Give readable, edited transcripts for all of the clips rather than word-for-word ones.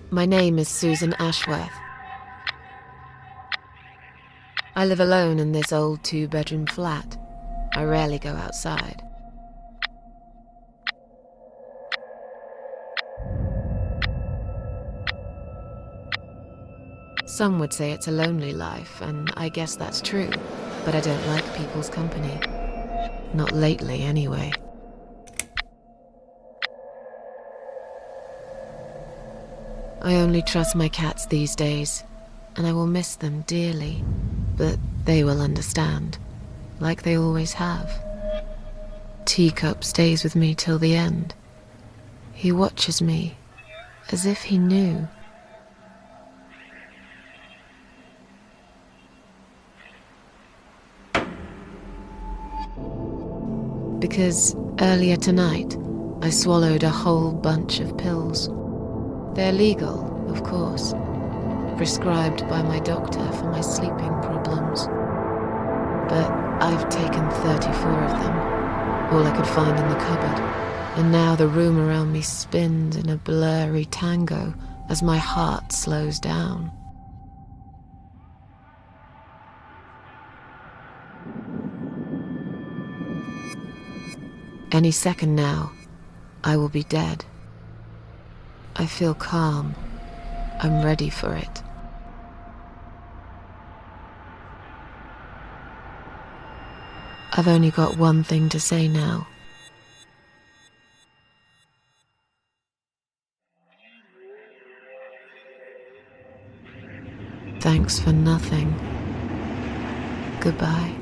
My name is Susan Ashworth. I live alone in this old two-bedroom flat. I rarely go outside. Some would say it's a lonely life, and I guess that's true, but I don't like people's company. Not lately, anyway. I only trust my cats these days, and I will miss them dearly, but they will understand, like they always have. Teacup stays with me till the end. He watches me, as if he knew. Because earlier tonight, I swallowed a whole bunch of pills. They're legal, of course, prescribed by my doctor for my sleeping problems. But I've taken 34 of them, all I could find in the cupboard, and now the room around me spins in a blurry tango as my heart slows down. Any second now, I will be dead. I feel calm. I'm ready for it. I've only got one thing to say now. Thanks for nothing. Goodbye.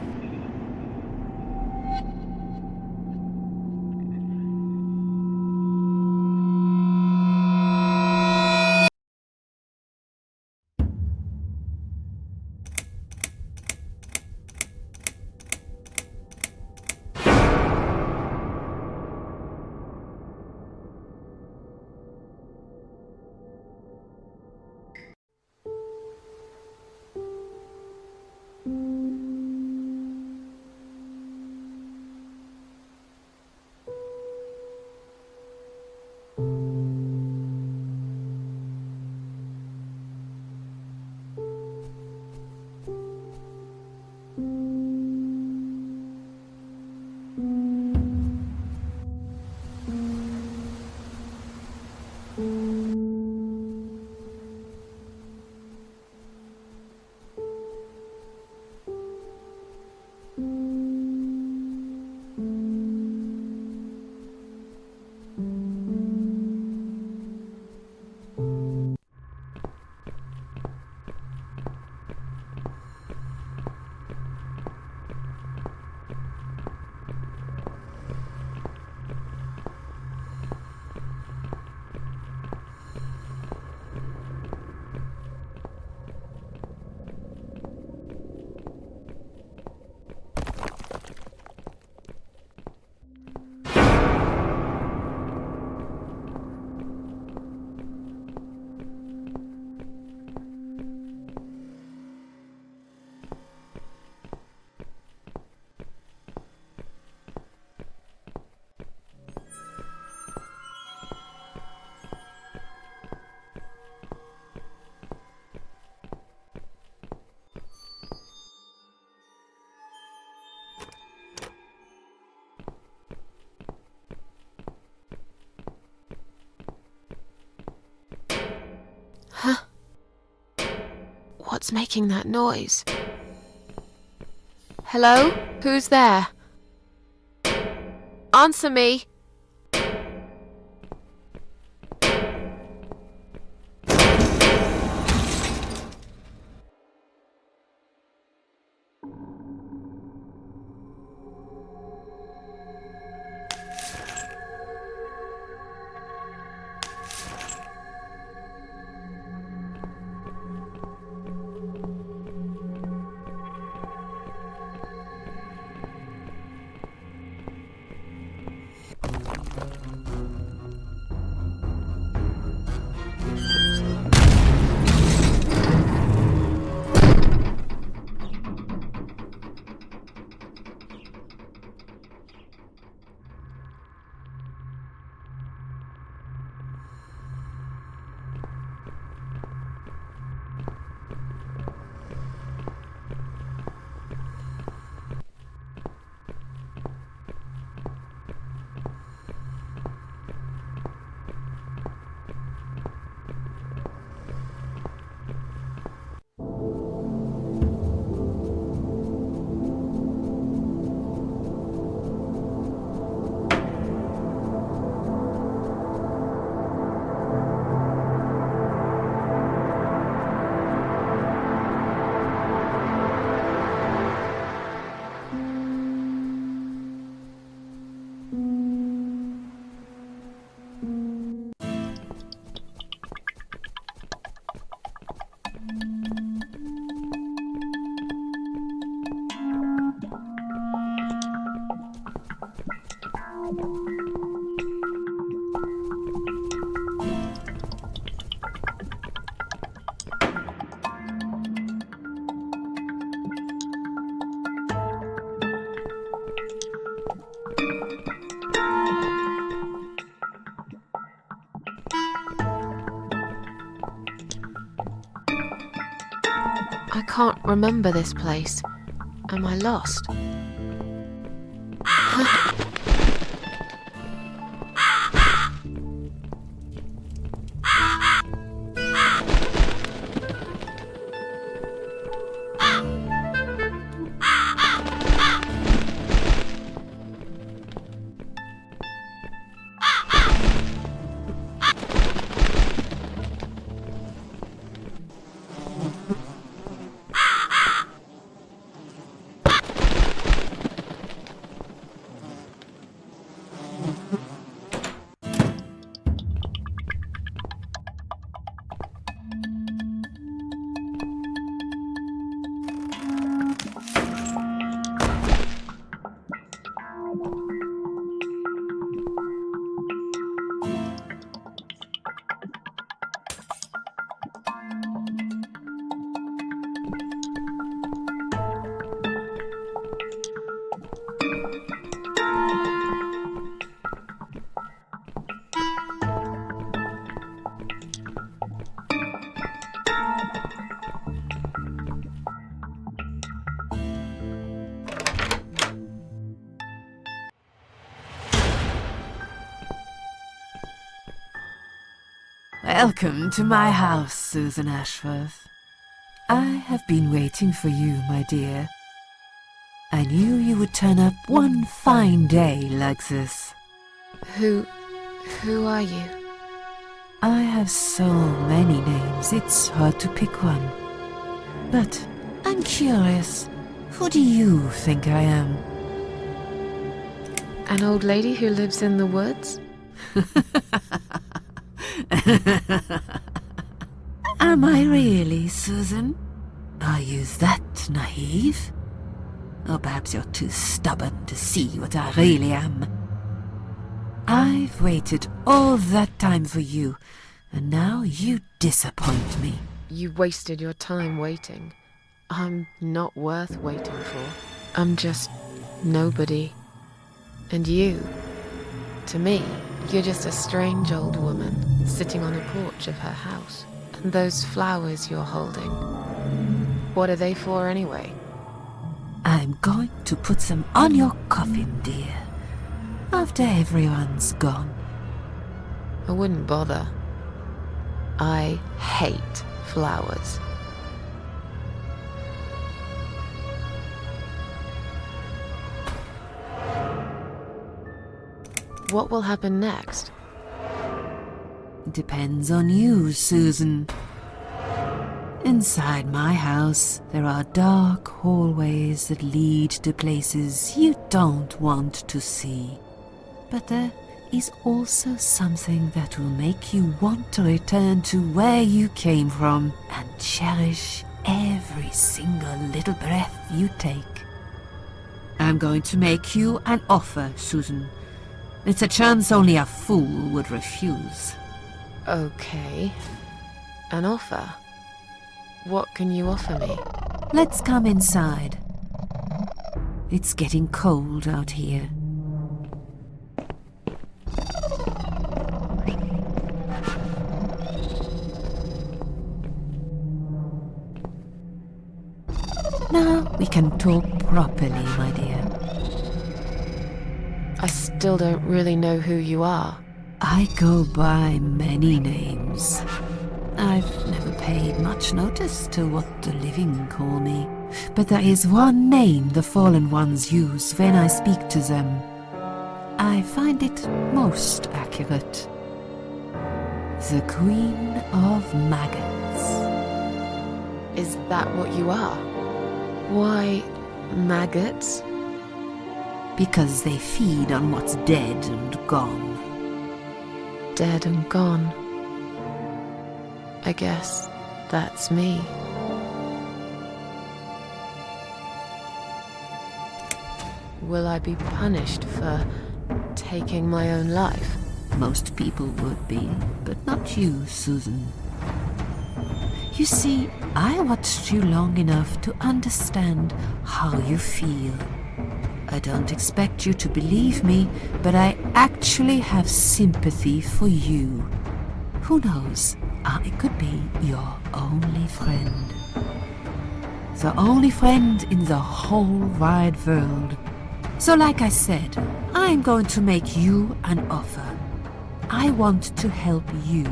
Huh? What's making that noise? Hello? Who's there? Answer me! I can't remember this place. Am I lost? Welcome to my house, Susan Ashworth. I have been waiting for you, my dear. I knew you would turn up one fine day like this. Who are you? I have so many names, it's hard to pick one. But I'm curious, who do you think I am? An old lady who lives in the woods? Am I really, Susan? Are you that naive? Or perhaps you're too stubborn to see what I really am. I've waited all that time for you, and now you disappoint me. You wasted your time waiting. I'm not worth waiting for. I'm just nobody. And you, to me, you're just a strange old woman sitting on a porch of her house. And those flowers you're holding, what are they for anyway? I'm going to put them on your coffin, dear, after everyone's gone. I wouldn't bother. I hate flowers. What will happen next? Depends on you, Susan. Inside my house, there are dark hallways that lead to places you don't want to see. But there is also something that will make you want to return to where you came from and cherish every single little breath you take. I'm going to make you an offer, Susan. It's a chance only a fool would refuse. Okay. An offer? What can you offer me? Let's come inside. It's getting cold out here. Now we can talk properly, my dear. I still don't really know who you are. I go by many names. I've never paid much notice to what the living call me, but there is one name the fallen ones use when I speak to them. I find it most accurate. The Queen of Maggots. Is that what you are? Why, maggots? Because they feed on what's dead and gone. Dead and gone. I guess that's me. Will I be punished for taking my own life? Most people would be, but not you, Susan. You see, I watched you long enough to understand how you feel. I don't expect you to believe me, but I actually have sympathy for you. Who knows, I could be your only friend. The only friend in the whole wide world. So like I said, I'm going to make you an offer. I want to help you.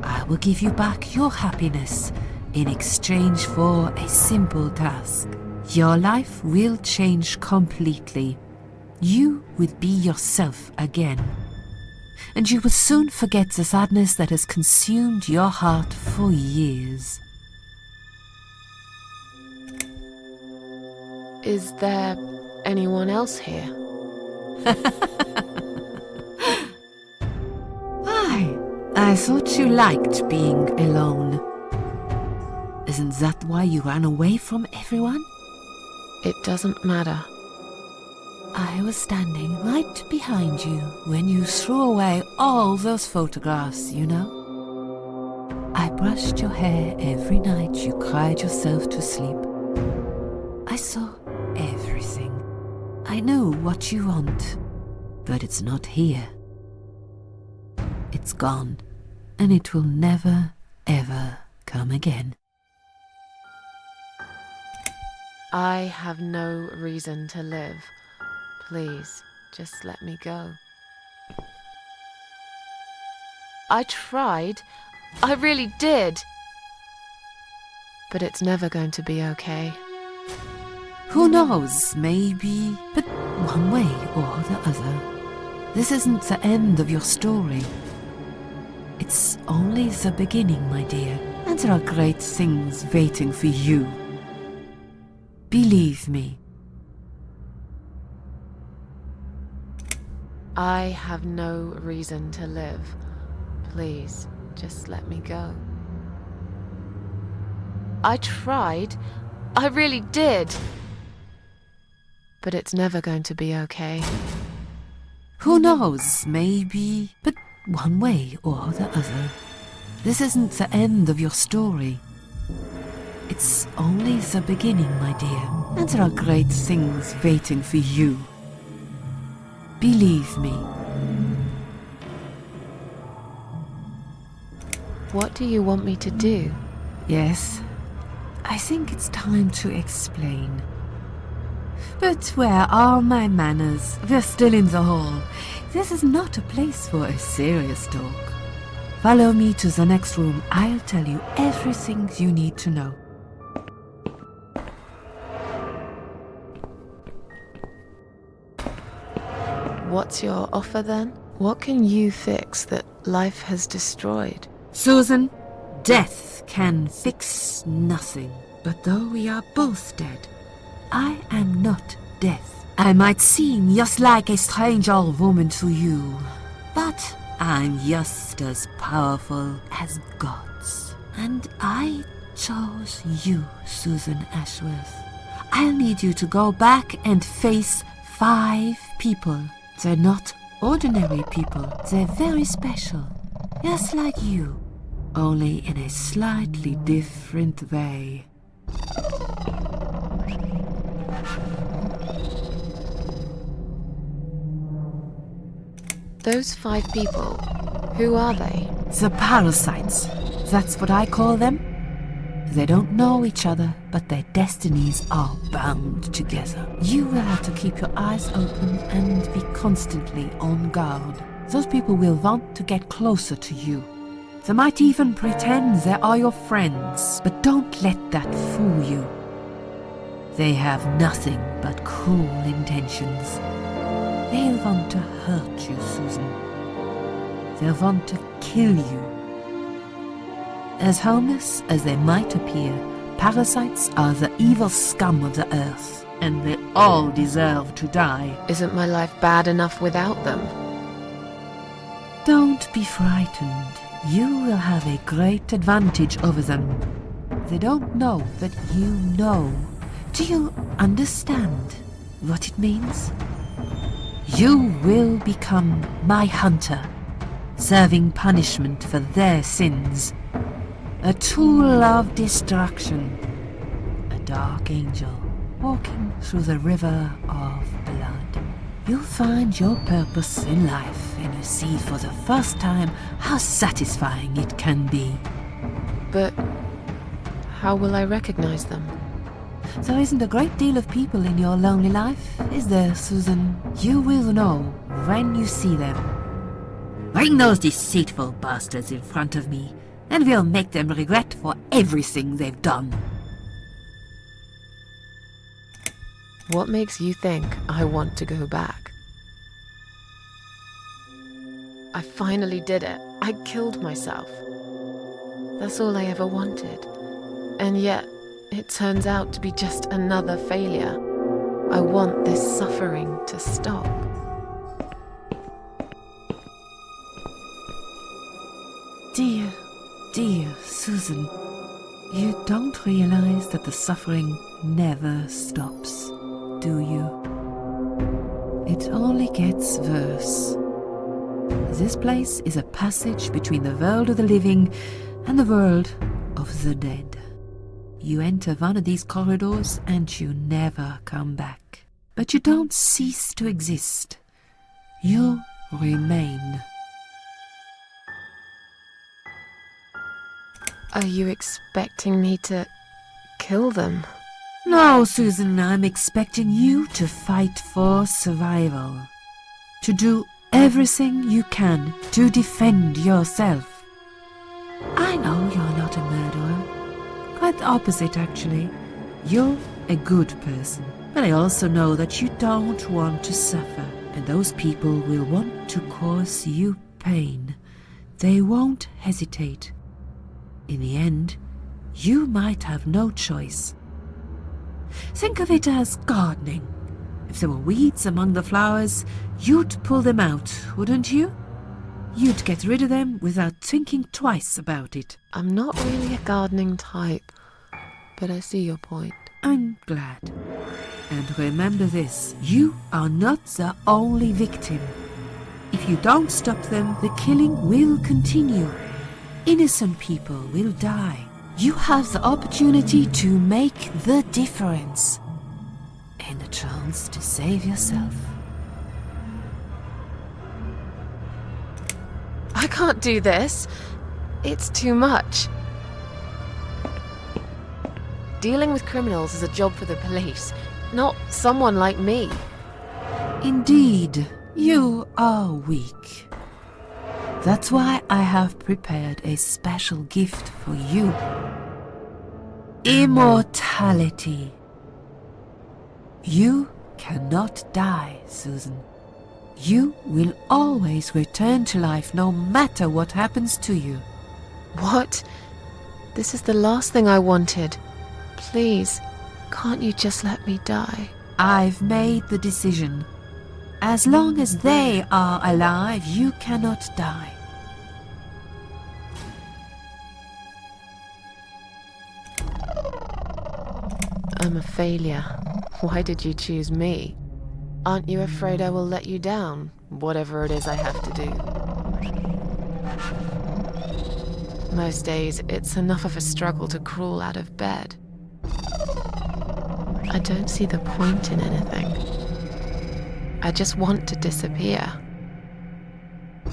I will give you back your happiness in exchange for a simple task. Your life will change completely. You will be yourself again. And you will soon forget the sadness that has consumed your heart for years. Is there anyone else here? I thought you liked being alone. Isn't that why you ran away from everyone? It doesn't matter. I was standing right behind you when you threw away all those photographs, you know? I brushed your hair every night you cried yourself to sleep. I saw everything. I knew what you want, but it's not here. It's gone, and it will never, ever come again. I have no reason to live. Please, just let me go. I tried. I really did. But it's never going to be okay. Who knows, maybe, but one way or the other. This isn't the end of your story. It's only the beginning, my dear, and there are great things waiting for you. Believe me. I have no reason to live. Please, just let me go. I tried. I really did. But it's never going to be okay. Who knows, maybe, but one way or the other. This isn't the end of your story. It's only the beginning, my dear, and there are great things waiting for you. Believe me. What do you want me to do? Yes, I think it's time to explain. But where are my manners? We're still in the hall. This is not a place for a serious talk. Follow me to the next room. I'll tell you everything you need to know. What's your offer then? What can you fix that life has destroyed? Susan, death can fix nothing. But though we are both dead, I am not death. I might seem just like a strange old woman to you, but I'm just as powerful as gods. And I chose you, Susan Ashworth. I'll need you to go back and face 5 people. They're not ordinary people. They're very special. Just like you, only in a slightly different way. Those 5 people, who are they? The parasites. That's what I call them. They don't know each other, but their destinies are bound together. You will have to keep your eyes open and be constantly on guard. Those people will want to get closer to you. They might even pretend they are your friends, but don't let that fool you. They have nothing but cruel intentions. They'll want to hurt you, Susan. They'll want to kill you. As harmless as they might appear, parasites are the evil scum of the earth, and they all deserve to die. Isn't my life bad enough without them? Don't be frightened. You will have a great advantage over them. They don't know that you know. Do you understand what it means? You will become my hunter, serving punishment for their sins. A tool of destruction. A dark angel walking through the river of blood. You'll find your purpose in life, and you see for the first time how satisfying it can be. But how will I recognize them? There isn't a great deal of people in your lonely life, is there, Susan? You will know when you see them. Bring those deceitful bastards in front of me, and we'll make them regret for everything they've done. What makes you think I want to go back? I finally did it. I killed myself. That's all I ever wanted. And yet, it turns out to be just another failure. I want this suffering to stop. Dear Susan, you don't realize that the suffering never stops, do you? It only gets worse. This place is a passage between the world of the living and the world of the dead. You enter one of these corridors and you never come back. But you don't cease to exist. You remain. Are you expecting me to kill them? No, Susan, I'm expecting you to fight for survival. To do everything you can to defend yourself. I know you're not a murderer. Quite the opposite, actually. You're a good person. But I also know that you don't want to suffer. And those people will want to cause you pain. They won't hesitate. In the end, you might have no choice. Think of it as gardening. If there were weeds among the flowers, you'd pull them out, wouldn't you? You'd get rid of them without thinking twice about it. I'm not really a gardening type, but I see your point. I'm glad. And remember this, you are not the only victim. If you don't stop them, the killing will continue. Innocent people will die. You have the opportunity to make the difference. And a chance to save yourself. I can't do this. It's too much. Dealing with criminals is a job for the police, not someone like me. Indeed, you are weak. That's why I have prepared a special gift for you. Immortality. You cannot die, Susan. You will always return to life no matter what happens to you. What? This is the last thing I wanted. Please, can't you just let me die? I've made the decision. As long as they are alive, you cannot die. I'm a failure. Why did you choose me? Aren't you afraid I will let you down, whatever it is I have to do? Most days, it's enough of a struggle to crawl out of bed. I don't see the point in anything. I just want to disappear.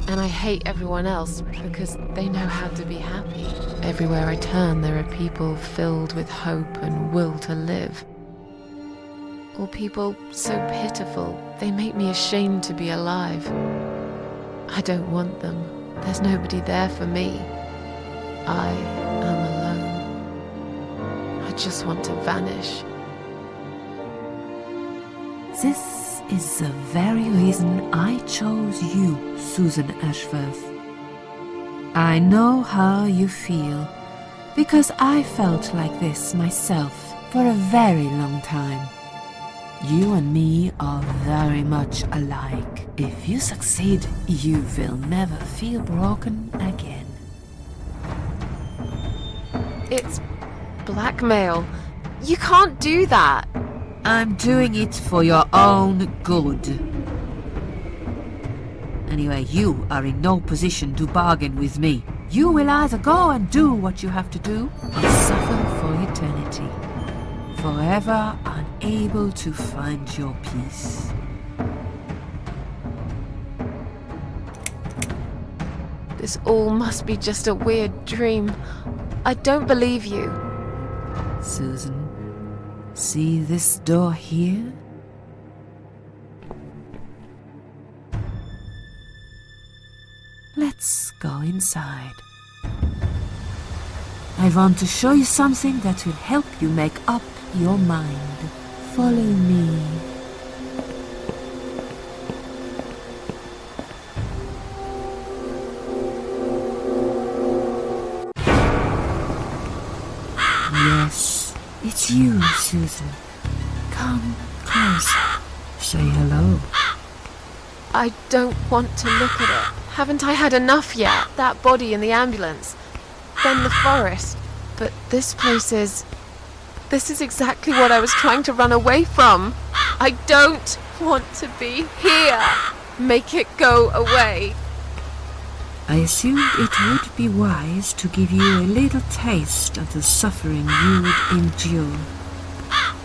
And I hate everyone else because they know how to be happy. Everywhere I turn, there are people filled with hope and will to live. Or people so pitiful, they make me ashamed to be alive. I don't want them. There's nobody there for me. I am alone. I just want to vanish. This is the very reason I chose you, Susan Ashworth. I know how you feel, because I felt like this myself for a very long time. You and me are very much alike. If you succeed, you will never feel broken again. It's blackmail. You can't do that. I'm doing it for your own good. Anyway, you are in no position to bargain with me. You will either go and do what you have to do, or suffer for eternity, forever unable to find your peace. This all must be just a weird dream. I don't believe you. Susan, see this door here? Let's go inside. I want to show you something that will help you make up your mind. Follow me. Yes, it's you, Susan. Come closer. Say hello. I don't want to look at it. Haven't I had enough yet? That body in the ambulance. Then the forest. But this place is... This is exactly what I was trying to run away from. I don't want to be here. Make it go away. I assumed it would be wise to give you a little taste of the suffering you would endure.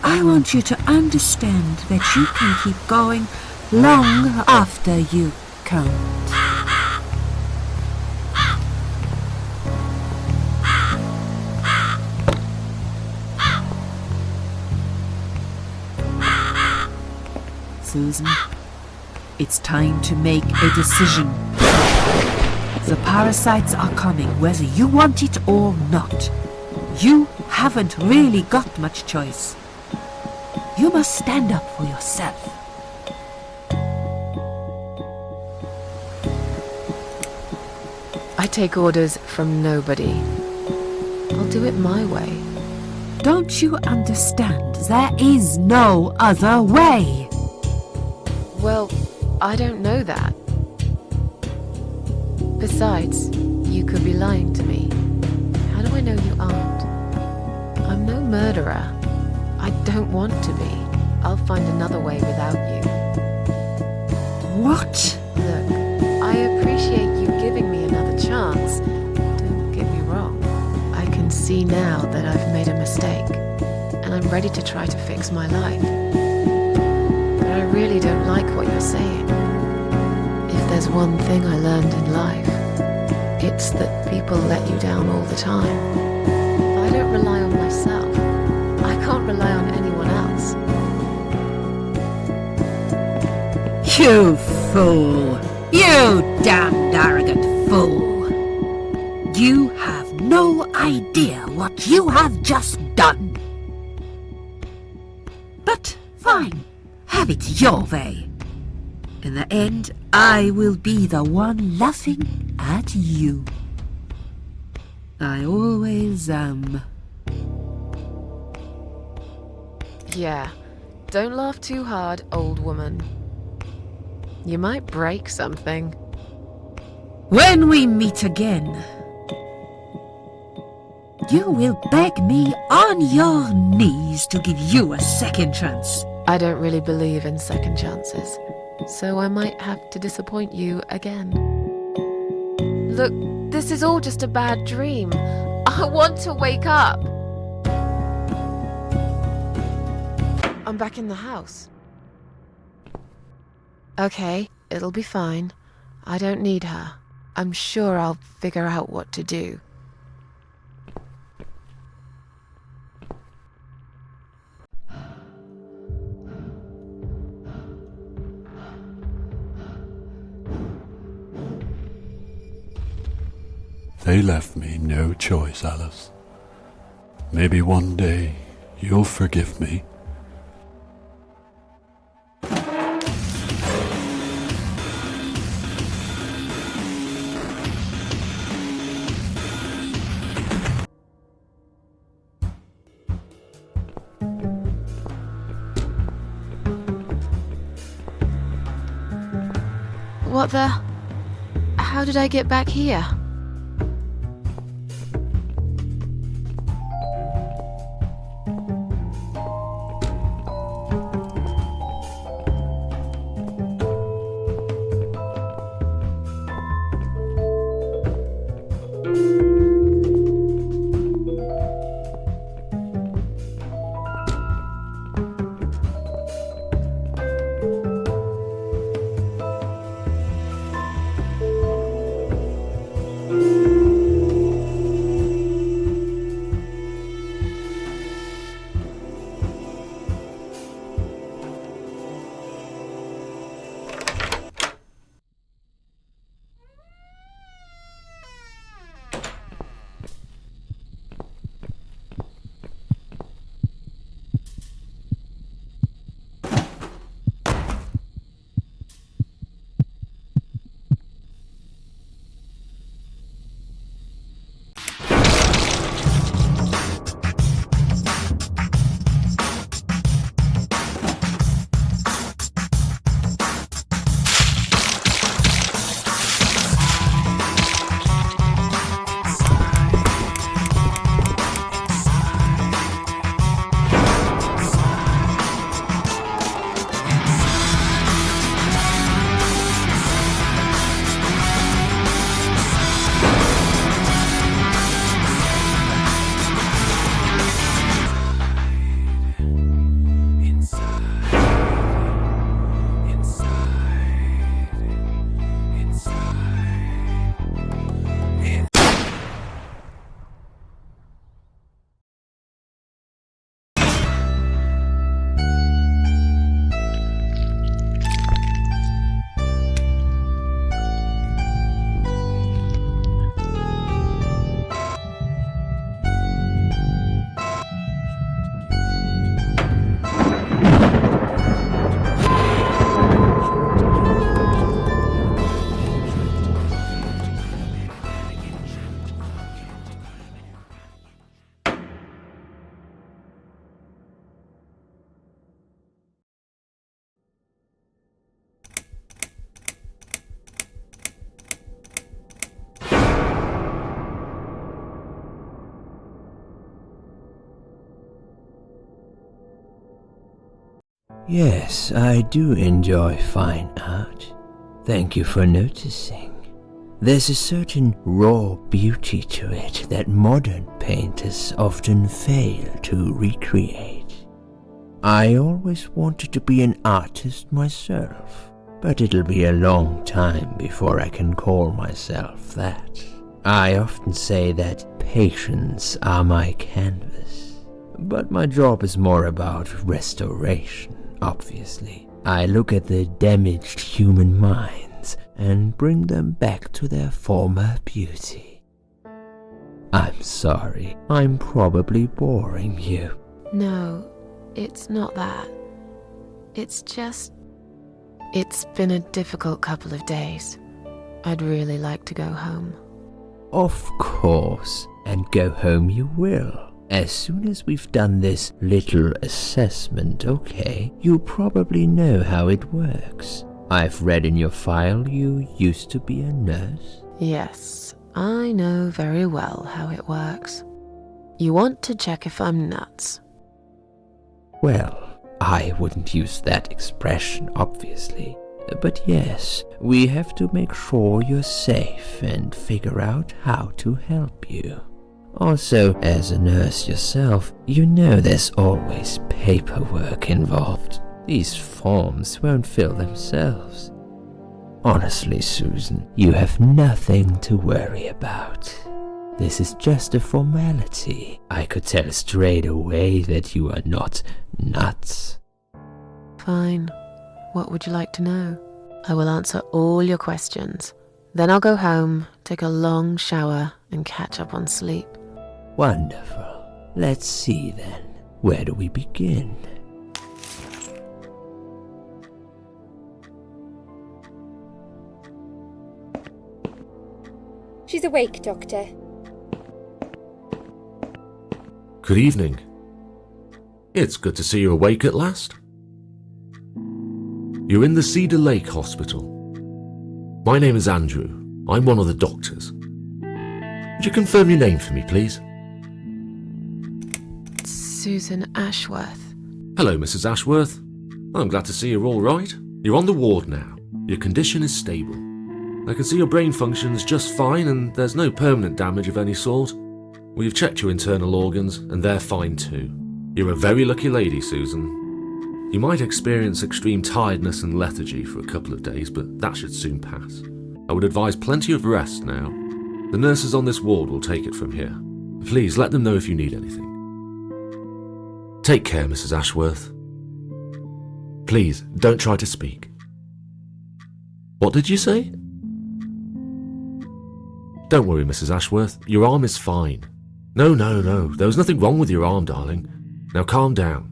I want you to understand that you can keep going long after you can't. Susan, it's time to make a decision. The parasites are coming, whether you want it or not. You haven't really got much choice. You must stand up for yourself. I take orders from nobody. I'll do it my way. Don't you understand? There is no other way. Well, I don't know that. Besides, you could be lying to me. How do I know you aren't? I'm no murderer. I don't want to be. I'll find another way without you. What? Look, I appreciate you giving me another chance. Don't get me wrong. I can see now that I've made a mistake, and I'm ready to try to fix my life. But I really don't like what you're saying. If there's one thing I learned in life, it's that people let you down all the time. If I don't rely on myself, I can't rely on anyone else. You fool! You damned arrogant fool! You have no idea what you have just done. But fine, have it your way. In the end, I will be the one laughing at you. I always am. Yeah, don't laugh too hard, old woman. You might break something. When we meet again, you will beg me on your knees to give you a second chance. I don't really believe in second chances, so I might have to disappoint you again. Look, this is all just a bad dream. I want to wake up. I'm back in the house. Okay, it'll be fine. I don't need her. I'm sure I'll figure out what to do. They left me no choice, Alice. Maybe one day you'll forgive me. What the... How did I get back here? Yes, I do enjoy fine art. Thank you for noticing. There's a certain raw beauty to it that modern painters often fail to recreate. I always wanted to be an artist myself, but it'll be a long time before I can call myself that. I often say that patients are my canvas, but my job is more about restoration, obviously. I look at the damaged human minds and bring them back to their former beauty. I'm sorry, I'm probably boring you. No, it's not that. It's just... It's been a difficult couple of days. I'd really like to go home. Of course, and go home you will. As soon as we've done this little assessment, okay? You probably know how it works. I've read in your file you used to be a nurse. Yes, I know very well how it works. You want to check if I'm nuts. Well, I wouldn't use that expression, obviously. But yes, we have to make sure you're safe and figure out how to help you. Also, as a nurse yourself, you know there's always paperwork involved. These forms won't fill themselves. Honestly, Susan, you have nothing to worry about. This is just a formality. I could tell straight away that you are not nuts. Fine. What would you like to know? I will answer all your questions. Then I'll go home, take a long shower, and catch up on sleep. Wonderful. Let's see then. Where do we begin? She's awake, Doctor. Good evening. It's good to see you awake at last. You're in the Cedar Lake Hospital. My name is Andrew. I'm one of the doctors. Would you confirm your name for me, please? Susan Ashworth. Hello, Mrs. Ashworth. I'm glad to see you're all right. You're on the ward now. Your condition is stable. I can see your brain functions just fine and there's no permanent damage of any sort. We've checked your internal organs and they're fine too. You're a very lucky lady, Susan. You might experience extreme tiredness and lethargy for a couple of days, but that should soon pass. I would advise plenty of rest now. The nurses on this ward will take it from here. Please let them know if you need anything. Take care, Mrs. Ashworth. Please, don't try to speak. What did you say? Don't worry, Mrs. Ashworth. Your arm is fine. No. There was nothing wrong with your arm, darling. Now calm down.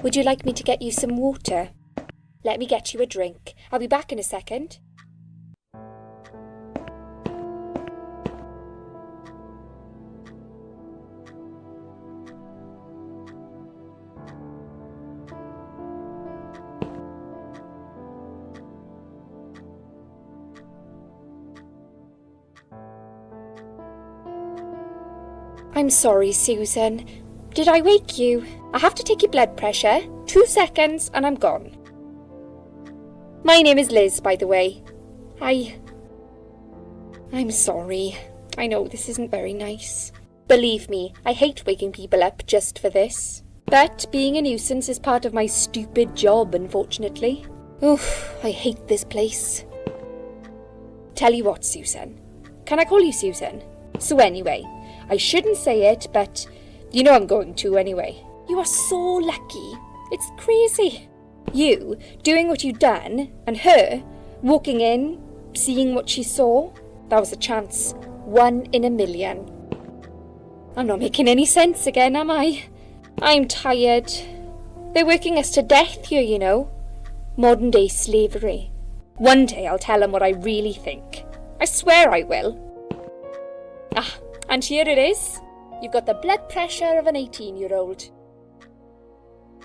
Would you like me to get you some water? Let me get you a drink. I'll be back in a second. I'm sorry, Susan. Did I wake you? I have to take your blood pressure. 2 seconds and I'm gone. My name is Liz, by the way. I'm sorry. I know this isn't very nice. Believe me, I hate waking people up just for this. But being a nuisance is part of my stupid job, unfortunately. Oof, I hate this place. Tell you what, Susan. Can I call you Susan? So anyway, I shouldn't say it, but you know I'm going to anyway. You are so lucky. It's crazy. You doing what you've done, and her walking in, seeing what she saw. That was a chance. 1 in a million. I'm not making any sense again, am I? I'm tired. They're working us to death here, you know. Modern day slavery. One day I'll tell them what I really think. I swear I will. Ah, and here it is. You've got the blood pressure of an 18-year-old.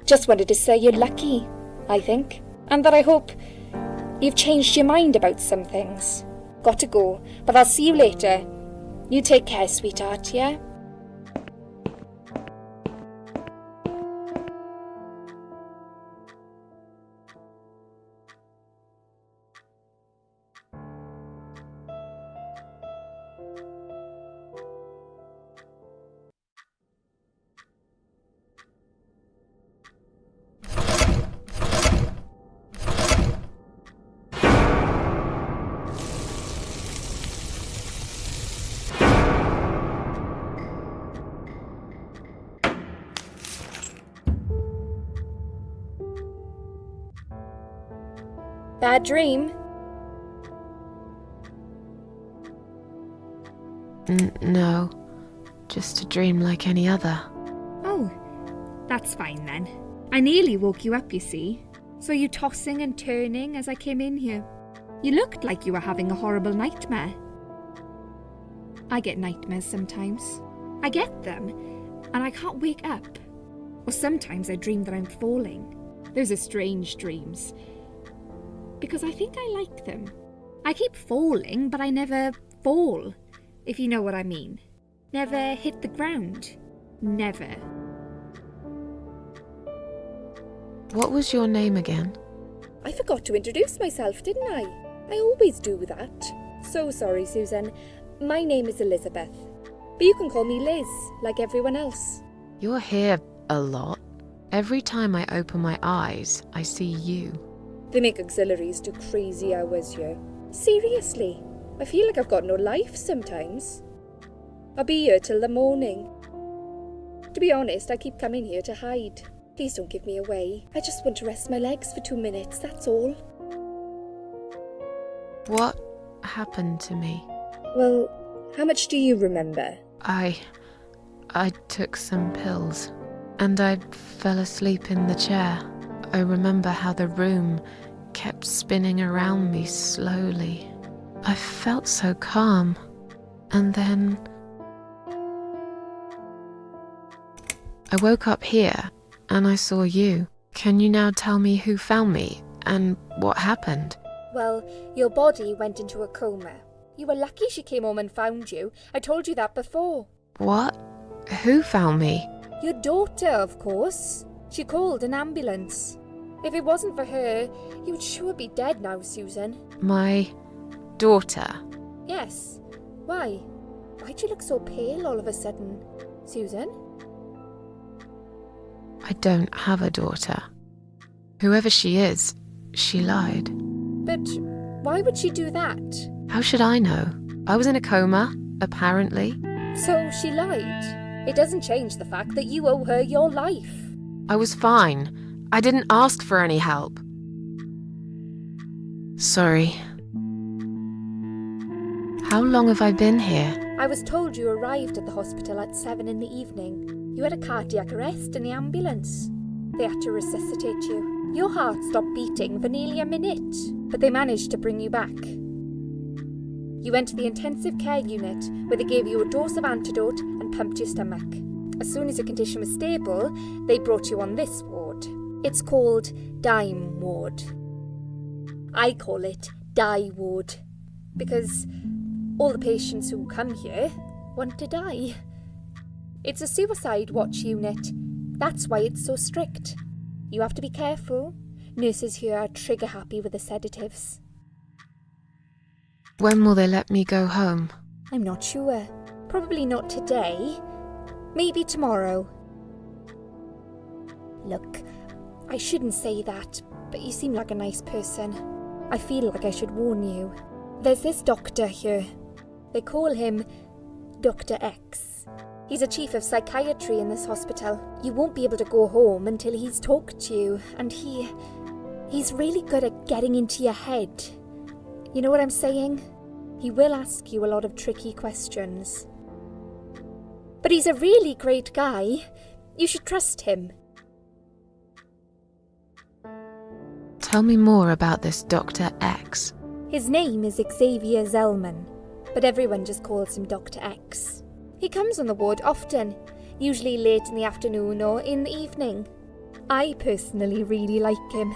Just wanted to say you're lucky, I think. And that I hope you've changed your mind about some things. Got to go, but I'll see you later. You take care, sweetheart, yeah? Bad dream? No, just a dream like any other. Oh, that's fine then. I nearly woke you up, you see. Saw you tossing and turning as I came in here. You looked like you were having a horrible nightmare. I get nightmares sometimes. I get them, and I can't wake up. Or sometimes I dream that I'm falling. Those are strange dreams. Because I think I like them. I keep falling, but I never fall, if you know what I mean. Never hit the ground. Never. What was your name again? I forgot to introduce myself, didn't I? I always do that. So sorry, Susan. My name is Elizabeth. But you can call me Liz, like everyone else. You're here a lot. Every time I open my eyes, I see you. They make auxiliaries do crazy hours here. Seriously, I feel like I've got no life sometimes. I'll be here till the morning. To be honest, I keep coming here to hide. Please don't give me away. I just want to rest my legs for 2 minutes, that's all. What happened to me? Well, how much do you remember? I took some pills, and I fell asleep in the chair. I remember how the room kept spinning around me slowly. I felt so calm, and then I woke up here, and I saw you. Can you now tell me who found me, and what happened? Well, your body went into a coma. You were lucky she came home and found you. I told you that before. What? Who found me? Your daughter, of course. She called an ambulance. If it wasn't for her, you would sure be dead now, Susan. My daughter. Yes. Why? Why'd you look so pale all of a sudden, Susan? I don't have a daughter. Whoever she is, she lied. But why would she do that? How should I know? I was in a coma, apparently. So she lied. It doesn't change the fact that you owe her your life. I was fine. I didn't ask for any help. Sorry. How long have I been here? I was told you arrived at the hospital at 7 in the evening. You had a cardiac arrest in the ambulance. They had to resuscitate you. Your heart stopped beating for nearly a minute, but they managed to bring you back. You went to the intensive care unit, where they gave you a dose of antidote and pumped your stomach. As soon as your condition was stable, they brought you on this ward. It's called Dime Ward. I call it Die Ward, because all the patients who come here want to die. It's a suicide watch unit. That's why it's so strict. You have to be careful. Nurses here are trigger happy with the sedatives. When will they let me go home? I'm not sure. Probably not today. Maybe tomorrow. Look, I shouldn't say that, but you seem like a nice person. I feel like I should warn you. There's this doctor here. They call him Dr. X. He's a chief of psychiatry in this hospital. You won't be able to go home until he's talked to you, and he's really good at getting into your head. You know what I'm saying? He will ask you a lot of tricky questions. But he's a really great guy. You should trust him. Tell me more about this Dr. X. His name is Xavier Zellman, but everyone just calls him Dr. X. He comes on the ward often, usually late in the afternoon or in the evening. I personally really like him,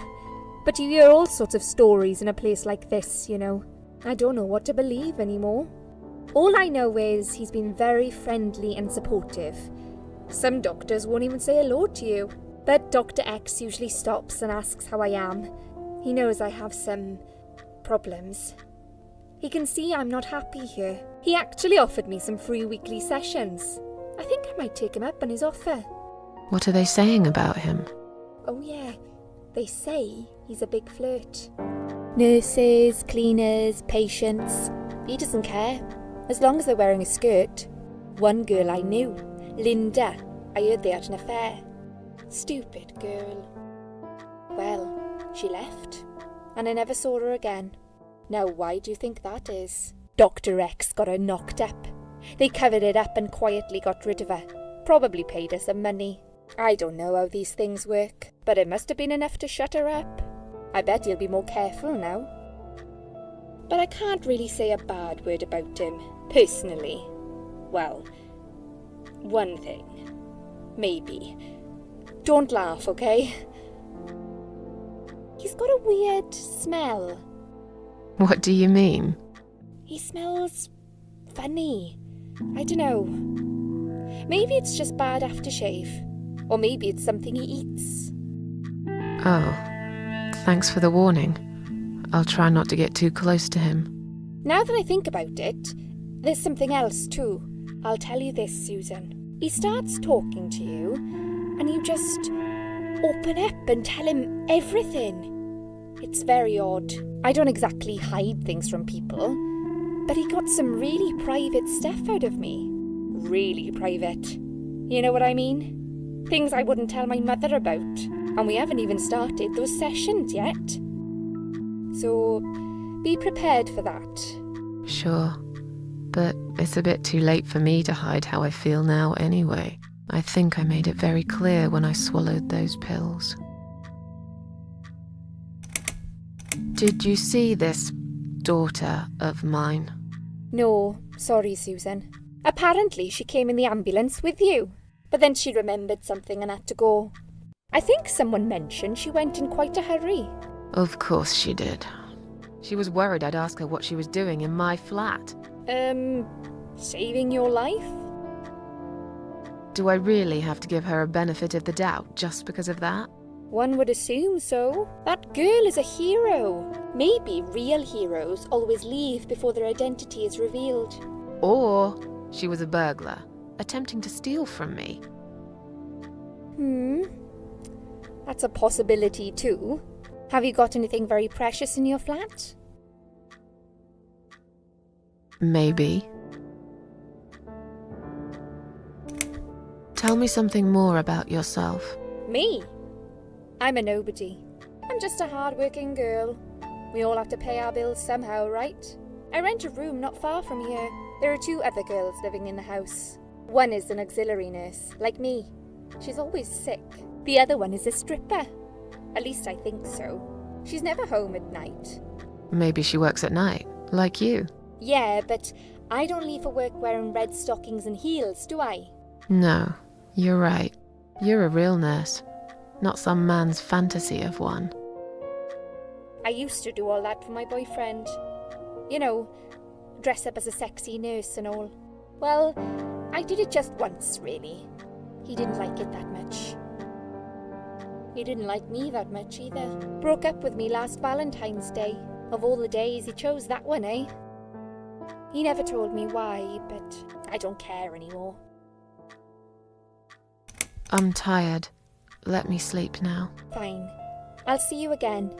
but you hear all sorts of stories in a place like this, you know. I don't know what to believe anymore. All I know is he's been very friendly and supportive. Some doctors won't even say hello to you, but Dr. X usually stops and asks how I am. He knows I have some problems. He can see I'm not happy here. He actually offered me some free weekly sessions. I think I might take him up on his offer. What are they saying about him? Oh yeah, they say he's a big flirt. Nurses, cleaners, patients. He doesn't care, as long as they're wearing a skirt. One girl I knew, Linda, I heard they had an affair. Stupid girl. Well, she left. and I never saw her again. Now, why do you think that is? Dr. X got her knocked up. They covered it up and quietly got rid of her. Probably paid her some money. I don't know how these things work, but it must have been enough to shut her up. I bet he'll be more careful now. But I can't really say a bad word about him, personally. Well, one thing. Maybe. Don't laugh, okay? He's got a weird smell. What do you mean? He smells funny. I don't know. Maybe it's just bad aftershave. Or maybe it's something he eats. Oh, thanks for the warning. I'll try not to get too close to him. Now that I think about it, there's something else too. I'll tell you this, Susan. He starts talking to you, and you just open up and tell him everything. It's very odd. I don't exactly hide things from people, but he got some really private stuff out of me. Really private. You know what I mean? Things I wouldn't tell my mother about. And we haven't even started those sessions yet. So, be prepared for that. Sure. But it's a bit too late for me to hide how I feel now anyway. I think I made it very clear when I swallowed those pills. Did you see this daughter of mine? No, sorry, Susan. Apparently she came in the ambulance with you. But then she remembered something and had to go. I think someone mentioned she went in quite a hurry. Of course she did. She was worried I'd ask her what she was doing in my flat. Saving your life? Do I really have to give her a benefit of the doubt just because of that? One would assume so. That girl is a hero. Maybe real heroes always leave before their identity is revealed. Or she was a burglar, attempting to steal from me. That's a possibility too. Have you got anything very precious in your flat? Maybe. Tell me something more about yourself. Me? I'm a nobody. I'm just a hard-working girl. We all have to pay our bills somehow, right? I rent a room not far from here. There are 2 other girls living in the house. One is an auxiliary nurse, like me. She's always sick. The other one is a stripper. At least I think so. She's never home at night. Maybe she works at night, like you. Yeah, but I don't leave for work wearing red stockings and heels, do I? No, you're right. You're a real nurse, not some man's fantasy of one. I used to do all that for my boyfriend. You know, dress up as a sexy nurse and all. Well, I did it just once, really. He didn't like it that much. He didn't like me that much either. Broke up with me last Valentine's Day. Of all the days, he chose that one, eh? He never told me why, but I don't care anymore. I'm tired. Let me sleep now. Fine. I'll see you again.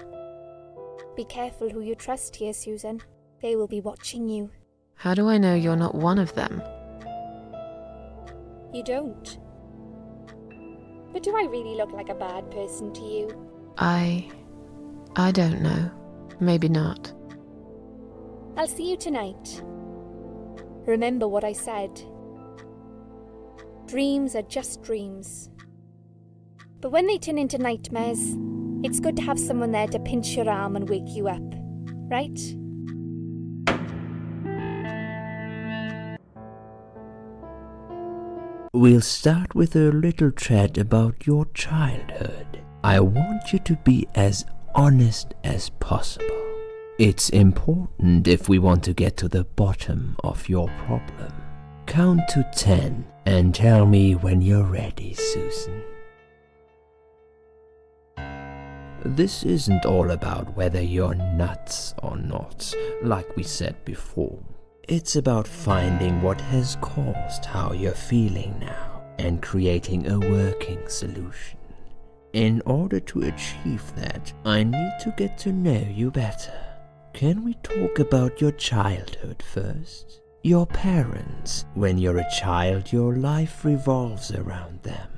Be careful who you trust here, Susan. They will be watching you. How do I know you're not one of them? You don't. But do I really look like a bad person to you? I don't know. Maybe not. I'll see you tonight. Remember what I said. Dreams are just dreams. But when they turn into nightmares, it's good to have someone there to pinch your arm and wake you up, right? We'll start with a little chat about your childhood. I want you to be as honest as possible. It's important if we want to get to the bottom of your problem. Count to 10 and tell me when you're ready, Susan. This isn't all about whether you're nuts or not, like we said before. It's about finding what has caused how you're feeling now and creating a working solution. In order to achieve that, I need to get to know you better. Can we talk about your childhood first? Your parents. When you're a child, your life revolves around them.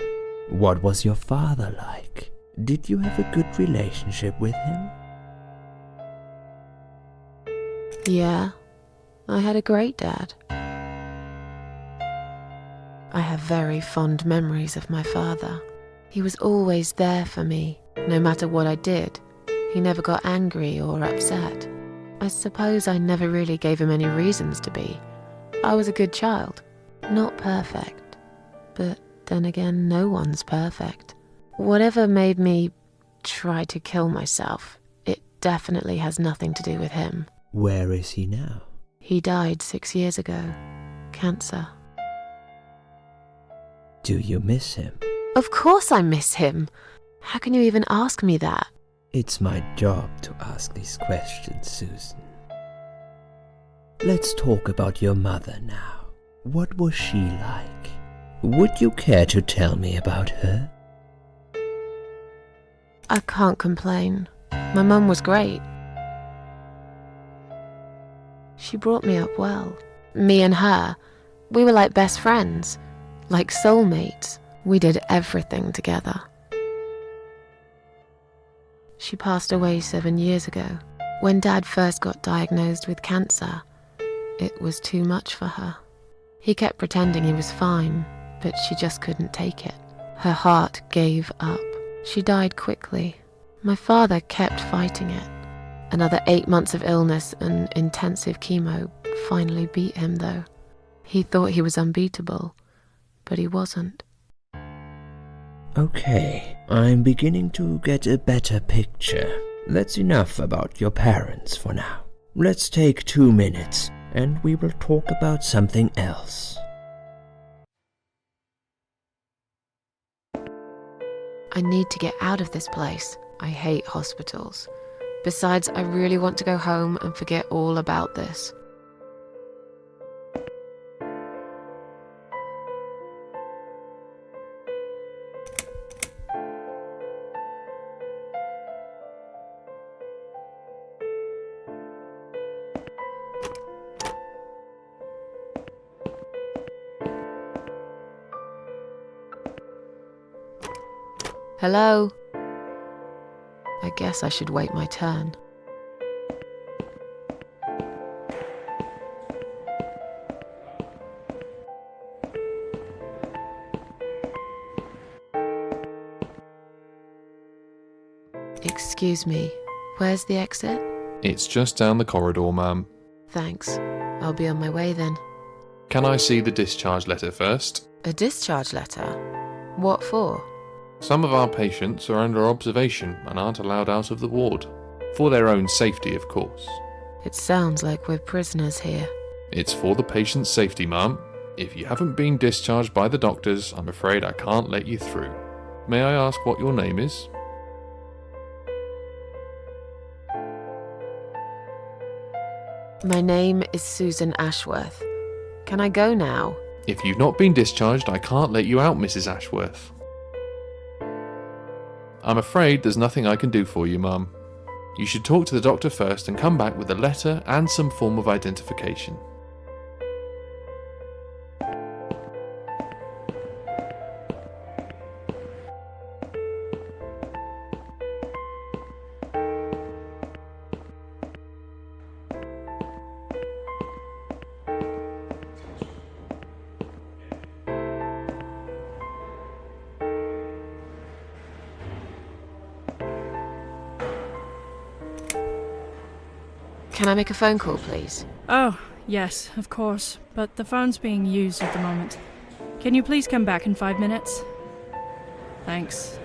What was your father like? Did you have a good relationship with him? Yeah, I had a great dad. I have very fond memories of my father. He was always there for me, no matter what I did. He never got angry or upset. I suppose I never really gave him any reasons to be. I was a good child. Not perfect. But then again, no one's perfect. Whatever made me try to kill myself, it definitely has nothing to do with him. Where is he now? He died 6 years ago. Cancer. Do you miss him? Of course I miss him. How can you even ask me that? It's my job to ask these questions, Susan. Let's talk about your mother now. What was she like? Would you care to tell me about her? I can't complain. My mum was great. She brought me up well. Me and her, we were like best friends, like soulmates. We did everything together. She passed away 7 years ago. When Dad first got diagnosed with cancer, it was too much for her. He kept pretending he was fine, but she just couldn't take it. Her heart gave up. She died quickly. My father kept fighting it. Another 8 months of illness and intensive chemo finally beat him, though. He thought he was unbeatable, but he wasn't. Okay, I'm beginning to get a better picture. That's enough about your parents for now. Let's take 2 minutes, and we will talk about something else. I need to get out of this place. I hate hospitals. Besides, I really want to go home and forget all about this. Hello? I guess I should wait my turn. Excuse me, where's the exit? It's just down the corridor, ma'am. Thanks. I'll be on my way then. Can I see the discharge letter first? A discharge letter? What for? Some of our patients are under observation and aren't allowed out of the ward. For their own safety, of course. It sounds like we're prisoners here. It's for the patient's safety, ma'am. If you haven't been discharged by the doctors, I'm afraid I can't let you through. May I ask what your name is? My name is Susan Ashworth. Can I go now? If you've not been discharged, I can't let you out, Mrs. Ashworth. I'm afraid there's nothing I can do for you, ma'am. You should talk to the doctor first and come back with a letter and some form of identification. Can I make a phone call, please? Oh, yes, of course, but the phone's being used at the moment. Can you please come back in 5 minutes? Thanks.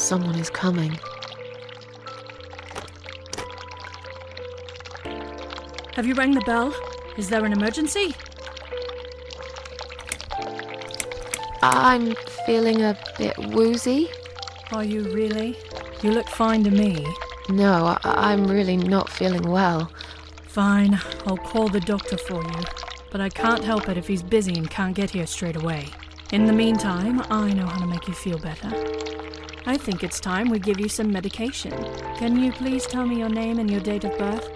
someone is coming. Have you rang the bell? Is there an emergency? I'm feeling a bit woozy. Are you really? You look fine to me. No, I'm really not feeling well. Fine, I'll call the doctor for you. But I can't help it if he's busy and can't get here straight away. In the meantime, I know how to make you feel better. I think it's time we give you some medication. Can you please tell me your name and your date of birth?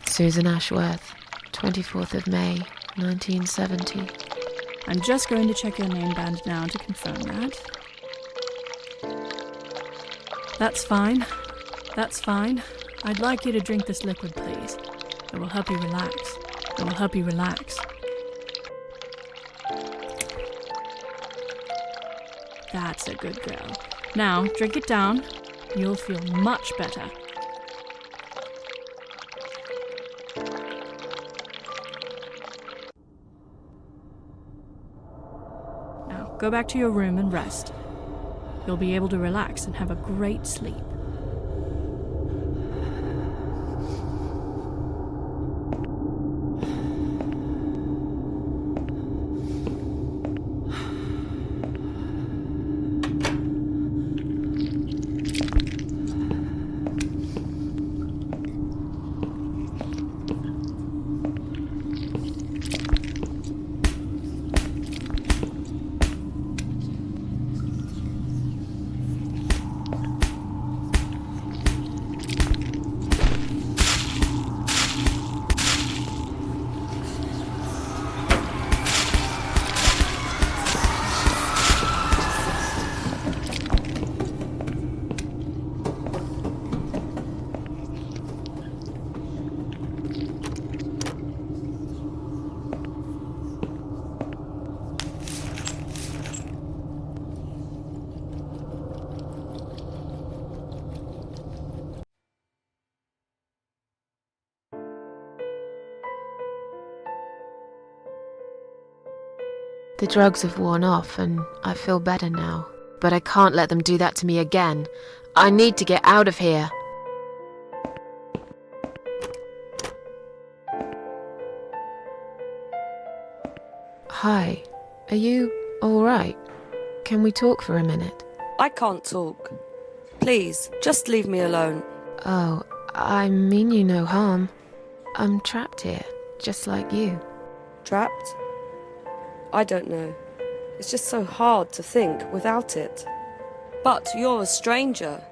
Susan Ashworth, 24th of May, 1970. I'm just going to check your name band now to confirm that. That's fine. That's fine. I'd like you to drink this liquid, please. It will help you relax. It will help you relax. That's a good girl. Now, drink it down. You'll feel much better. Now, go back to your room and rest. You'll be able to relax and have a great sleep. The drugs have worn off and I feel better now. But I can't let them do that to me again. I need to get out of here. Hi, are you alright? Can we talk for a minute? I can't talk. Please, just leave me alone. Oh, I mean you no harm. I'm trapped here, just like you. Trapped? I don't know. It's just so hard to think without it. But you're a stranger.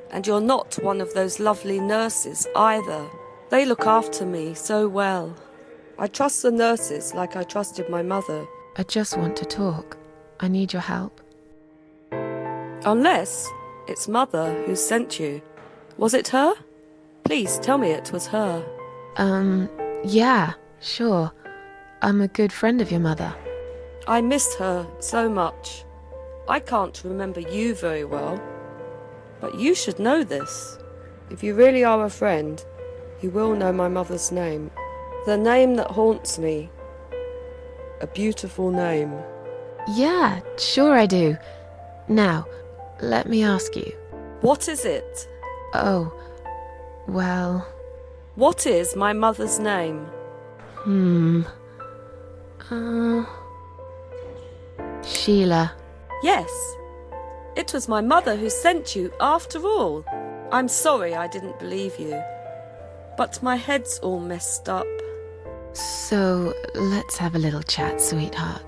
And you're not one of those lovely nurses either. They look after me so well. I trust the nurses like I trusted my mother. I just want to talk. I need your help. Unless it's Mother who sent you. Was it her? Please tell me it was her. Yeah, sure. I'm a good friend of your mother. I miss her so much. I can't remember you very well. But you should know this. If you really are a friend, you will know my mother's name. The name that haunts me. A beautiful name. Yeah, sure I do. Now, let me ask you. What is it? Oh, well... What is my mother's name? Sheila. Yes. It was my mother who sent you after all. I'm sorry I didn't believe you. But my head's all messed up. So, let's have a little chat, sweetheart.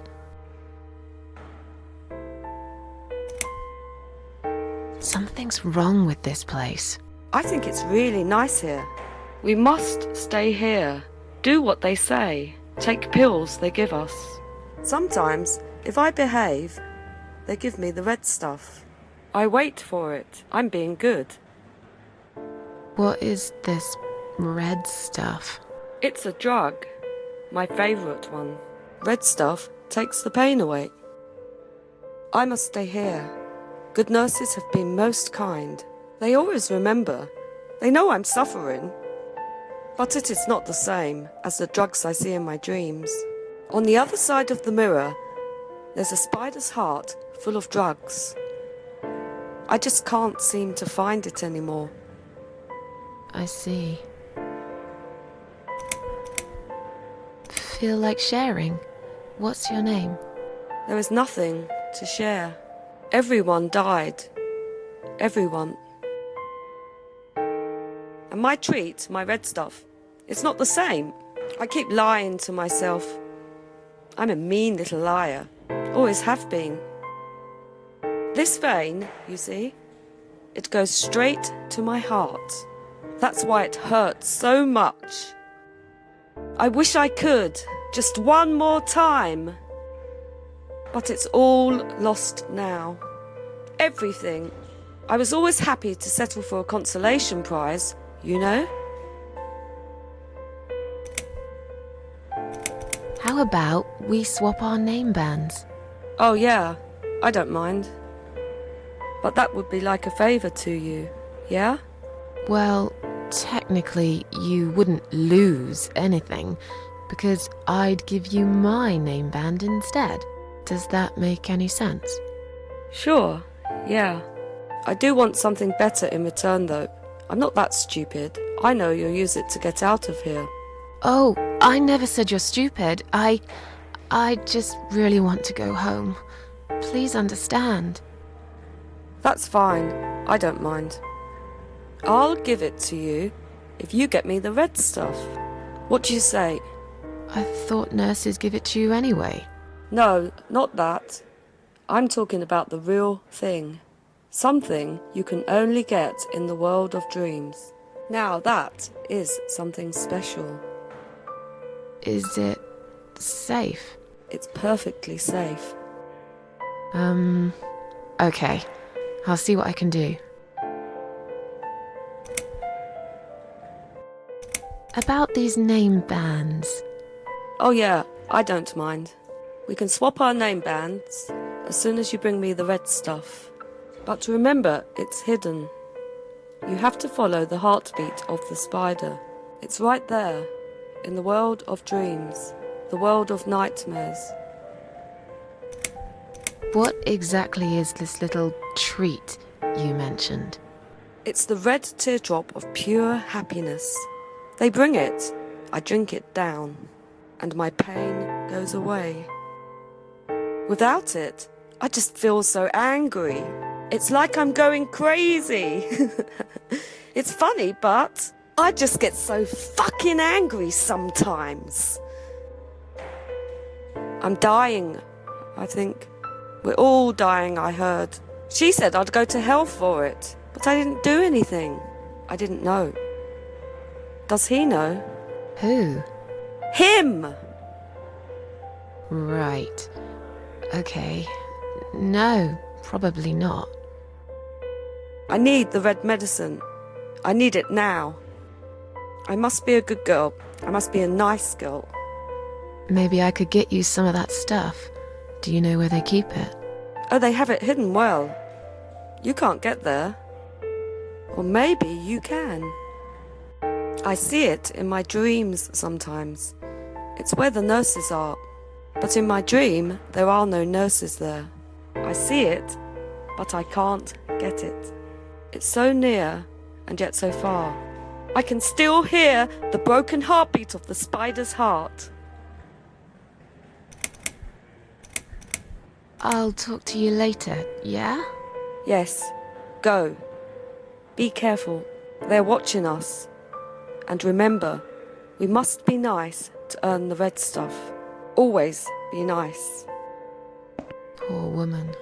Something's wrong with this place. I think it's really nice here. We must stay here. Do what they say. Take pills they give us. Sometimes, if I behave, they give me the red stuff. I wait for it. I'm being good. What is this red stuff? It's a drug. My favourite one. Red stuff takes the pain away. I must stay here. Good nurses have been most kind. They always remember. They know I'm suffering. But it is not the same as the drugs I see in my dreams. On the other side of the mirror, there's a spider's heart full of drugs. I just can't seem to find it anymore. I see. Feel like sharing? What's your name? There is nothing to share. Everyone died. Everyone. And my treat, my red stuff, it's not the same. I keep lying to myself. I'm a mean little liar. Always have been. This vein, you see, it goes straight to my heart. That's why it hurts so much. I wish I could, just one more time. But it's all lost now. Everything. I was always happy to settle for a consolation prize, you know? How about we swap our name bands? Oh yeah, I don't mind. But that would be like a favour to you, yeah? Well, technically, you wouldn't lose anything, because I'd give you my name band instead. Does that make any sense? Sure, yeah. I do want something better in return though. I'm not that stupid. I know you'll use it to get out of here. Oh, I never said you're stupid. I just really want to go home. Please understand. That's fine. I don't mind. I'll give it to you if you get me the red stuff. What do you say? I thought nurses give it to you anyway. No, not that. I'm talking about the real thing. Something you can only get in the world of dreams. Now that is something special. Is it safe? It's perfectly safe. Okay. I'll see what I can do. About these name bands. Oh yeah, I don't mind. We can swap our name bands as soon as you bring me the red stuff. But remember, it's hidden. You have to follow the heartbeat of the spider. It's right there, in the world of dreams, the world of nightmares. What exactly is this little treat you mentioned? It's the red teardrop of pure happiness. They bring it, I drink it down, and my pain goes away. Without it, I just feel so angry. It's like I'm going crazy. It's funny, but I just get so fucking angry sometimes. I'm dying, I think. We're all dying, I heard. She said I'd go to hell for it, but I didn't do anything. I didn't know. Does he know? Who? Him! Right. Okay. No, probably not. I need the red medicine. I need it now. I must be a good girl. I must be a nice girl. Maybe I could get you some of that stuff. Do you know where they keep it? Oh, they have it hidden well. You can't get there. Or maybe you can. I see it in my dreams sometimes. It's where the nurses are. But in my dream, there are no nurses there. I see it, but I can't get it. It's so near, and yet so far. I can still hear the broken heartbeat of the spider's heart. I'll talk to you later, yeah? Yes, go. Be careful. They're watching us. And remember, we must be nice to earn the red stuff. Always be nice. Poor woman.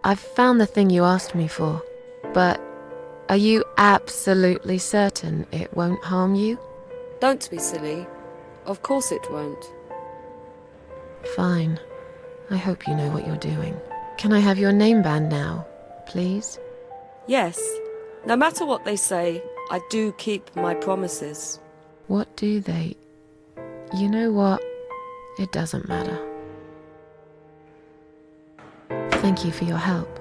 I've found the thing you asked me for, but are you absolutely certain it won't harm you? Don't be silly. Of course it won't. Fine. I hope you know what you're doing. Can I have your name band now, please? Yes. No matter what they say, I do keep my promises. What do they... You know what? It doesn't matter. Thank you for your help.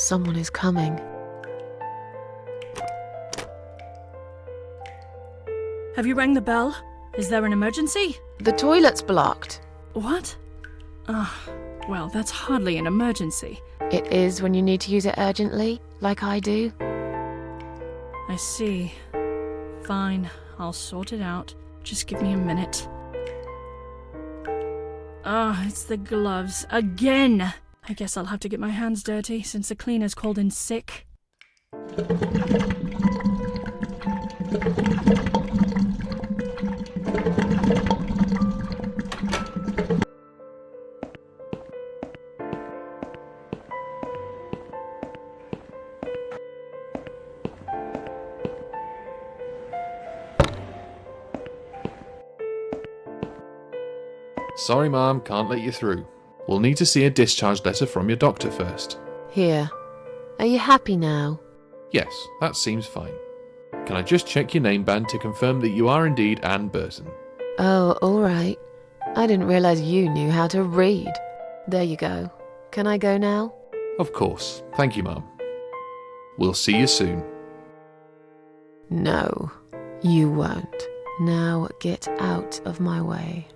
Someone is coming. Have you rang the bell? Is there an emergency? The toilet's blocked. What? Well, that's hardly an emergency. It is when you need to use it urgently, like I do. I see. Fine, I'll sort it out. Just give me a minute. It's the gloves. Again! I guess I'll have to get my hands dirty since the cleaner's called in sick. Sorry, Ma'am, can't let you through. We'll need to see a discharge letter from your doctor first. Here. Are you happy now? Yes, that seems fine. Can I just check your name band to confirm that you are indeed Anne Burton? Oh, all right. I didn't realize you knew how to read. There you go. Can I go now? Of course. Thank you, Ma'am. We'll see you soon. No, you won't. Now get out of my way.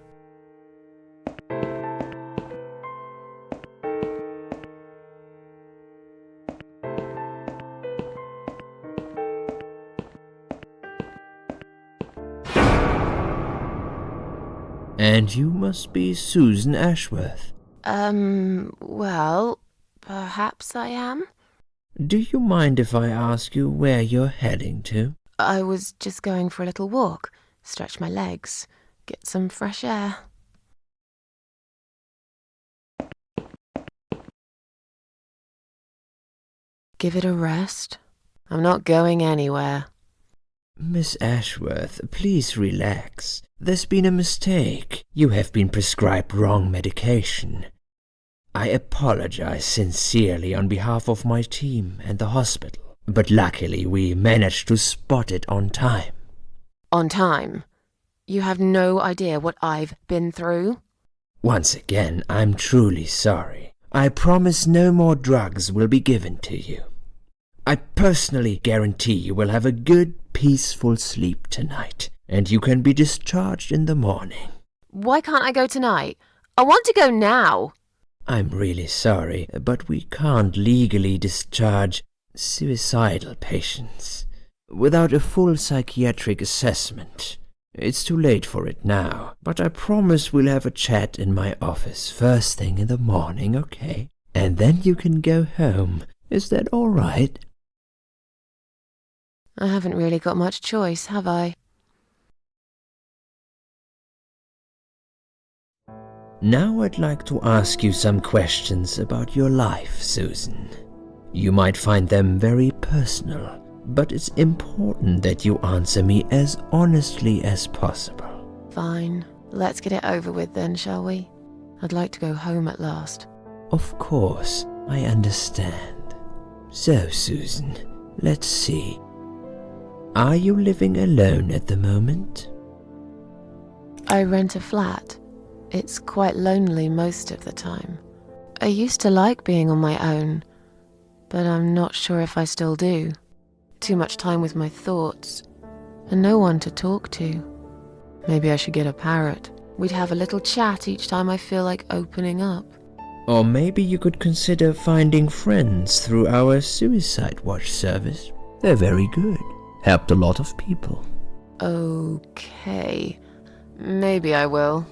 And you must be Susan Ashworth. Well, perhaps I am? Do you mind if I ask you where you're heading to? I was just going for a little walk, stretch my legs, get some fresh air. Give it a rest. I'm not going anywhere. Miss Ashworth, please relax. There's been a mistake. You have been prescribed wrong medication. I apologize sincerely on behalf of my team and the hospital, but luckily we managed to spot it on time. On time? You have no idea what I've been through? Once again, I'm truly sorry. I promise no more drugs will be given to you. I personally guarantee you will have a good, peaceful sleep tonight, and you can be discharged in the morning. Why can't I go tonight? I want to go now. I'm really sorry, but we can't legally discharge suicidal patients without a full psychiatric assessment. It's too late for it now, but I promise we'll have a chat in my office first thing in the morning, okay? And then you can go home. Is that all right? I haven't really got much choice, have I? Now I'd like to ask you some questions about your life, Susan. You might find them very personal, but it's important that you answer me as honestly as possible. Fine. Let's get it over with then, shall we? I'd like to go home at last. Of course, I understand. So, Susan, let's see. Are you living alone at the moment? I rent a flat. It's quite lonely most of the time. I used to like being on my own, but I'm not sure if I still do. Too much time with my thoughts, and no one to talk to. Maybe I should get a parrot. We'd have a little chat each time I feel like opening up. Or maybe you could consider finding friends through our Suicide Watch service. They're very good. Helped a lot of people. Okay. Maybe I will.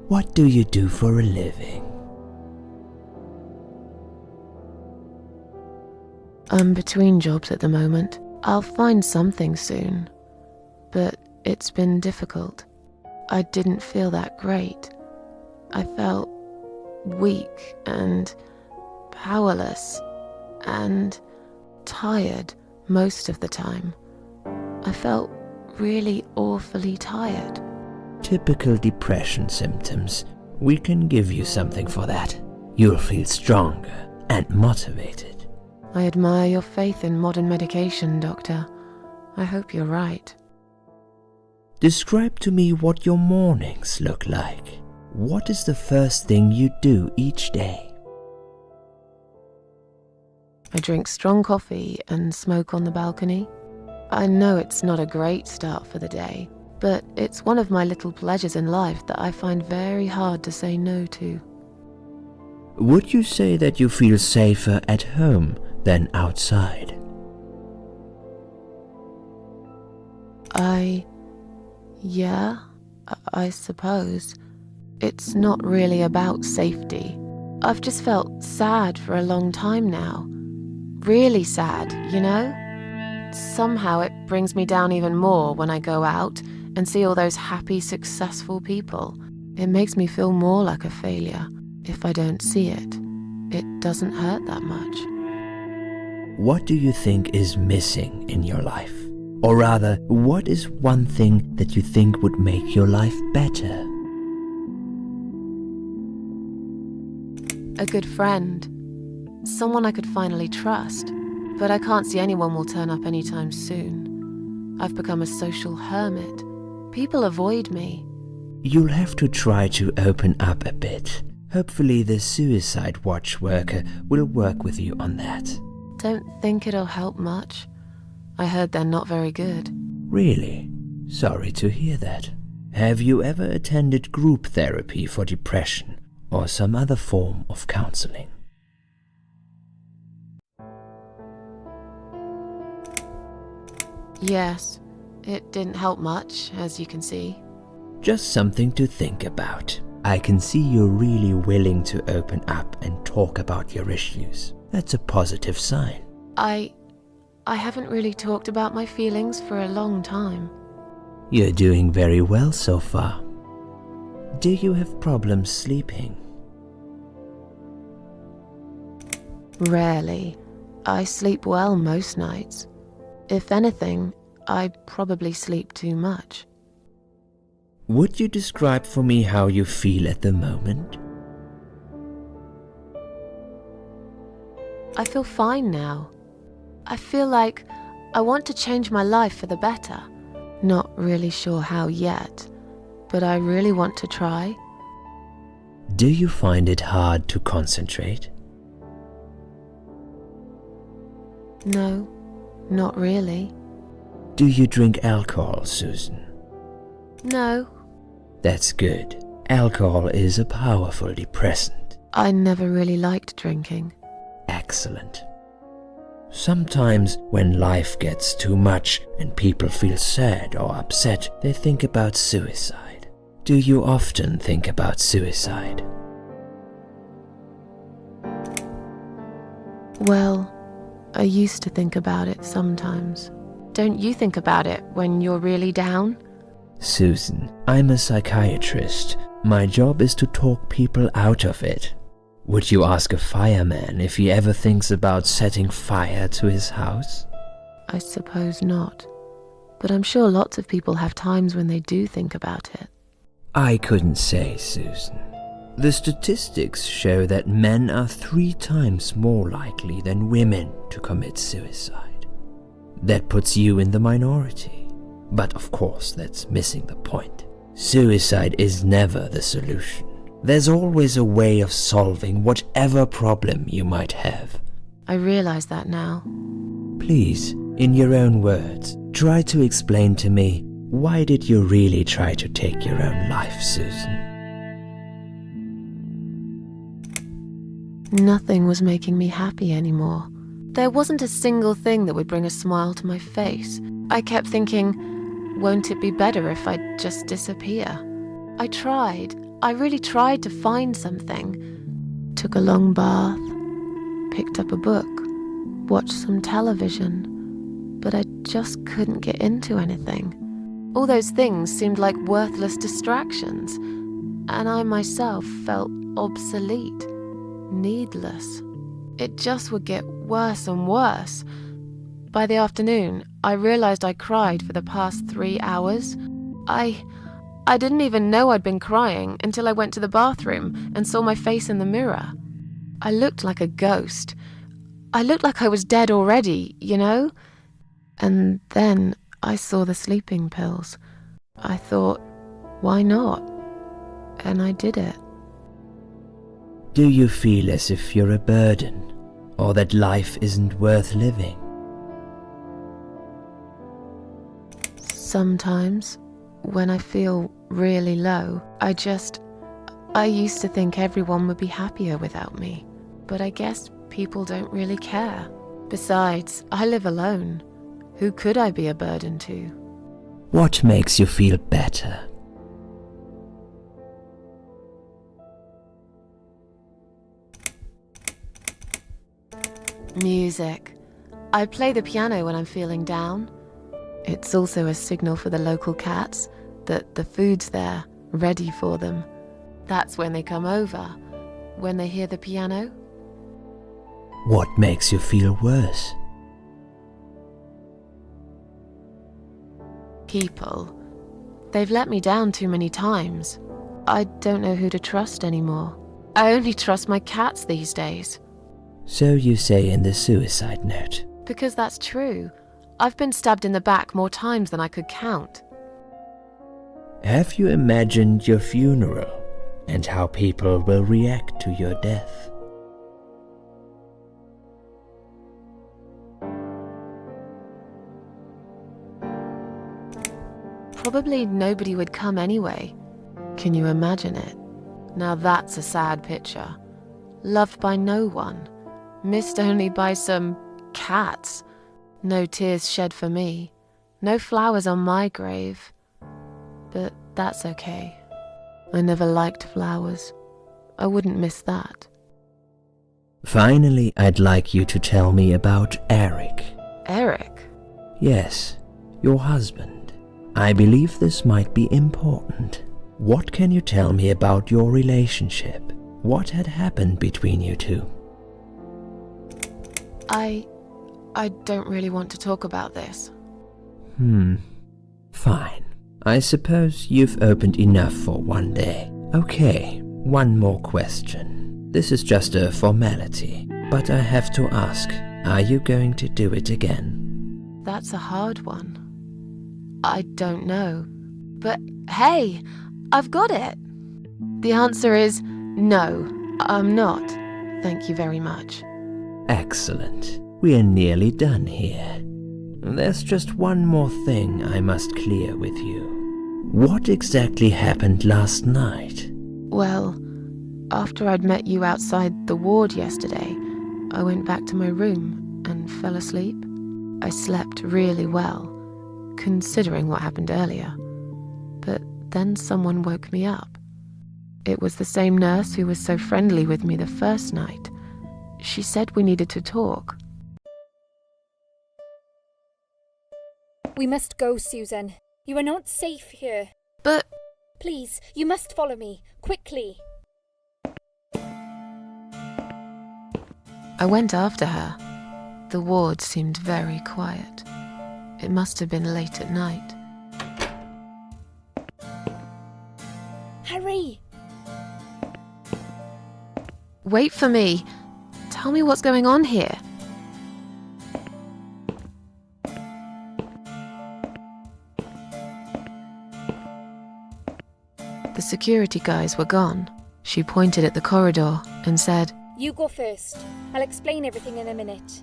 What do you do for a living? I'm between jobs at the moment. I'll find something soon. But it's been difficult. I didn't feel that great. I felt weak and powerless and tired most of the time. I felt really awfully tired. Typical depression symptoms. We can give you something for that. You'll feel stronger and motivated. I admire your faith in modern medication, Doctor. I hope you're right. Describe to me what your mornings look like. What is the first thing you do each day? I drink strong coffee and smoke on the balcony. I know it's not a great start for the day, but it's one of my little pleasures in life that I find very hard to say no to. Would you say that you feel safer at home than outside? Yeah, I suppose. It's not really about safety. I've just felt sad for a long time now. Really sad, you know? Somehow it brings me down even more when I go out and see all those happy, successful people. It makes me feel more like a failure. If I don't see it, it doesn't hurt that much. What do you think is missing in your life? Or rather, what is one thing that you think would make your life better? A good friend. Someone I could finally trust. But I can't see anyone will turn up anytime soon. I've become a social hermit. People avoid me. You'll have to try to open up a bit. Hopefully the Suicide Watch worker will work with you on that. Don't think it'll help much. I heard they're not very good. Really? Sorry to hear that. Have you ever attended group therapy for depression or some other form of counseling? Yes, it didn't help much, as you can see. Just something to think about. I can see you're really willing to open up and talk about your issues. That's a positive sign. I haven't really talked about my feelings for a long time. You're doing very well so far. Do you have problems sleeping? Rarely. I sleep well most nights. If anything, I probably sleep too much. Would you describe for me how you feel at the moment? I feel fine now. I feel like I want to change my life for the better. Not really sure how yet, but I really want to try. Do you find it hard to concentrate? No, not really. Do you drink alcohol, Susan? No. That's good. Alcohol is a powerful depressant. I never really liked drinking. Excellent. Sometimes when life gets too much and people feel sad or upset, they think about suicide. Do you often think about suicide? Well, I used to think about it sometimes. Don't you think about it when you're really down? Susan, I'm a psychiatrist. My job is to talk people out of it. Would you ask a fireman if he ever thinks about setting fire to his house? I suppose not. But I'm sure lots of people have times when they do think about it. I couldn't say, Susan. The statistics show that men are 3 times more likely than women to commit suicide. That puts you in the minority. But of course, that's missing the point. Suicide is never the solution. There's always a way of solving whatever problem you might have. I realize that now. Please, in your own words, try to explain to me, why did you really try to take your own life, Susan? Nothing was making me happy anymore. There wasn't a single thing that would bring a smile to my face. I kept thinking, won't it be better if I just disappear? I tried. I really tried to find something. Took a long bath, picked up a book, watched some television, but I just couldn't get into anything. All those things seemed like worthless distractions, and I myself felt obsolete, needless. It just would get worse and worse. By the afternoon, I realized I cried for the past 3 hours. I didn't even know I'd been crying until I went to the bathroom and saw my face in the mirror. I looked like a ghost. I looked like I was dead already, you know? And then I saw the sleeping pills. I thought, why not? And I did it. Do you feel as if you're a burden? or that life isn't worth living? Sometimes, when I feel really low, I used to think everyone would be happier without me. But I guess people don't really care. Besides, I live alone. Who could I be a burden to? What makes you feel better? Music. I play the piano when I'm feeling down. It's also a signal for the local cats that the food's there, ready for them. That's when they come over, when they hear the piano. What makes you feel worse? People. They've let me down too many times. I don't know who to trust anymore. I only trust my cats these days. So you say in the suicide note. Because that's true. I've been stabbed in the back more times than I could count. Have you imagined your funeral and how people will react to your death? Probably nobody would come anyway. Can you imagine it? Now that's a sad picture. Loved by no one. Missed only by some cats. No tears shed for me. No flowers on my grave. But that's okay. I never liked flowers. I wouldn't miss that. Finally, I'd like you to tell me about Eric. Eric? Yes, your husband. I believe this might be important. What can you tell me about your relationship? What had happened between you two? I don't really want to talk about this. Fine. I suppose you've opened enough for one day. Okay, one more question. This is just a formality, but I have to ask, are you going to do it again? That's a hard one. I don't know. But hey, I've got it. The answer is no, I'm not. Thank you very much. Excellent. We're nearly done here. There's just one more thing I must clear with you. What exactly happened last night? Well, after I'd met you outside the ward yesterday, I went back to my room and fell asleep. I slept really well, considering what happened earlier. But then someone woke me up. It was the same nurse who was so friendly with me the first night. She said we needed to talk. We must go, Susan. You are not safe here. But... Please, you must follow me, quickly. I went after her. The ward seemed very quiet. It must have been late at night. Hurry! Wait for me. Tell me what's going on here. The security guys were gone. She pointed at the corridor and said, You go first. I'll explain everything in a minute.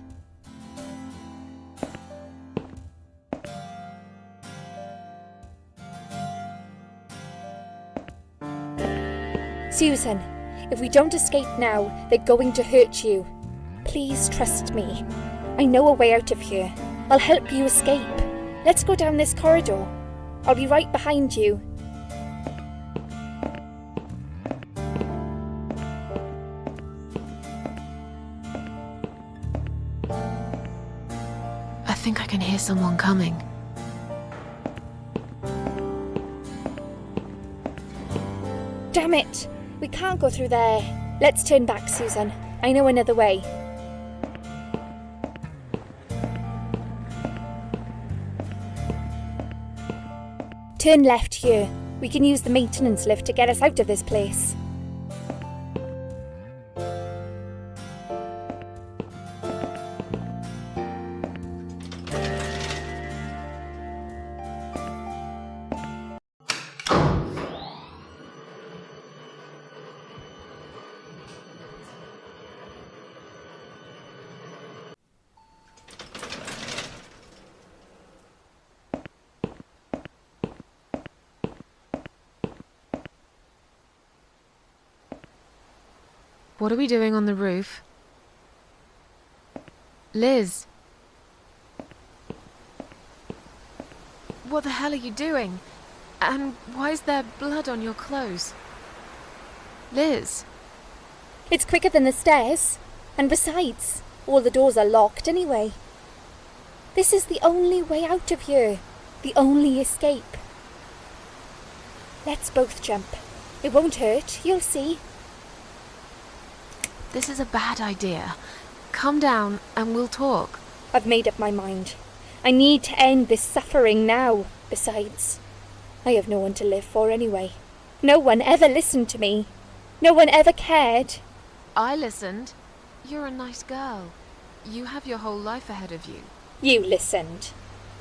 Susan, if we don't escape now, they're going to hurt you. Please trust me. I know a way out of here. I'll help you escape. Let's go down this corridor. I'll be right behind you. I think I can hear someone coming. Damn it! We can't go through there. Let's turn back, Susan. I know another way. Turn left here. We can use the maintenance lift to get us out of this place. What are we doing on the roof? Liz! What the hell are you doing? And why is there blood on your clothes? Liz! It's quicker than the stairs. And besides, all the doors are locked anyway. This is the only way out of here. The only escape. Let's both jump. It won't hurt, you'll see. This is a bad idea. Calm down and we'll talk. I've made up my mind. I need to end this suffering now. Besides, I have no one to live for anyway. No one ever listened to me. No one ever cared. I listened. You're a nice girl. You have your whole life ahead of you. You listened.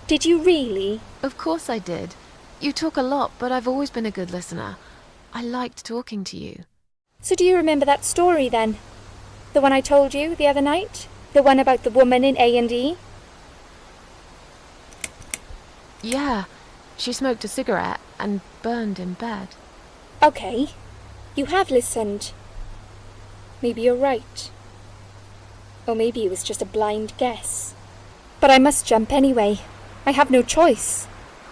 Did you really? Of course I did. You talk a lot, but I've always been a good listener. I liked talking to you. So do you remember that story then? The one I told you the other night? The one about the woman in A&E? Yeah, she smoked a cigarette and burned in bed. Okay, you have listened. Maybe you're right. Or maybe it was just a blind guess. But I must jump anyway. I have no choice.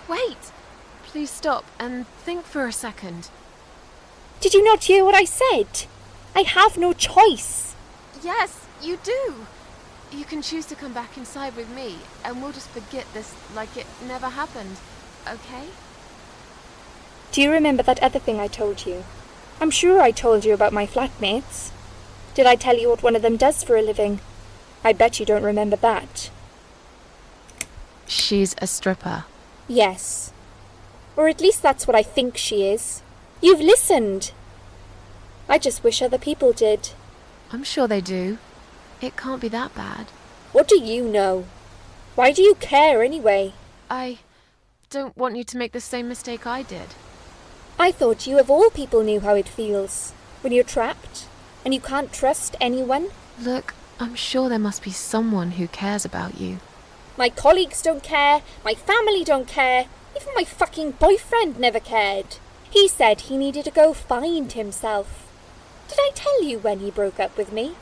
Wait! Please stop and think for a second. Did you not hear what I said? I have no choice. Yes, you do! You can choose to come back inside with me, and we'll just forget this like it never happened, okay? Do you remember that other thing I told you? I'm sure I told you about my flatmates. Did I tell you what one of them does for a living? I bet you don't remember that. She's a stripper. Yes. Or at least that's what I think she is. You've listened. I just wish other people did. I'm sure they do. It can't be that bad. What do you know? Why do you care anyway? I don't want you to make the same mistake I did. I thought you of all people knew how it feels. When you're trapped, and you can't trust anyone. Look, I'm sure there must be someone who cares about you. My colleagues don't care, my family don't care, even my fucking boyfriend never cared. He said he needed to go find himself. Did I tell you when he broke up with me?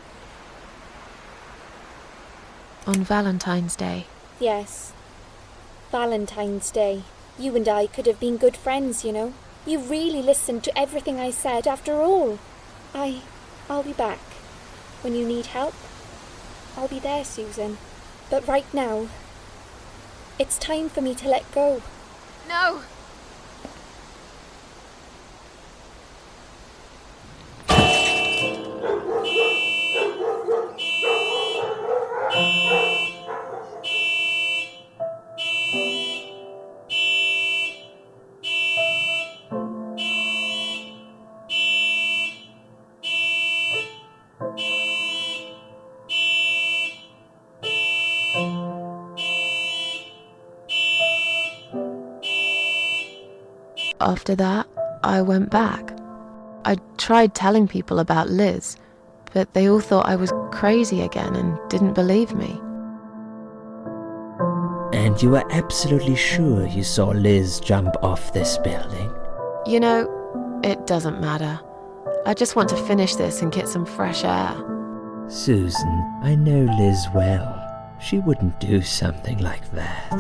On Valentine's Day. Yes. Valentine's Day. You and I could have been good friends, you know. You really listened to everything I said after all. I'll be back. When you need help, I'll be there, Susan. But right now, it's time for me to let go. No! After that, I went back. I tried telling people about Liz, but they all thought I was crazy again and didn't believe me. And you are absolutely sure you saw Liz jump off this building? You know, it doesn't matter. I just want to finish this and get some fresh air. Susan, I know Liz well. She wouldn't do something like that.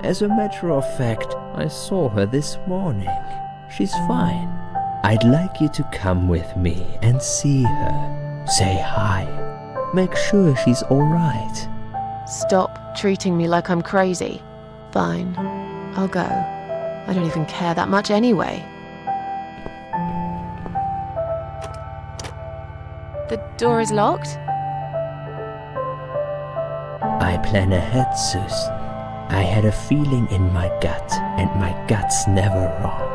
As a matter of fact, I saw her this morning. She's fine. I'd like you to come with me and see her. Say hi. Make sure she's alright. Stop treating me like I'm crazy. Fine, I'll go. I don't even care that much anyway. The door is locked? I plan ahead, Susan. I had a feeling in my gut, and my gut's never wrong.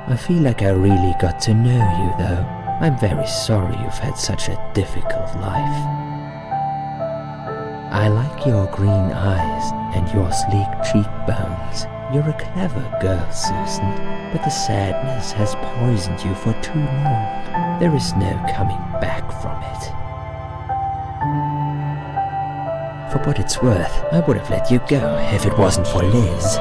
I feel like I really got to know you, though. I'm very sorry you've had such a difficult life. I like your green eyes and your sleek cheekbones. You're a clever girl, Susan, but the sadness has poisoned you for too long. There is no coming back from it. For what it's worth, I would have let you go if it wasn't for Liz.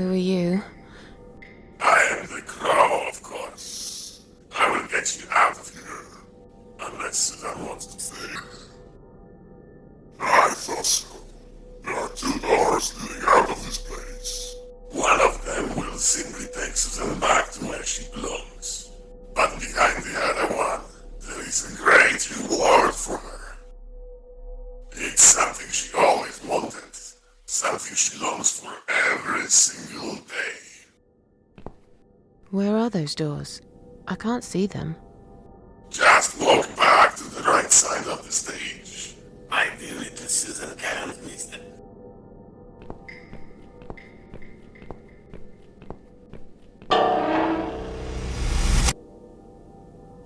Who are you? I am the Crow, of course. I will get you out of here. Unless Susan wants to stay. I thought so. There are 2 doors leading out of this place. One of them will simply take Susan back to where she belongs. But behind the other one, there is a great reward for her. It's something she always wanted. Something she longs for every single day. Where are those doors? I can't see them. Just walk back to the right side of the stage. Ideally, the Susan can't miss them.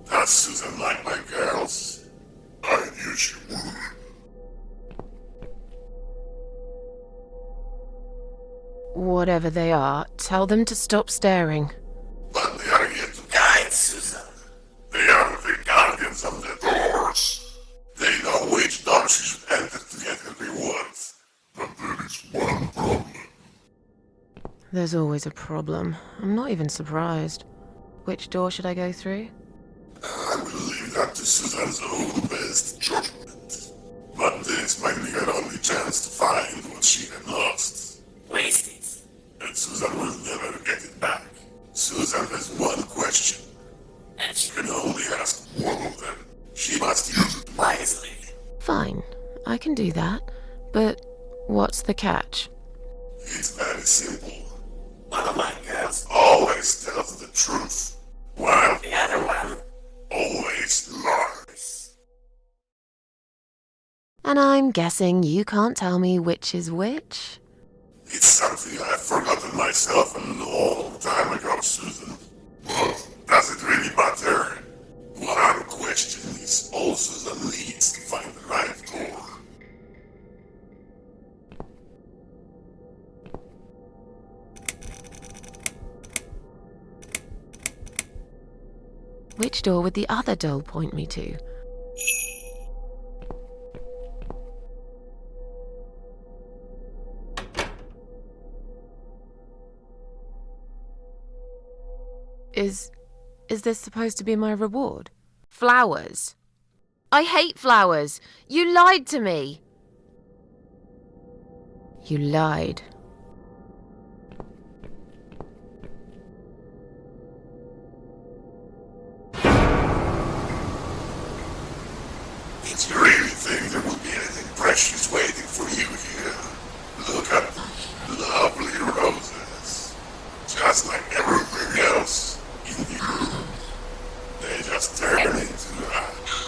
That's Susan like my girls. I knew she would. Whatever they are, tell them to stop staring. But they are here to guide Susan. They are the guardians of the doors. They know which door she should enter to get her rewards. But there is one problem. There's always a problem. I'm not even surprised. Which door should I go through? I will leave that to Susan's own best judgment. But this might be her only chance to find what she had lost. Waste it. And Susan will never get it back. Susan has one question. And she can only ask one of them. She must use it wisely. Fine, I can do that. But what's the catch? It's very simple. One of my girls always tells the truth, while the other one always lies. And I'm guessing you can't tell me which is which? It's something I've forgotten myself a long time ago, Susan. But does it really matter? One question is all Susan needs to find the right door. Which door would the other doll point me to? Is this supposed to be my reward? Flowers. I hate flowers. You lied to me. You lied. Did you really think there would be anything precious waiting for you here? Look at the lovely roses. Just like everything else in the room. They just turn into ash.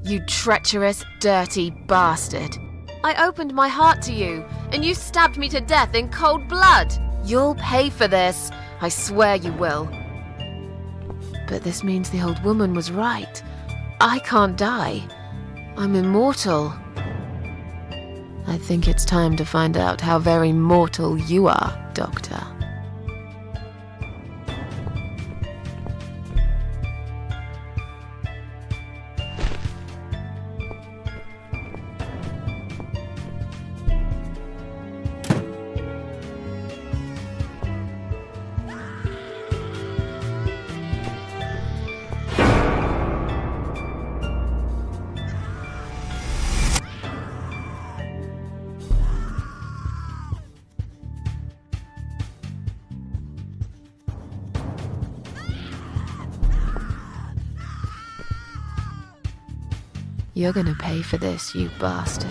You treacherous, dirty bastard. I opened my heart to you, and you stabbed me to death in cold blood. You'll pay for this. I swear you will. But this means the old woman was right. I can't die. I'm immortal. I think it's time to find out how very mortal you are, Doctor. You're gonna pay for this, you bastard.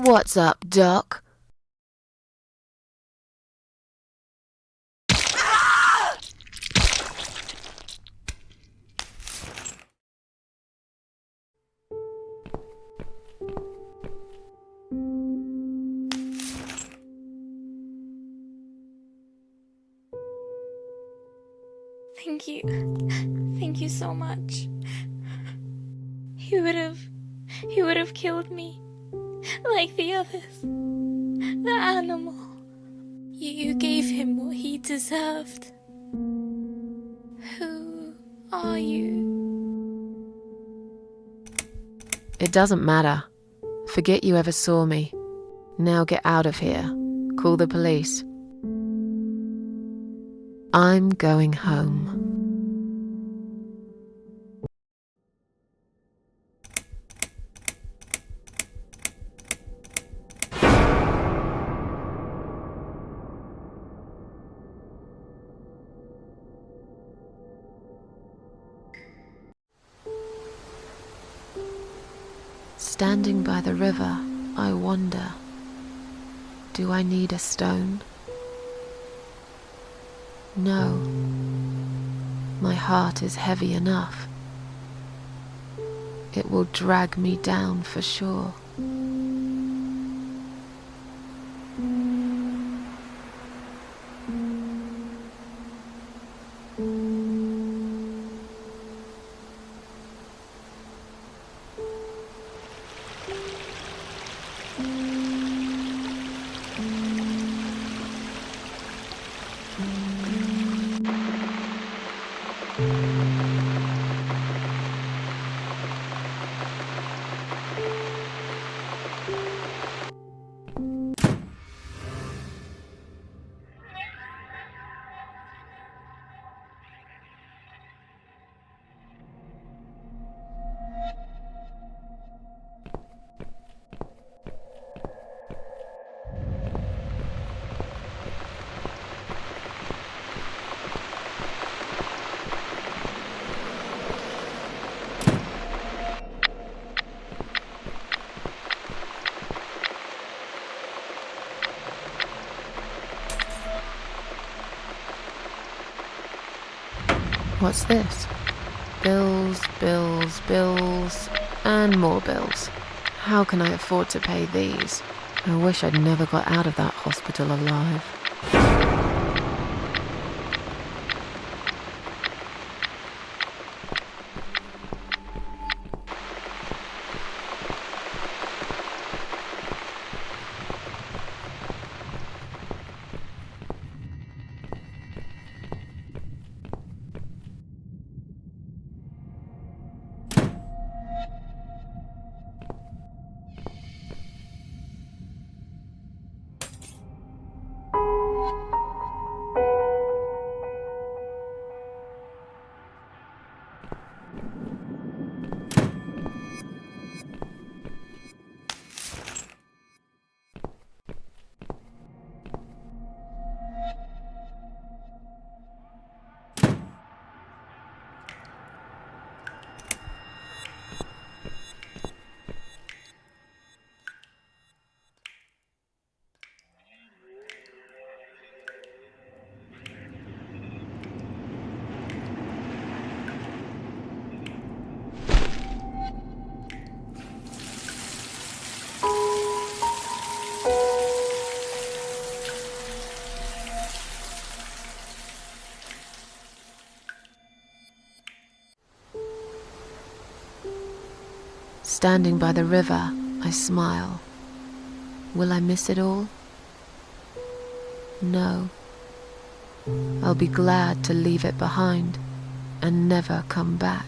What's up, Doc? Thank you. Thank you so much. He would have killed me. Like the others. The animal. You gave him what he deserved. Who are you? It doesn't matter. Forget you ever saw me. Now get out of here. Call the police. I'm going home. Standing by the river, I wonder, do I need a stone? No. My heart is heavy enough. It will drag me down for sure. What's this? Bills, bills, bills, and more bills. How can I afford to pay these? I wish I'd never got out of that hospital alive. Standing by the river, I smile. Will I miss it all? No. I'll be glad to leave it behind and never come back.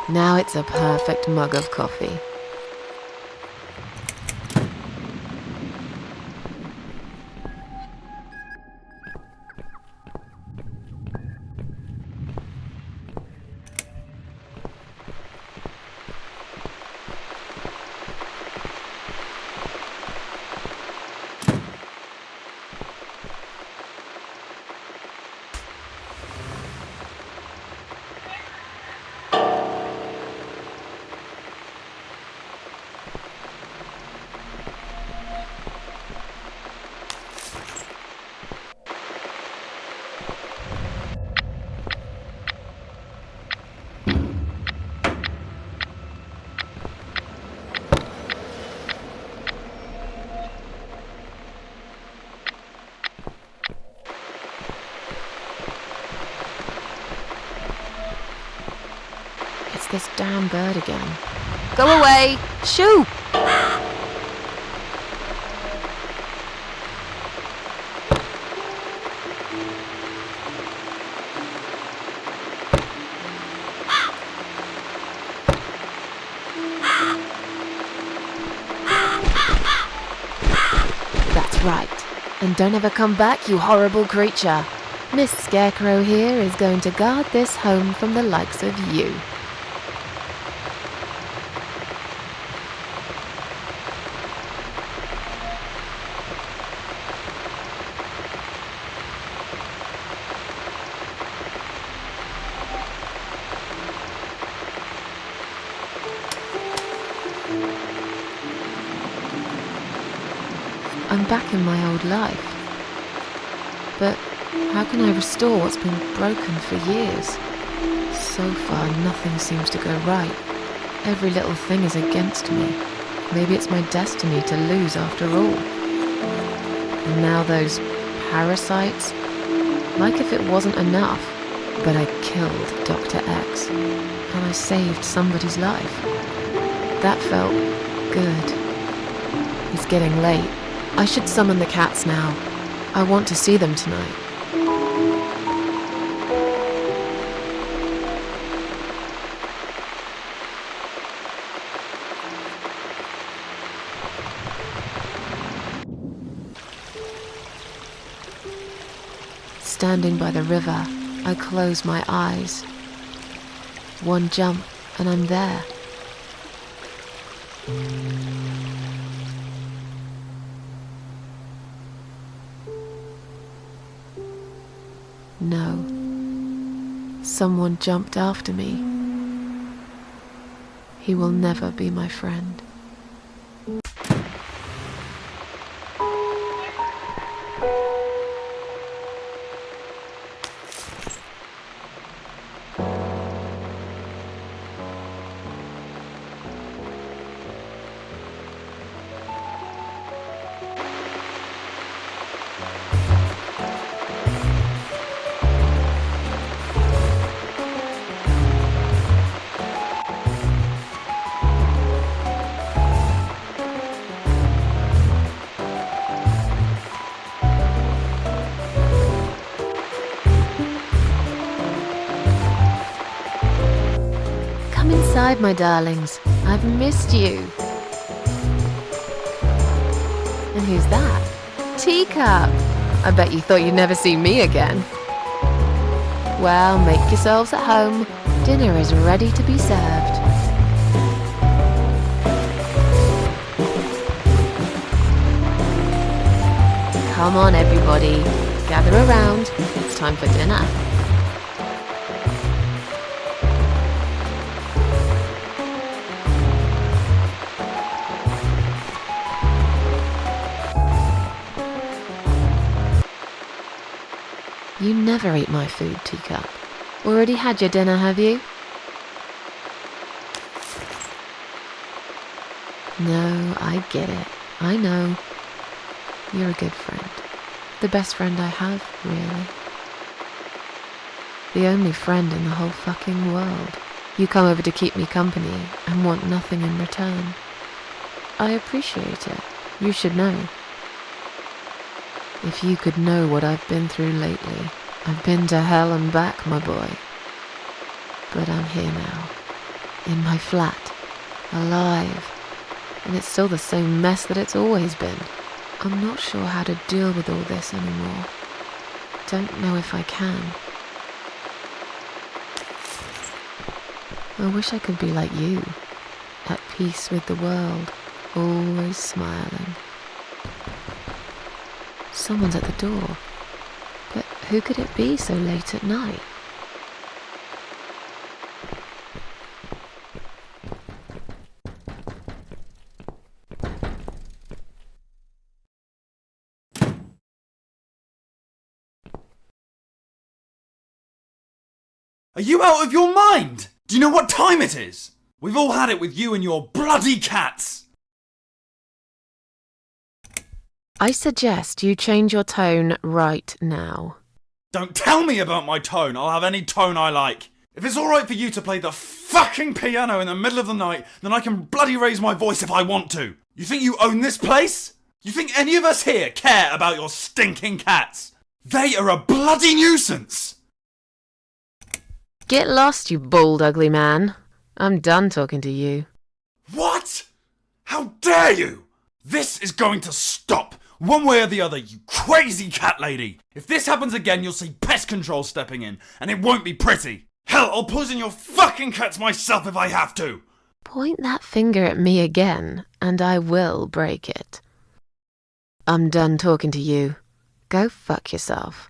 Now it's a perfect mug of coffee. It's this damn bird again. Go away! Shoo! That's right. And don't ever come back, you horrible creature. Miss Scarecrow here is going to guard this home from the likes of you. I'm back in my old life. But how can I restore what's been broken for years? So far, nothing seems to go right. Every little thing is against me. Maybe it's my destiny to lose after all. And now those parasites? Like if it wasn't enough. But I killed Dr. X. And I saved somebody's life. That felt good. It's getting late. I should summon the cats now. I want to see them tonight. Standing by the river, I close my eyes. One jump, and I'm there. No. Someone jumped after me. He will never be my friend. Come inside, my darlings. I've missed you. And who's that? Teacup! I bet you thought you'd never see me again. Well, make yourselves at home. Dinner is ready to be served. Come on, everybody. Gather around. It's time for dinner. You never eat my food, Teacup. Already had your dinner, have you? No, I get it. I know. You're a good friend. The best friend I have, really. The only friend in the whole fucking world. You come over to keep me company and want nothing in return. I appreciate it. You should know. If you could know what I've been through lately. I've been to hell and back, my boy. But I'm here now. in my flat, alive, and it's still the same mess that it's always been. I'm not sure how to deal with all this anymore. Don't know if I can. I wish I could be like you, at peace with the world, always smiling. Someone's at the door, but who could it be so late at night? Are you out of your mind? Do you know what time it is? We've all had it with you and your bloody cats! I suggest you change your tone right now. Don't tell me about my tone, I'll have any tone I like. If it's alright for you to play the fucking piano in the middle of the night, then I can bloody raise my voice if I want to. You think you own this place? You think any of us here care about your stinking cats? They are a bloody nuisance! Get lost, you bald, ugly man. I'm done talking to you. What? How dare you? This is going to stop, one way or the other, you crazy cat lady. If this happens again, you'll see pest control stepping in, and it won't be pretty. Hell, I'll poison your fucking cats myself if I have to. Point that finger at me again, and I will break it. I'm done talking to you. Go fuck yourself.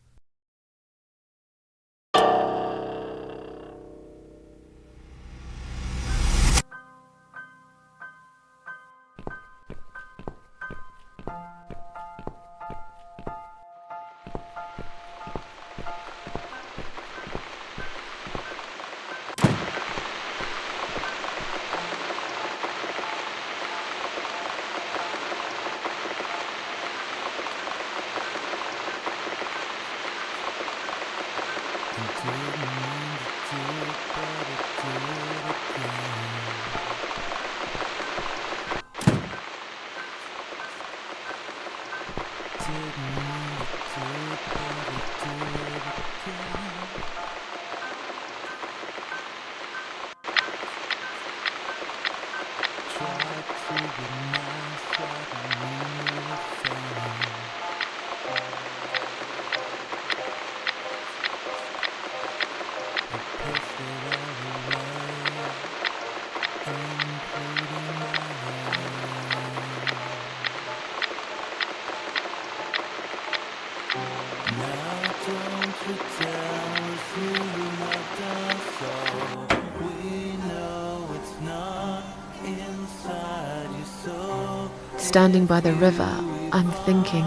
Standing by the river, I'm thinking,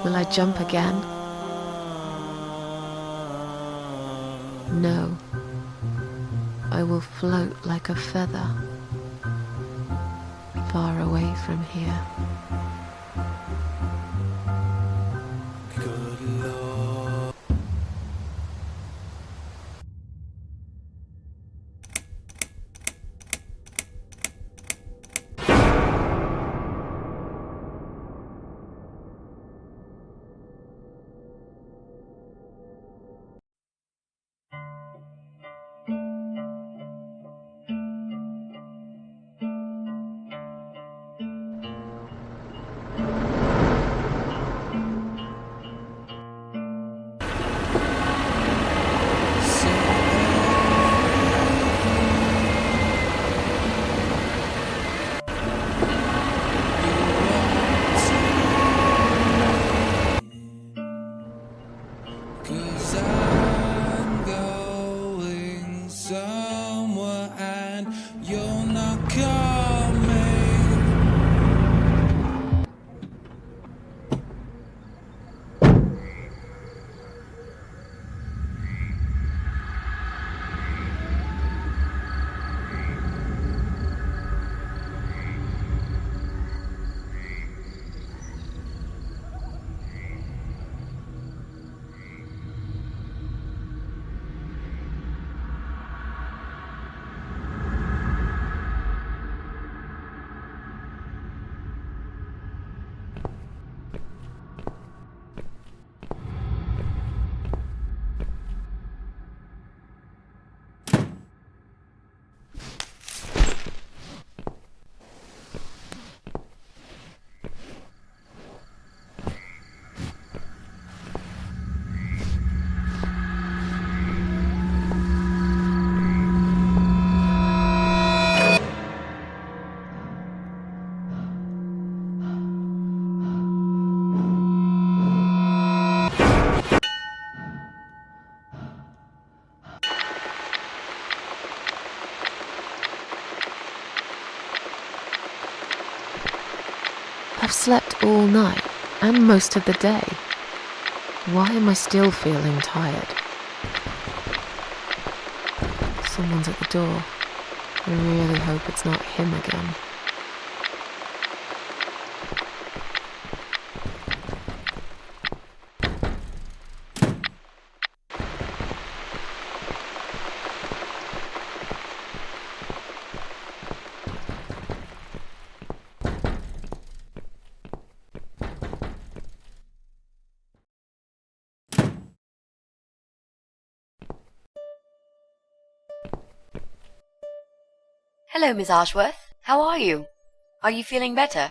will I jump again? No. I will float like a feather, far away from here. I've slept all night and most of the day. Why am I still feeling tired? Someone's at the door. I really hope it's not him again. Hello, Miss Ashworth. How are you? Are you feeling better?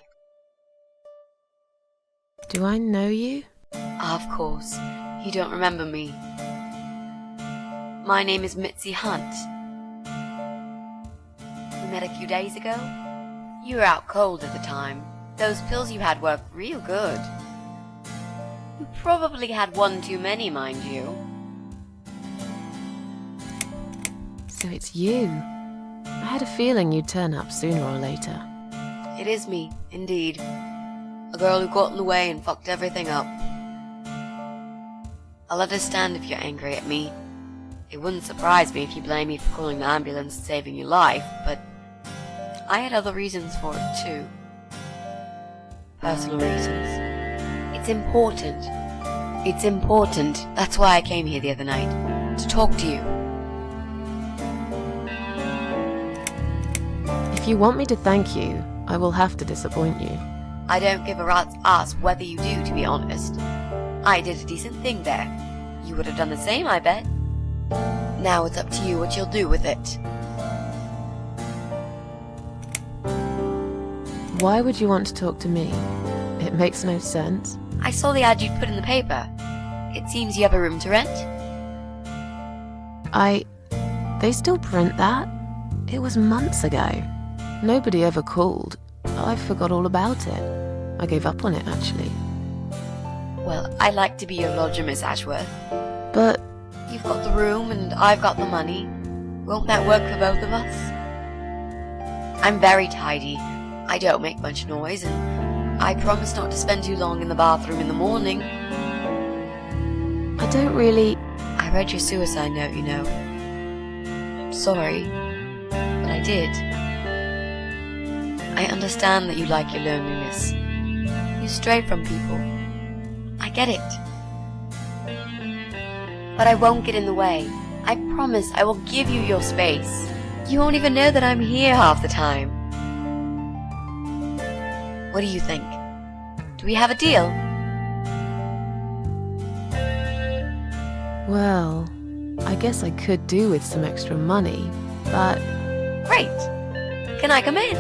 Do I know you? Of course. You don't remember me. My name is Mitzi Hunt. We met a few days ago. You were out cold at the time. Those pills you had were real good. You probably had one too many, mind you. So it's you. I had a feeling you'd turn up sooner or later. It is me, indeed. A girl who got in the way and fucked everything up. I'll understand if you're angry at me. It wouldn't surprise me if you blame me for calling the ambulance and saving your life, but I had other reasons for it too. Personal reasons. It's important. It's important. That's why I came here the other night. To talk to you. If you want me to thank you, I will have to disappoint you. I don't give a rat's ass whether you do, to be honest. I did a decent thing there. You would have done the same, I bet. Now it's up to you what you'll do with it. Why would you want to talk to me? It makes no sense. I saw the ad you'd put in the paper. It seems you have a room to rent. They still print that? It was months ago. Nobody ever called. I forgot all about it. I gave up on it, actually. Well, I'd like to be your lodger, Miss Ashworth. But... You've got the room and I've got the money. Won't that work for both of us? I'm very tidy. I don't make much noise, and I promise not to spend too long in the bathroom in the morning. I don't really... I read your suicide note, you know. I'm sorry, but I did. I understand that you like your loneliness. You stray from people. I get it. But I won't get in the way. I promise I will give you your space. You won't even know that I'm here half the time. What do you think? Do we have a deal? Well, I guess I could do with some extra money, but... Great! Can I come in?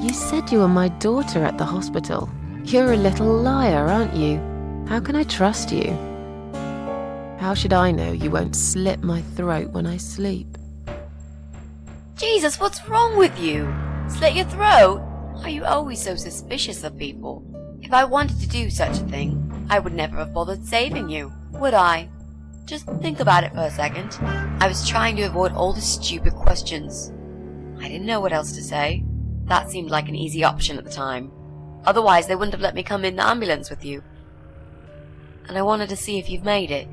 You said you were my daughter at the hospital. You're a little liar, aren't you? How can I trust you? How should I know you won't slit my throat when I sleep? Jesus, what's wrong with you? Slit your throat? Are you always so suspicious of people? If I wanted to do such a thing, I would never have bothered saving you, would I? Just think about it for a second. I was trying to avoid all the stupid questions. I didn't know what else to say. That seemed like an easy option at the time. Otherwise, they wouldn't have let me come in the ambulance with you. And I wanted to see if you've made it.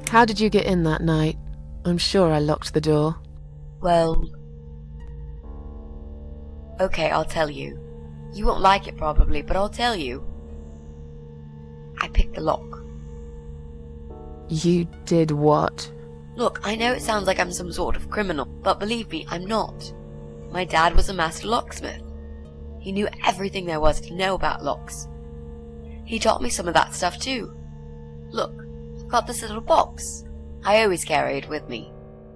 How did you get in that night? I'm sure I locked the door. Well... Okay, I'll tell you. You won't like it probably, but I'll tell you. I picked the lock. You did what? Look, I know it sounds like I'm some sort of criminal, but believe me, I'm not. My dad was a master locksmith. He knew everything there was to know about locks. He taught me some of that stuff too. Look, I've got this little box. I always carry it with me.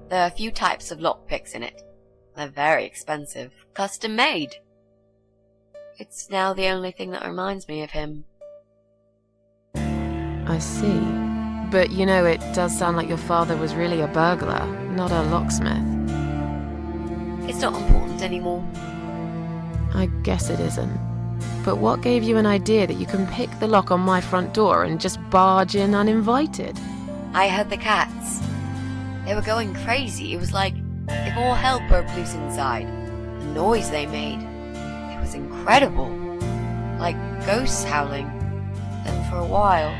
There are a few types of lockpicks in it. They're very expensive, custom made. It's now the only thing that reminds me of him. I see. But you know, it does sound like your father was really a burglar, not a locksmith. It's not important anymore. I guess it isn't. But what gave you an idea that you can pick the lock on my front door and just barge in uninvited? I heard the cats. They were going crazy. It was like if all hell broke loose inside. The noise they made. It was incredible. Like ghosts howling. Then for a while,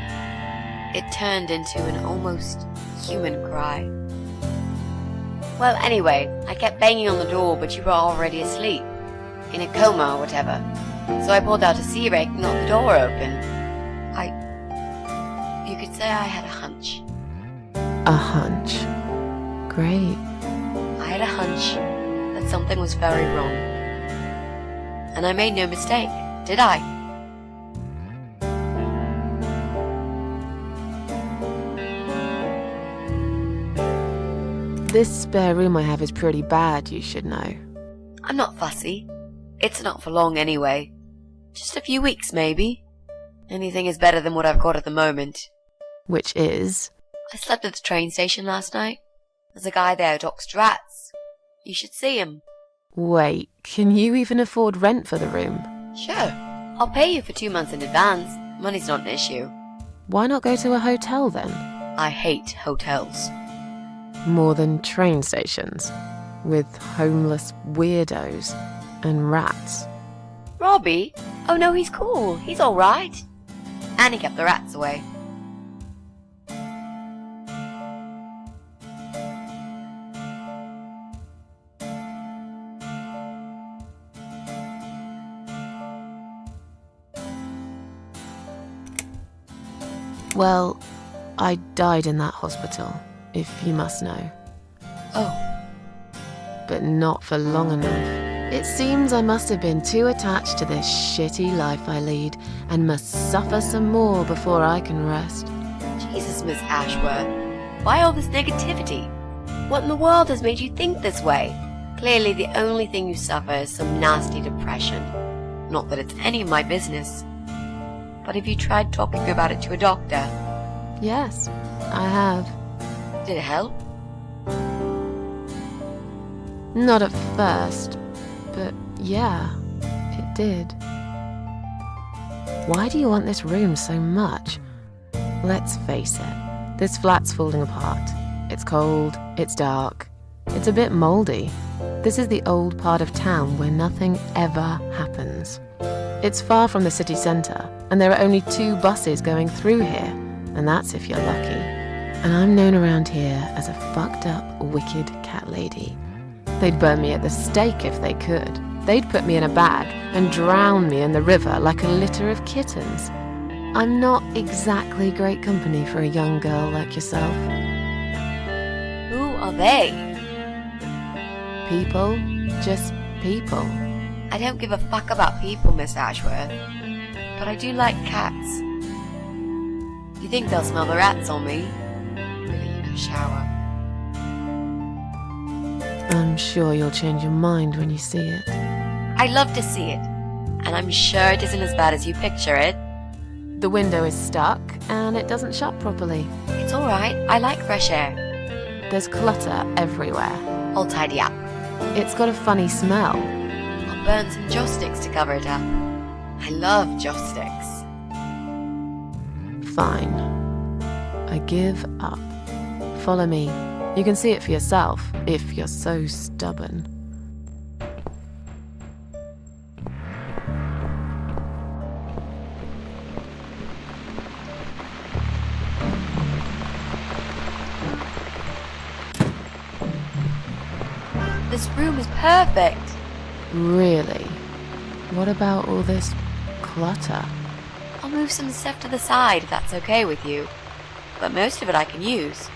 it turned into an almost human cry. Well, anyway, I kept banging on the door, but you were already asleep. In a coma or whatever. So I pulled out a sea rake and knocked the door open. You could say I had a hunch. A hunch. Great. I had a hunch that something was very wrong. And I made no mistake, did I? This spare room I have is pretty bad, you should know. I'm not fussy. It's not for long anyway. Just a few weeks, maybe. Anything is better than what I've got at the moment. Which is? I slept at the train station last night. There's a guy there who talks rats. You should see him. Wait, can you even afford rent for the room? Sure. I'll pay you for 2 months in advance. Money's not an issue. Why not go to a hotel then? I hate hotels. More than train stations. With homeless weirdos and rats. Robbie? Oh no, he's cool. He's alright. And he kept the rats away. Well, I died in that hospital, if you must know. Oh. But not for long enough. It seems I must have been too attached to this shitty life I lead and must suffer some more before I can rest. Jesus, Miss Ashworth. Why all this negativity? What in the world has made you think this way? Clearly the only thing you suffer is some nasty depression. Not that it's any of my business. But have you tried talking about it to a doctor? Yes, I have. Did it help? Not at first, but yeah, it did. Why do you want this room so much? Let's face it, this flat's falling apart. It's cold, it's dark, it's a bit mouldy. This is the old part of town where nothing ever happens. It's far from the city centre, and there are only 2 buses going through here, and that's if you're lucky. And I'm known around here as a fucked up, wicked cat lady. They'd burn me at the stake if they could. They'd put me in a bag and drown me in the river like a litter of kittens. I'm not exactly great company for a young girl like yourself. Who are they? People, just people. I don't give a fuck about people, Miss Ashworth. But I do like cats. You think they'll smell the rats on me? Really need a shower. I'm sure you'll change your mind when you see it. I'd love to see it. And I'm sure it isn't as bad as you picture it. The window is stuck, and it doesn't shut properly. It's alright, I like fresh air. There's clutter everywhere. I'll tidy up. It's got a funny smell. I'll burn some joss sticks to cover it up. I love joss sticks. Fine. I give up. Follow me. You can see it for yourself, if you're so stubborn. This room is perfect. Really? What about all this clutter? I'll move some stuff to the side if that's okay with you. But most of it I can use.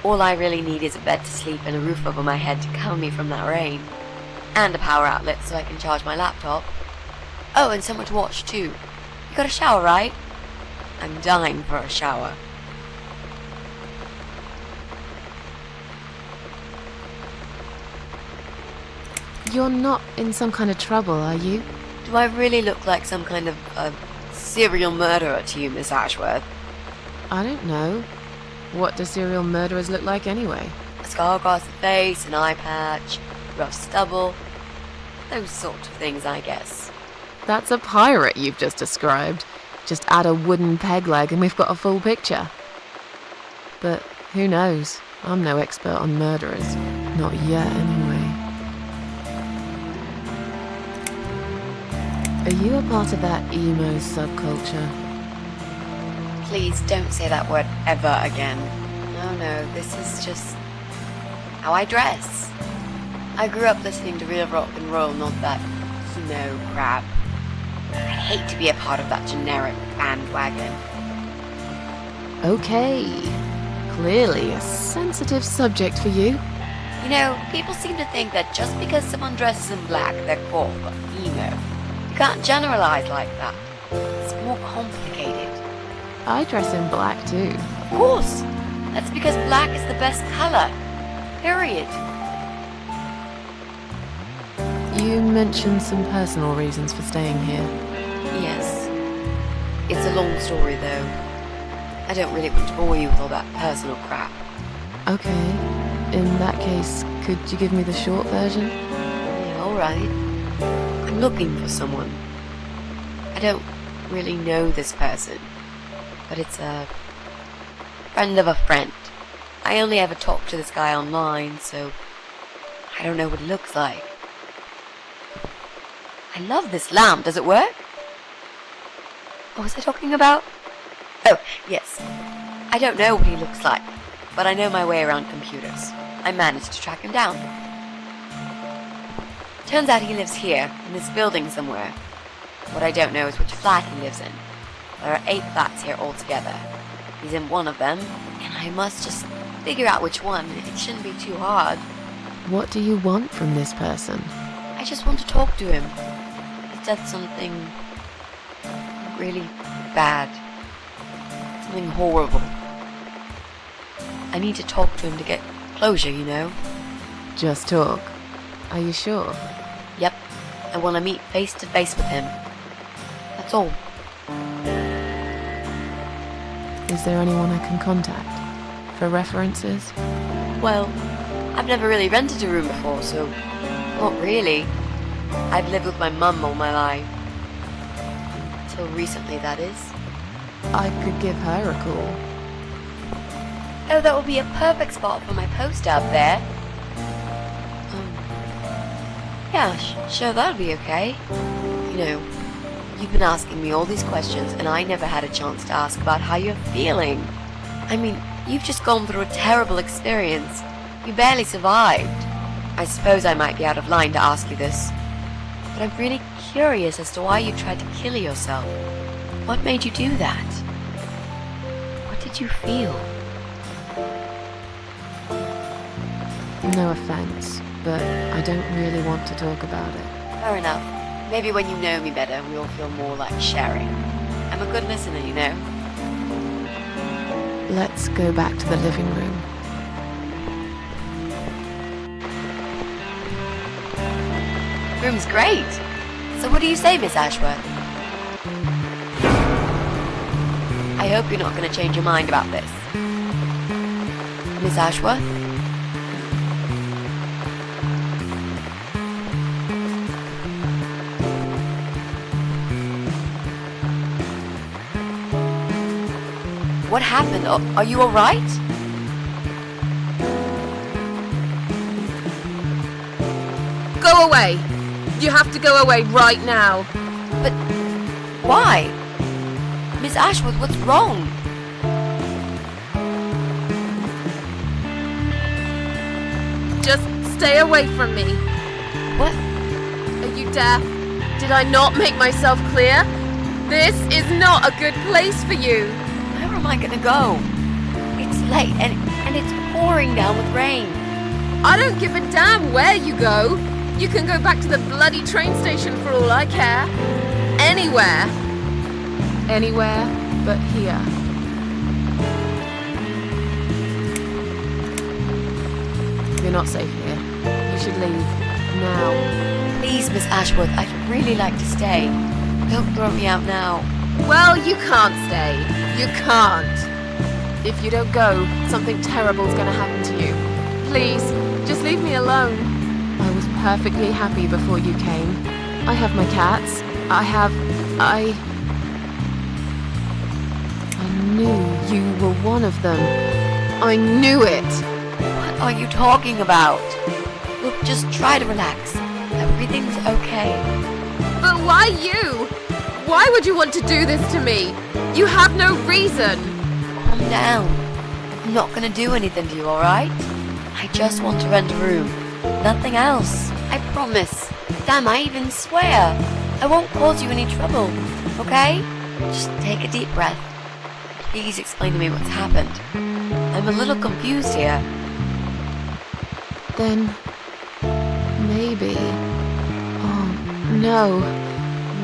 All I really need is a bed to sleep and a roof over my head to cover me from that rain. And a power outlet so I can charge my laptop. Oh, and somewhere to watch too. You got a shower, right? I'm dying for a shower. You're not in some kind of trouble, are you? Do I really look like some kind of serial murderer to you, Miss Ashworth? I don't know. What do serial murderers look like anyway? A scar across the face, an eye patch, rough stubble. Those sort of things, I guess. That's a pirate you've just described. Just add a wooden peg leg and we've got a full picture. But who knows? I'm no expert on murderers. Not yet, anyway. Are you a part of that emo subculture? Please don't say that word ever again. No, this is just how I dress. I grew up listening to real rock and roll, not that emo crap. I hate to be a part of that generic bandwagon. Okay. Clearly a sensitive subject for you. You know, people seem to think that just because someone dresses in black, they're called emo. You can't generalize like that. It's more complicated. I dress in black too. Of course! That's because black is the best color. Period. You mentioned some personal reasons for staying here. Yes. It's a long story though. I don't really want to bore you with all that personal crap. Okay. In that case, could you give me the short version? Yeah, alright. I'm looking for someone. I don't really know this person, but it's a friend of a friend. I only ever talk to this guy online, so I don't know what he looks like. I love this lamp. Does it work? What was I talking about? Oh, yes. I don't know what he looks like, but I know my way around computers. I managed to track him down. Turns out he lives here, in this building somewhere. What I don't know is which flat he lives in. There are 8 flats here altogether. He's in one of them, and I must just figure out which one. It shouldn't be too hard. What do you want from this person? I just want to talk to him. He's done something really bad. Something horrible. I need to talk to him to get closure, you know? Just talk. Are you sure? Yep. I want to meet face to face with him. That's all. Is there anyone I can contact? For references? Well, I've never really rented a room before, so not really. I've lived with my mum all my life. Till recently, that is. I could give her a call. Oh, that would be a perfect spot for my poster up there. Yeah, sure, that'll be okay. You know, you've been asking me all these questions, and I never had a chance to ask about how you're feeling. I mean, you've just gone through a terrible experience. You barely survived. I suppose I might be out of line to ask you this, but I'm really curious as to why you tried to kill yourself. What made you do that? What did you feel? No offense, but I don't really want to talk about it. Fair enough. Maybe when you know me better, we'll feel more like sharing. I'm a good listener, you know. Let's go back to the living room. Room's great. So what do you say, Miss Ashworth? I hope you're not going to change your mind about this. Miss Ashworth? What happened? Are you alright? Go away! You have to go away right now. But why? Miss Ashworth, what's wrong? Just stay away from me. What? Are you deaf? Did I not make myself clear? This is not a good place for you. Where am I gonna go? It's late and it's pouring down with rain. I don't give a damn where you go. You can go back to the bloody train station for all I care. Anywhere. Anywhere but here. You're not safe here. You should leave. Now. Please, Miss Ashworth, I'd really like to stay. Don't throw me out now. Well, you can't stay. You can't. If you don't go, something terrible's gonna happen to you. Please, just leave me alone. I was perfectly happy before you came. I have my cats. I knew you were one of them. I knew it! What are you talking about? Look, just try to relax. Everything's okay. But why you? Why would you want to do this to me? You have no reason! Calm down. I'm not gonna do anything to you, alright? I just want to rent a room. Nothing else. I promise. Damn, I even swear. I won't cause you any trouble, okay? Just take a deep breath. Please explain to me what's happened. I'm a little confused here. Then maybe. Oh, no.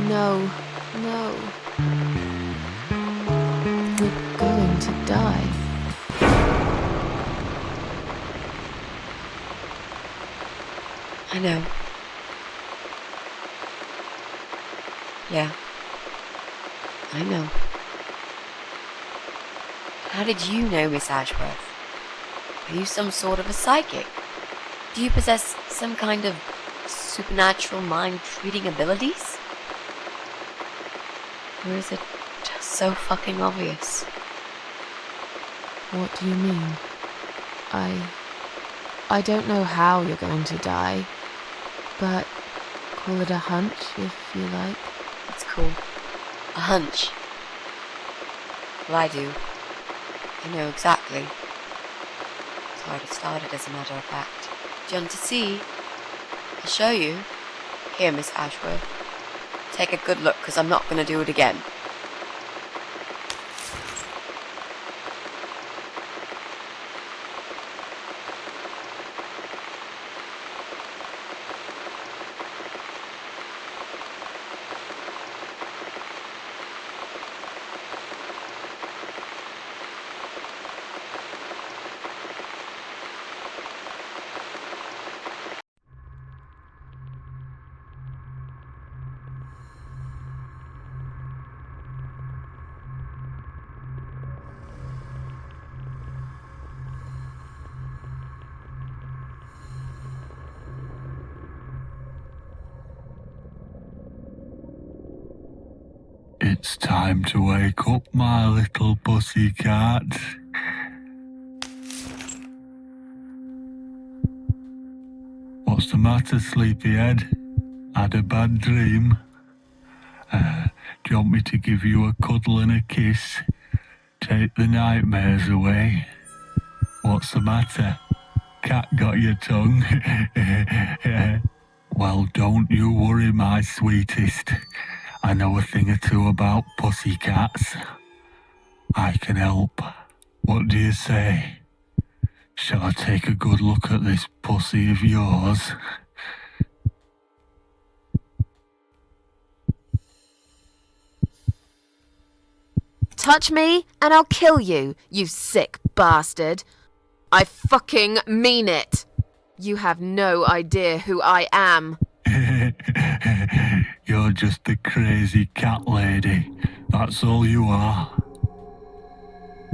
No. No. We're going to die. I know. Yeah. I know. How did you know, Miss Ashworth? Are you some sort of a psychic? Do you possess some kind of supernatural mind-reading abilities? Or is it just so fucking obvious? What do you mean? I don't know how you're going to die, but call it a hunch if you like. It's cool. A hunch. Well, I do. I know exactly. It's how it started, as a matter of fact. Do you want to see? I'll show you. Here, Miss Ashworth. Take a good look, because I'm not going to do it again. It's time to wake up, my little pussycat. What's the matter, sleepyhead? Had a bad dream? Do you want me to give you a cuddle and a kiss? Take the nightmares away? What's the matter? Cat got your tongue? Well, don't you worry, my sweetest. I know a thing or two about pussycats. I can help. What do you say? Shall I take a good look at this pussy of yours? Touch me and I'll kill you, you sick bastard. I fucking mean it. You have no idea who I am. You're just a crazy cat lady. That's all you are.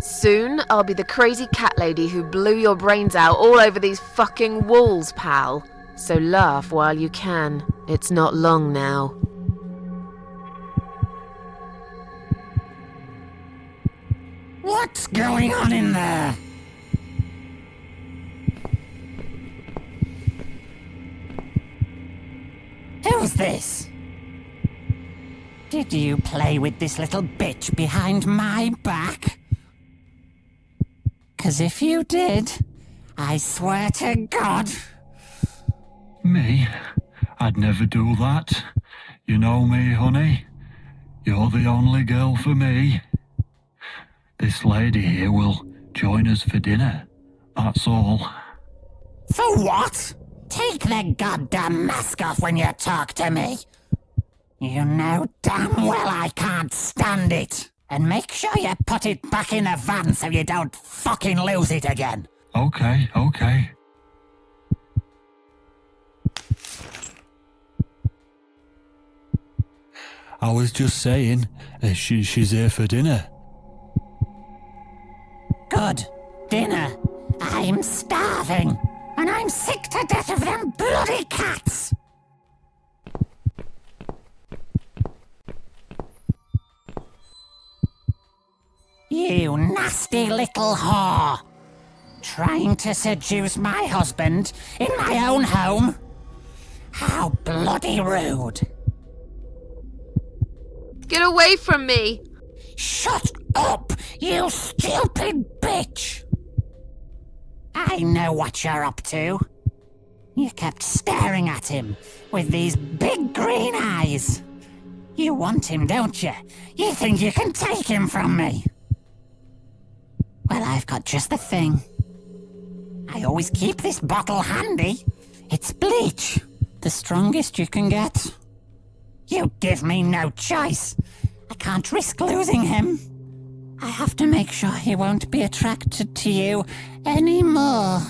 Soon I'll be the crazy cat lady who blew your brains out all over these fucking walls, pal. So laugh while you can. It's not long now. What's going on in there? Who's this? Did you play with this little bitch behind my back? 'Cause if you did, I swear to God... Me? I'd never do that. You know me, honey. You're the only girl for me. This lady here will join us for dinner. That's all. For what? Take the goddamn mask off when you talk to me. You know damn well I can't stand it. And make sure you put it back in the van so you don't fucking lose it again. Okay. I was just saying, she's here for dinner. Good. Dinner. I'm starving. And I'm sick to death of them bloody cats! You nasty little whore! trying to seduce my husband in my own home? How bloody rude. Get away from me! Shut up, you stupid bitch! I know what you're up to. You kept staring at him with these big green eyes. You want him, don't you? You think you can take him from me? Well, I've got just the thing. I always keep this bottle handy. It's bleach, the strongest you can get. You give me no choice. I can't risk losing him. I have to make sure he won't be attracted to you anymore.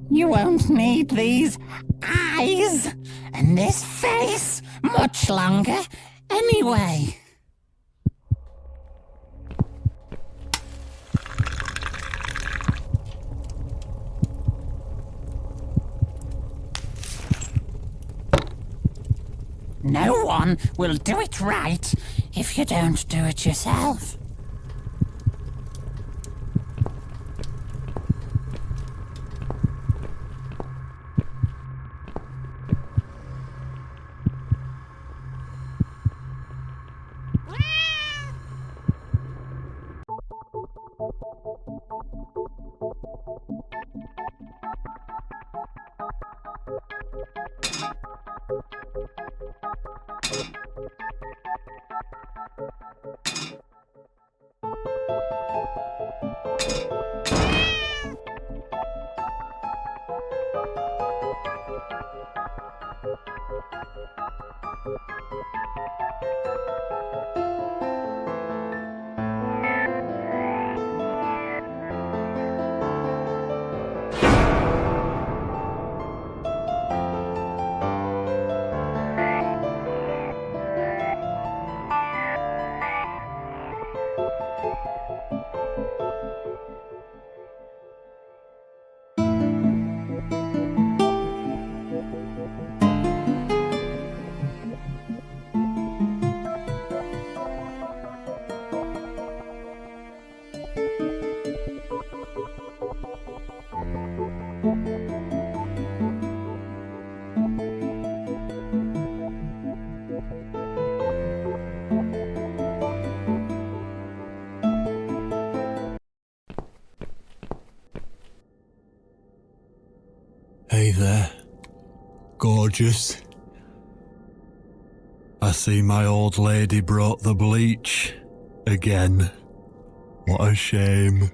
You won't need these eyes and this face much longer anyway. No one will do it right if you don't do it yourself. Hey there, gorgeous. I see my old lady brought the bleach again. What a shame.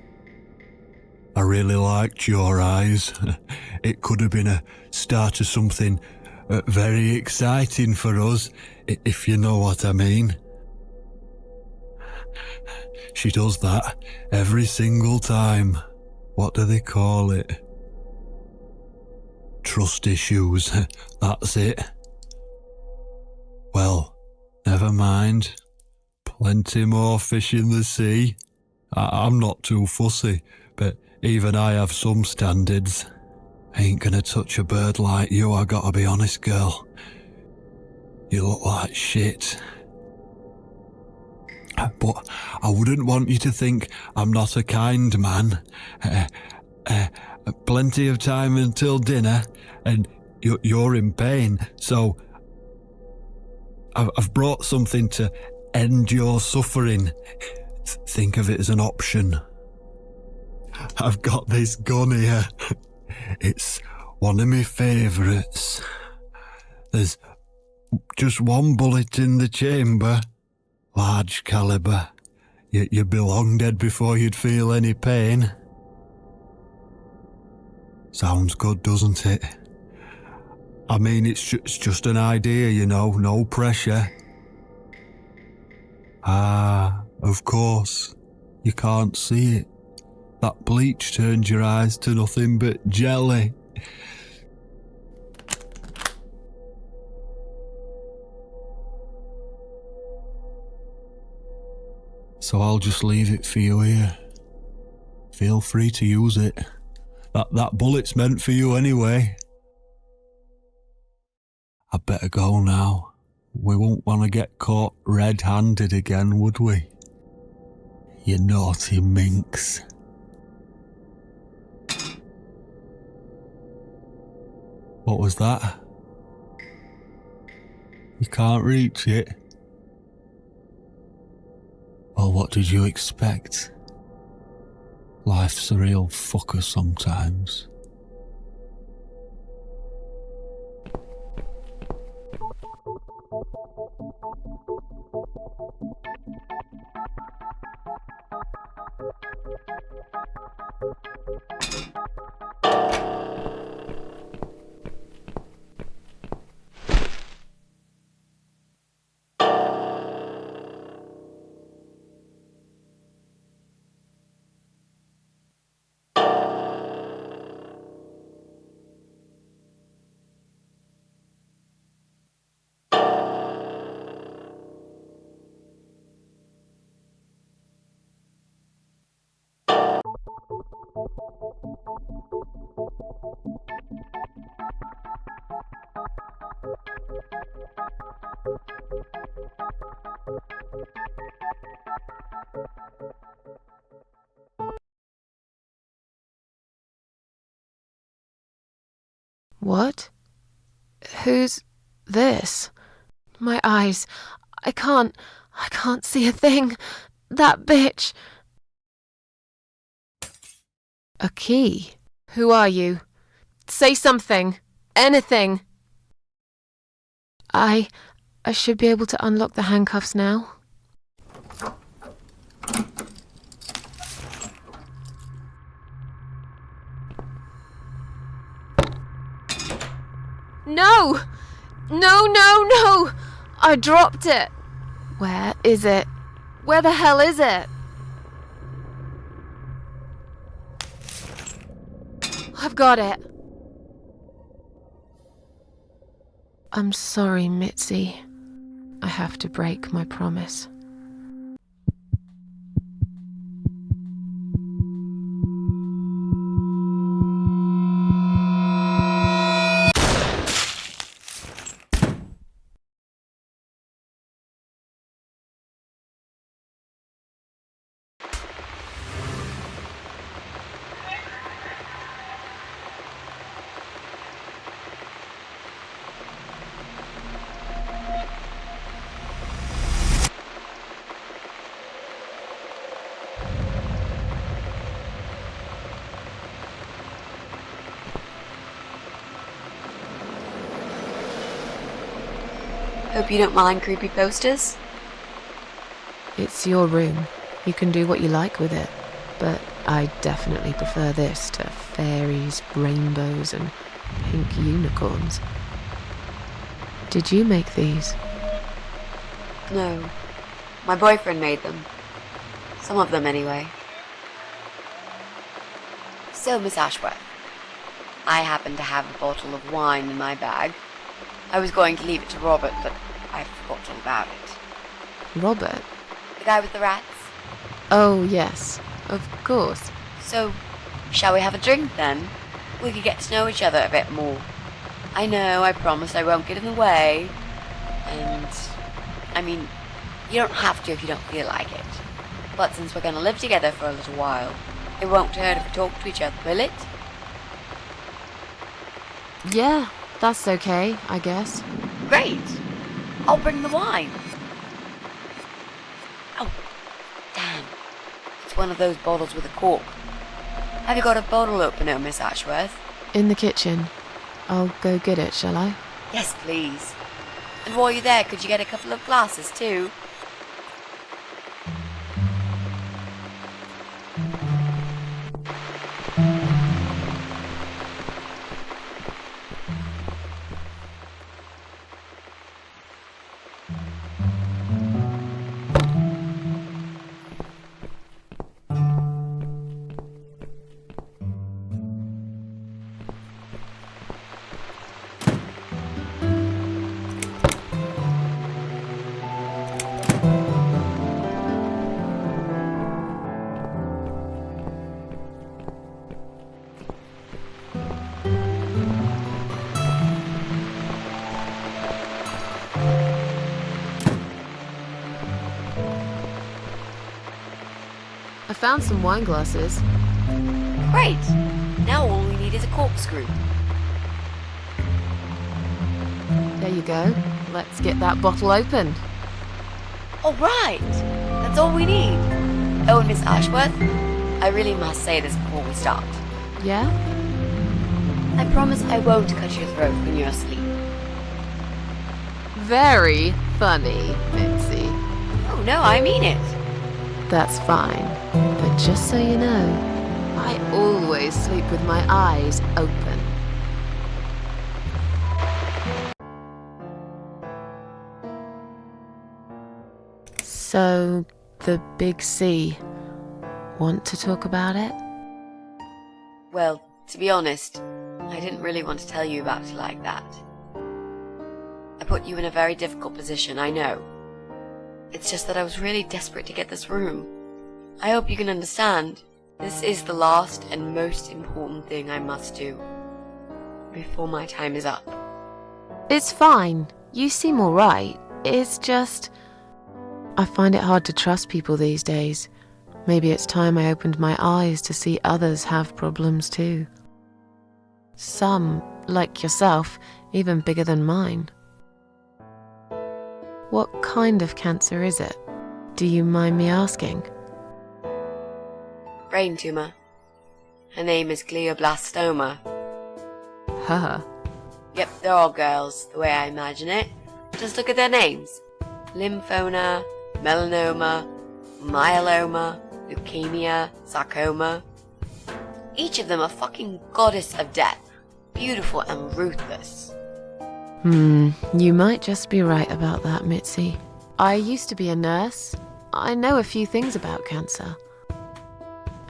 I really liked your eyes. It could have been a start of something very exciting for us, if you know what I mean. She does that every single time. What do they call it? Trust issues, that's it. Well, never mind. Plenty more fish in the sea. I'm not too fussy, but even I have some standards. Ain't gonna touch a bird like you, I gotta be honest, girl. You look like shit. But I wouldn't want you to think I'm not a kind man. Plenty of time until dinner, and you're in pain, so I've brought something to end your suffering. Think of it as an option. I've got this gun here. It's one of my favourites. There's just one bullet in the chamber, large caliber. You'd be long dead before you'd feel any pain. Sounds good, doesn't it? I mean, it's just an idea, you know, no pressure. Ah, of course. You can't see it. That bleach turns your eyes to nothing but jelly. So I'll just leave it for you here. Feel free to use it. That bullet's meant for you anyway. I'd better go now. We won't want to get caught red-handed again, would we? You naughty minx. What was that? You can't reach it? Well, what did you expect? Life's a real fucker sometimes. What? Who's this? My eyes. I can't see a thing. That bitch. A key? Who are you? Say something. Anything. I should be able to unlock the handcuffs now. No! No, no, no! I dropped it. Where is it? Where the hell is it? I've got it. I'm sorry, Mitzi. I have to break my promise. Hope you don't mind creepy posters. It's your room. You can do what you like with it. But I definitely prefer this to fairies, rainbows, and pink unicorns. Did you make these? No. My boyfriend made them. Some of them, anyway. So, Miss Ashworth, I happen to have a bottle of wine in my bag. I was going to leave it to Robert, but I forgot all about it. Robert? The guy with the rats? Oh, yes. Of course. So, shall we have a drink, then? We could get to know each other a bit more. I know, I promise I won't get in the way. And, I mean, you don't have to if you don't feel like it. But since we're going to live together for a little while, it won't hurt if we talk to each other, will it? Yeah, that's okay, I guess. Great. I'll bring the wine. Oh, damn. It's one of those bottles with a cork. Have you got a bottle opener, Miss Ashworth? In the kitchen. I'll go get it, shall I? Yes, please. And while you're there, could you get a couple of glasses, too? I found some wine glasses. Great. Now all we need is a corkscrew. There you go. Let's get that bottle open. All right. That's all we need. Oh, and Miss Ashworth, I really must say this before we start. Yeah? I promise I won't cut your throat when you're asleep. Very funny, Mitzi. Oh, no, I mean it. That's fine. But just so you know, I always sleep with my eyes open. So, the Big C. Want to talk about it? Well, to be honest, I didn't really want to tell you about it like that. I put you in a very difficult position, I know. It's just that I was really desperate to get this room. I hope you can understand. This is the last and most important thing I must do before my time is up. It's fine. You seem alright. It's just... I find it hard to trust people these days. Maybe it's time I opened my eyes to see others have problems too. Some, like yourself, even bigger than mine. What kind of cancer is it? Do you mind me asking? Brain tumor. Her name is glioblastoma. Haha. Yep, they're all girls, the way I imagine it. Just look at their names. Lymphoma, melanoma, myeloma, leukemia, sarcoma. Each of them a fucking goddess of death. Beautiful and ruthless. You might just be right about that, Mitzi. I used to be a nurse. I know a few things about cancer.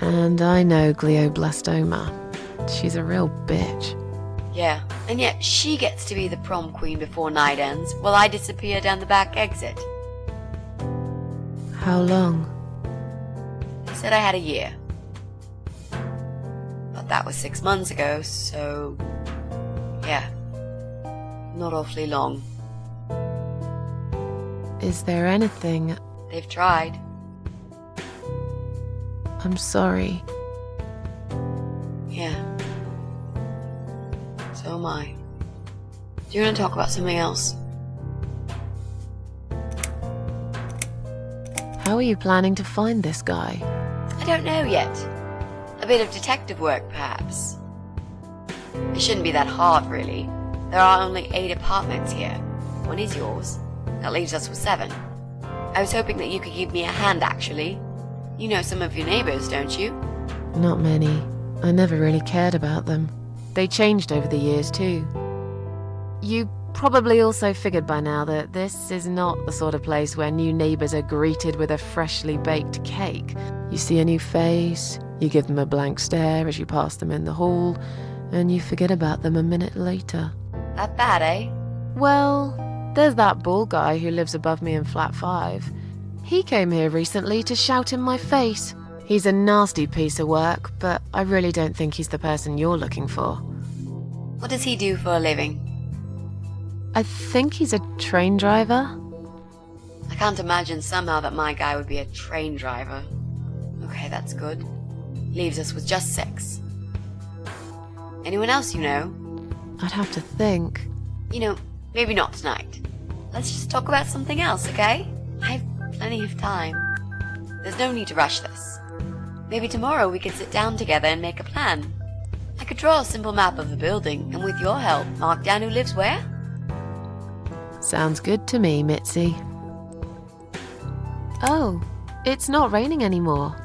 And I know glioblastoma. She's a real bitch. Yeah, and yet she gets to be the prom queen before night ends, while I disappear down the back exit. How long? They said I had a year. But that was 6 months ago, so... yeah. Not awfully long. Is there anything... They've tried. I'm sorry. Yeah. So am I. Do you want to talk about something else? How are you planning to find this guy? I don't know yet. A bit of detective work, perhaps. It shouldn't be that hard, really. There are only 8 apartments here. 1 is yours. That leaves us with 7. I was hoping that you could give me a hand, actually. You know some of your neighbors, don't you? Not many. I never really cared about them. They changed over the years, too. You probably also figured by now that this is not the sort of place where new neighbors are greeted with a freshly baked cake. You see a new face, you give them a blank stare as you pass them in the hall, and you forget about them a minute later. That bad, eh? Well, there's that bald guy who lives above me in flat 5. He came here recently to shout in my face. He's a nasty piece of work, but I really don't think he's the person you're looking for. What does he do for a living? I think he's a train driver. I can't imagine somehow that my guy would be a train driver. Okay, that's good. Leaves us with just 6. Anyone else you know? I'd have to think. You know, maybe not tonight. Let's just talk about something else, okay? I have plenty of time. There's no need to rush this. Maybe tomorrow we could sit down together and make a plan. I could draw a simple map of the building, and with your help, mark down who lives where. Sounds good to me, Mitzi. Oh, it's not raining anymore.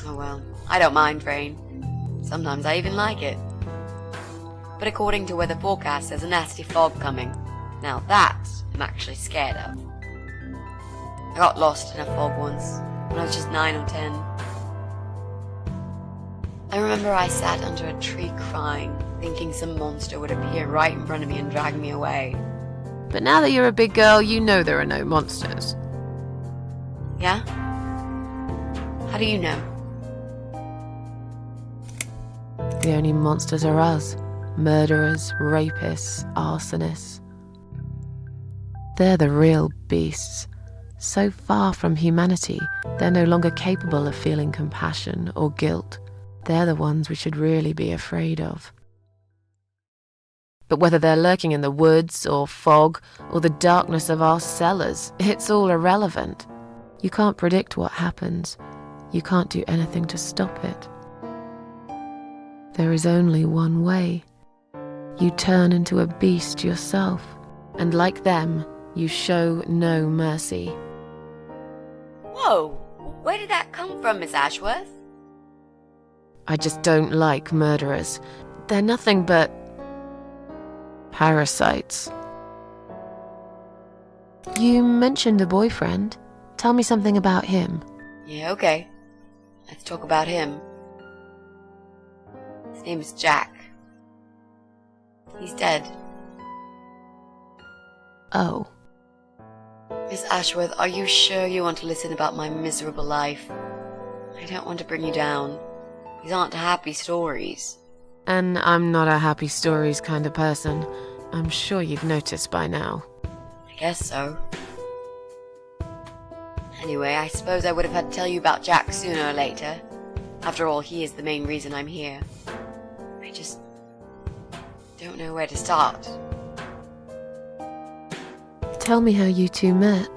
Oh well, I don't mind rain. Sometimes I even like it. But according to weather forecast, there's a nasty fog coming. Now that I'm actually scared of. I got lost in a fog once, when I was just 9 or 10. I remember I sat under a tree crying, thinking some monster would appear right in front of me and drag me away. But now that you're a big girl, you know there are no monsters. Yeah? How do you know? The only monsters are us. Murderers, rapists, arsonists. They're the real beasts. So far from humanity, they're no longer capable of feeling compassion or guilt. They're the ones we should really be afraid of. But whether they're lurking in the woods or fog or the darkness of our cellars, it's all irrelevant. You can't predict what happens. You can't do anything to stop it. There is only one way. You turn into a beast yourself, and like them, you show no mercy. Whoa! Where did that come from, Miss Ashworth? I just don't like murderers. They're nothing but parasites. You mentioned a boyfriend. Tell me something about him. Yeah, okay. Let's talk about him. His name is Jack. He's dead. Oh. Miss Ashworth, are you sure you want to listen about my miserable life? I don't want to bring you down. These aren't happy stories. And I'm not a happy stories kind of person. I'm sure you've noticed by now. I guess so. Anyway, I suppose I would have had to tell you about Jack sooner or later. After all, he is the main reason I'm here. I just don't know where to start. Tell me how you two met.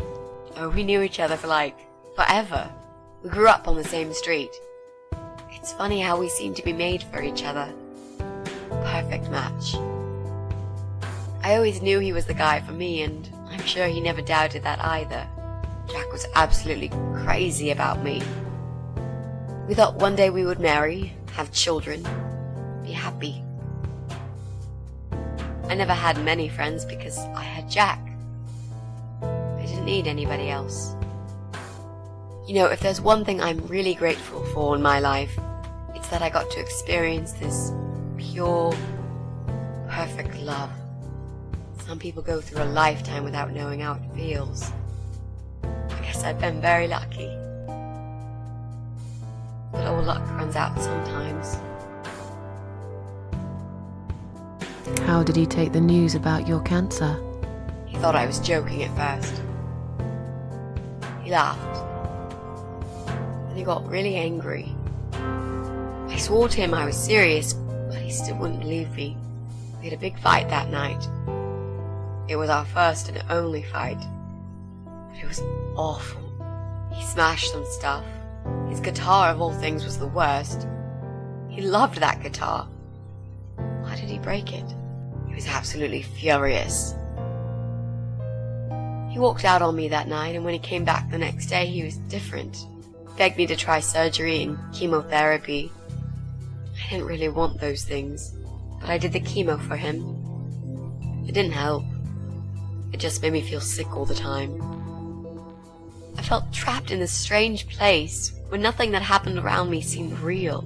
Oh, we knew each other for forever. We grew up on the same street. It's funny how we seem to be made for each other. Perfect match. I always knew he was the guy for me, and I'm sure he never doubted that either. Jack was absolutely crazy about me. We thought one day we would marry, have children, be happy. I never had many friends because I had Jack. I didn't need anybody else. You know, if there's one thing I'm really grateful for in my life, it's that I got to experience this pure, perfect love. Some people go through a lifetime without knowing how it feels. I guess I've been very lucky. But all luck runs out sometimes. How did he take the news about your cancer? He thought I was joking at first. He laughed. Then he got really angry. I swore to him I was serious, but he still wouldn't believe me. We had a big fight that night. It was our first and only fight. But it was awful. He smashed some stuff. His guitar, of all things, was the worst. He loved that guitar. Why did he break it? He was absolutely furious. He walked out on me that night, and when he came back the next day, he was different. Begged me to try surgery and chemotherapy. I didn't really want those things, but I did the chemo for him. It didn't help. It just made me feel sick all the time. I felt trapped in this strange place where nothing that happened around me seemed real.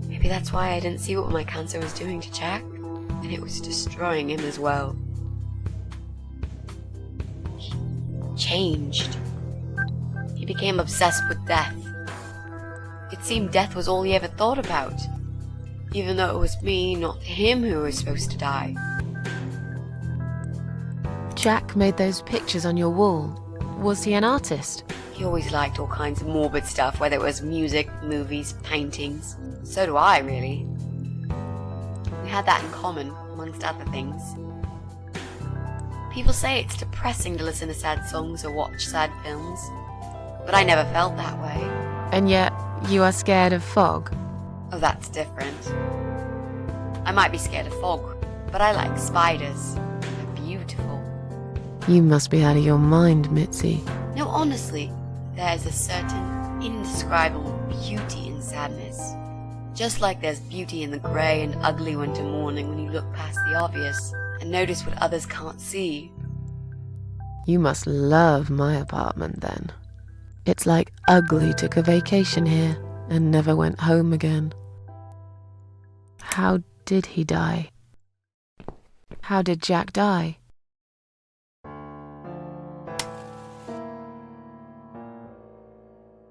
Maybe that's why I didn't see what my cancer was doing to Jack, and it was destroying him as well. He changed. He became obsessed with death. It seemed death was all he ever thought about, even though it was me, not him, who was supposed to die. Jack made those pictures on your wall. Was he an artist? He always liked all kinds of morbid stuff, whether it was music, movies, paintings. So do I, really. We had that in common, amongst other things. People say it's depressing to listen to sad songs or watch sad films, but I never felt that way. And yet, you are scared of fog? Oh, that's different. I might be scared of fog, but I like spiders. They're beautiful. You must be out of your mind, Mitzi. No, honestly, there's a certain indescribable beauty in sadness. Just like there's beauty in the grey and ugly winter morning when you look past the obvious and notice what others can't see. You must love my apartment then. It's like Ugly took a vacation here and never went home again. How did he die? How did Jack die?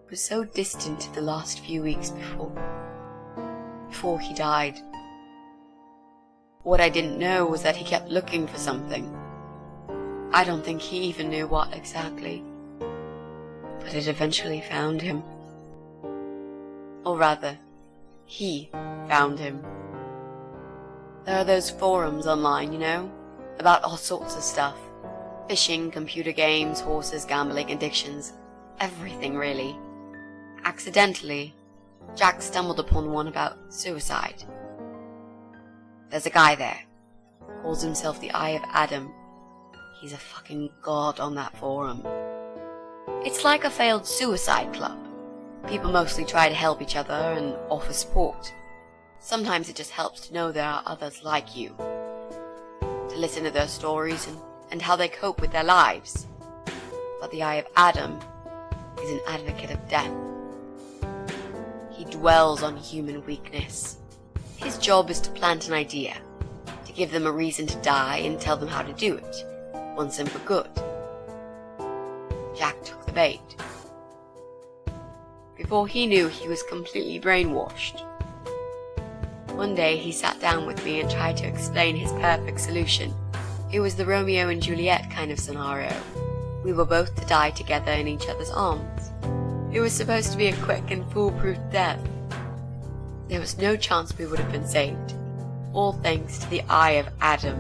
It was so distant in the last few weeks before he died. What I didn't know was that he kept looking for something. I don't think he even knew what exactly. But it eventually found him. Or rather, he found him. There are those forums online, you know, about all sorts of stuff. Fishing, computer games, horses, gambling, addictions, everything really. Accidentally, Jack stumbled upon one about suicide. There's a guy there, calls himself the Eye of Adam. He's a fucking god on that forum. It's like a failed suicide club. People mostly try to help each other and offer support. Sometimes it just helps to know there are others like you. To listen to their stories and how they cope with their lives. But the Eye of Adam is an advocate of death. He dwells on human weakness. His job is to plant an idea, to give them a reason to die and tell them how to do it, once and for good. Jack took the bait. Before he knew, he was completely brainwashed. One day he sat down with me and tried to explain his perfect solution. It was the Romeo and Juliet kind of scenario. We were both to die together in each other's arms. It was supposed to be a quick and foolproof death. There was no chance we would have been saved. All thanks to the Eye of Adam,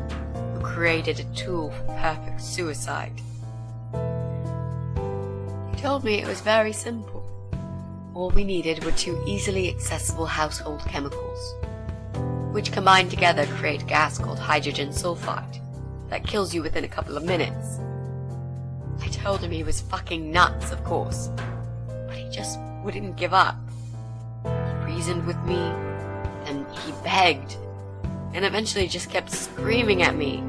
who created a tool for perfect suicide. He told me it was very simple. All we needed were 2 easily accessible household chemicals, which combined together create a gas called hydrogen sulfide that kills you within a couple of minutes. I told him he was fucking nuts, of course, but he just wouldn't give up. He reasoned with me, then he begged, and eventually just kept screaming at me.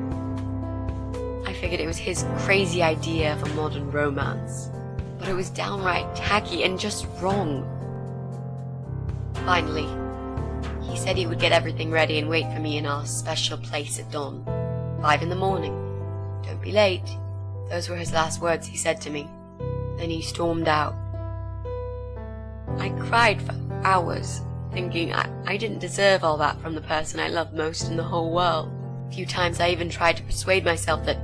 I figured it was his crazy idea of a modern romance, but it was downright tacky and just wrong. Finally, he said he would get everything ready and wait for me in our special place at dawn, 5 in the morning. Don't be late. Those were his last words he said to me. Then he stormed out. I cried for hours, thinking I didn't deserve all that from the person I loved most in the whole world. A few times I even tried to persuade myself that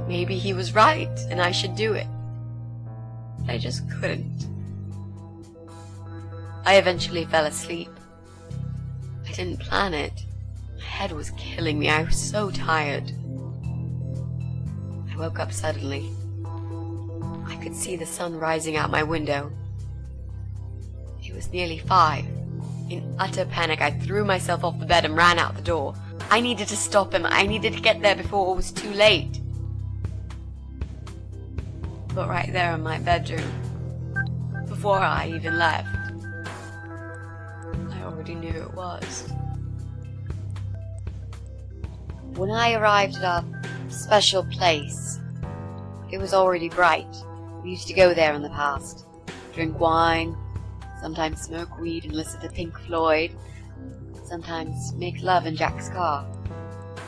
maybe he was right and I should do it. But I just couldn't. I eventually fell asleep. I didn't plan it. My head was killing me. I was so tired. I woke up suddenly. I could see the sun rising out my window. It was nearly 5. In utter panic, I threw myself off the bed and ran out the door. I needed to stop him. I needed to get there before it was too late. But right there in my bedroom, before I even left, I already knew it was. When I arrived at our special place, it was already bright. We used to go there in the past, drink wine, sometimes smoke weed and listen to Pink Floyd, sometimes make love in Jack's car.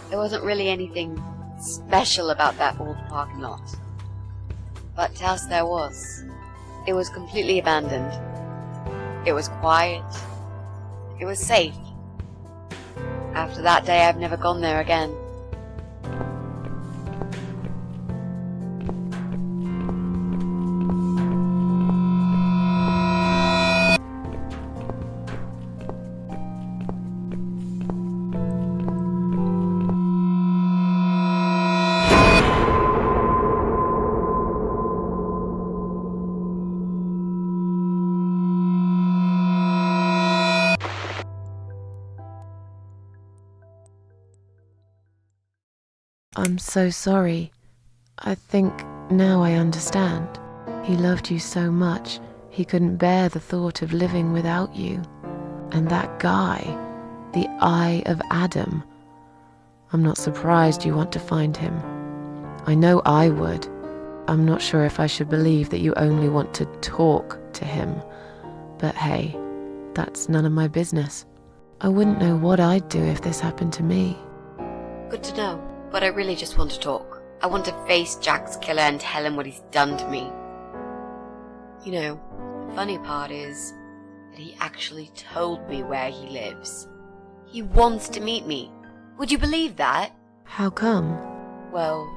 There wasn't really anything special about that old parking lot. But to us there was. It was completely abandoned. It was quiet. It was safe. After that day, I've never gone there again. I'm so sorry. I think now I understand. He loved you so much, he couldn't bear the thought of living without you. And that guy, the Eye of Adam. I'm not surprised you want to find him. I know I would. I'm not sure if I should believe that you only want to talk to him. But hey, that's none of my business. I wouldn't know what I'd do if this happened to me. Good to know. But I really just want to talk. I want to face Jack's killer and tell him what he's done to me. You know, the funny part is that he actually told me where he lives. He wants to meet me. Would you believe that? How come? Well,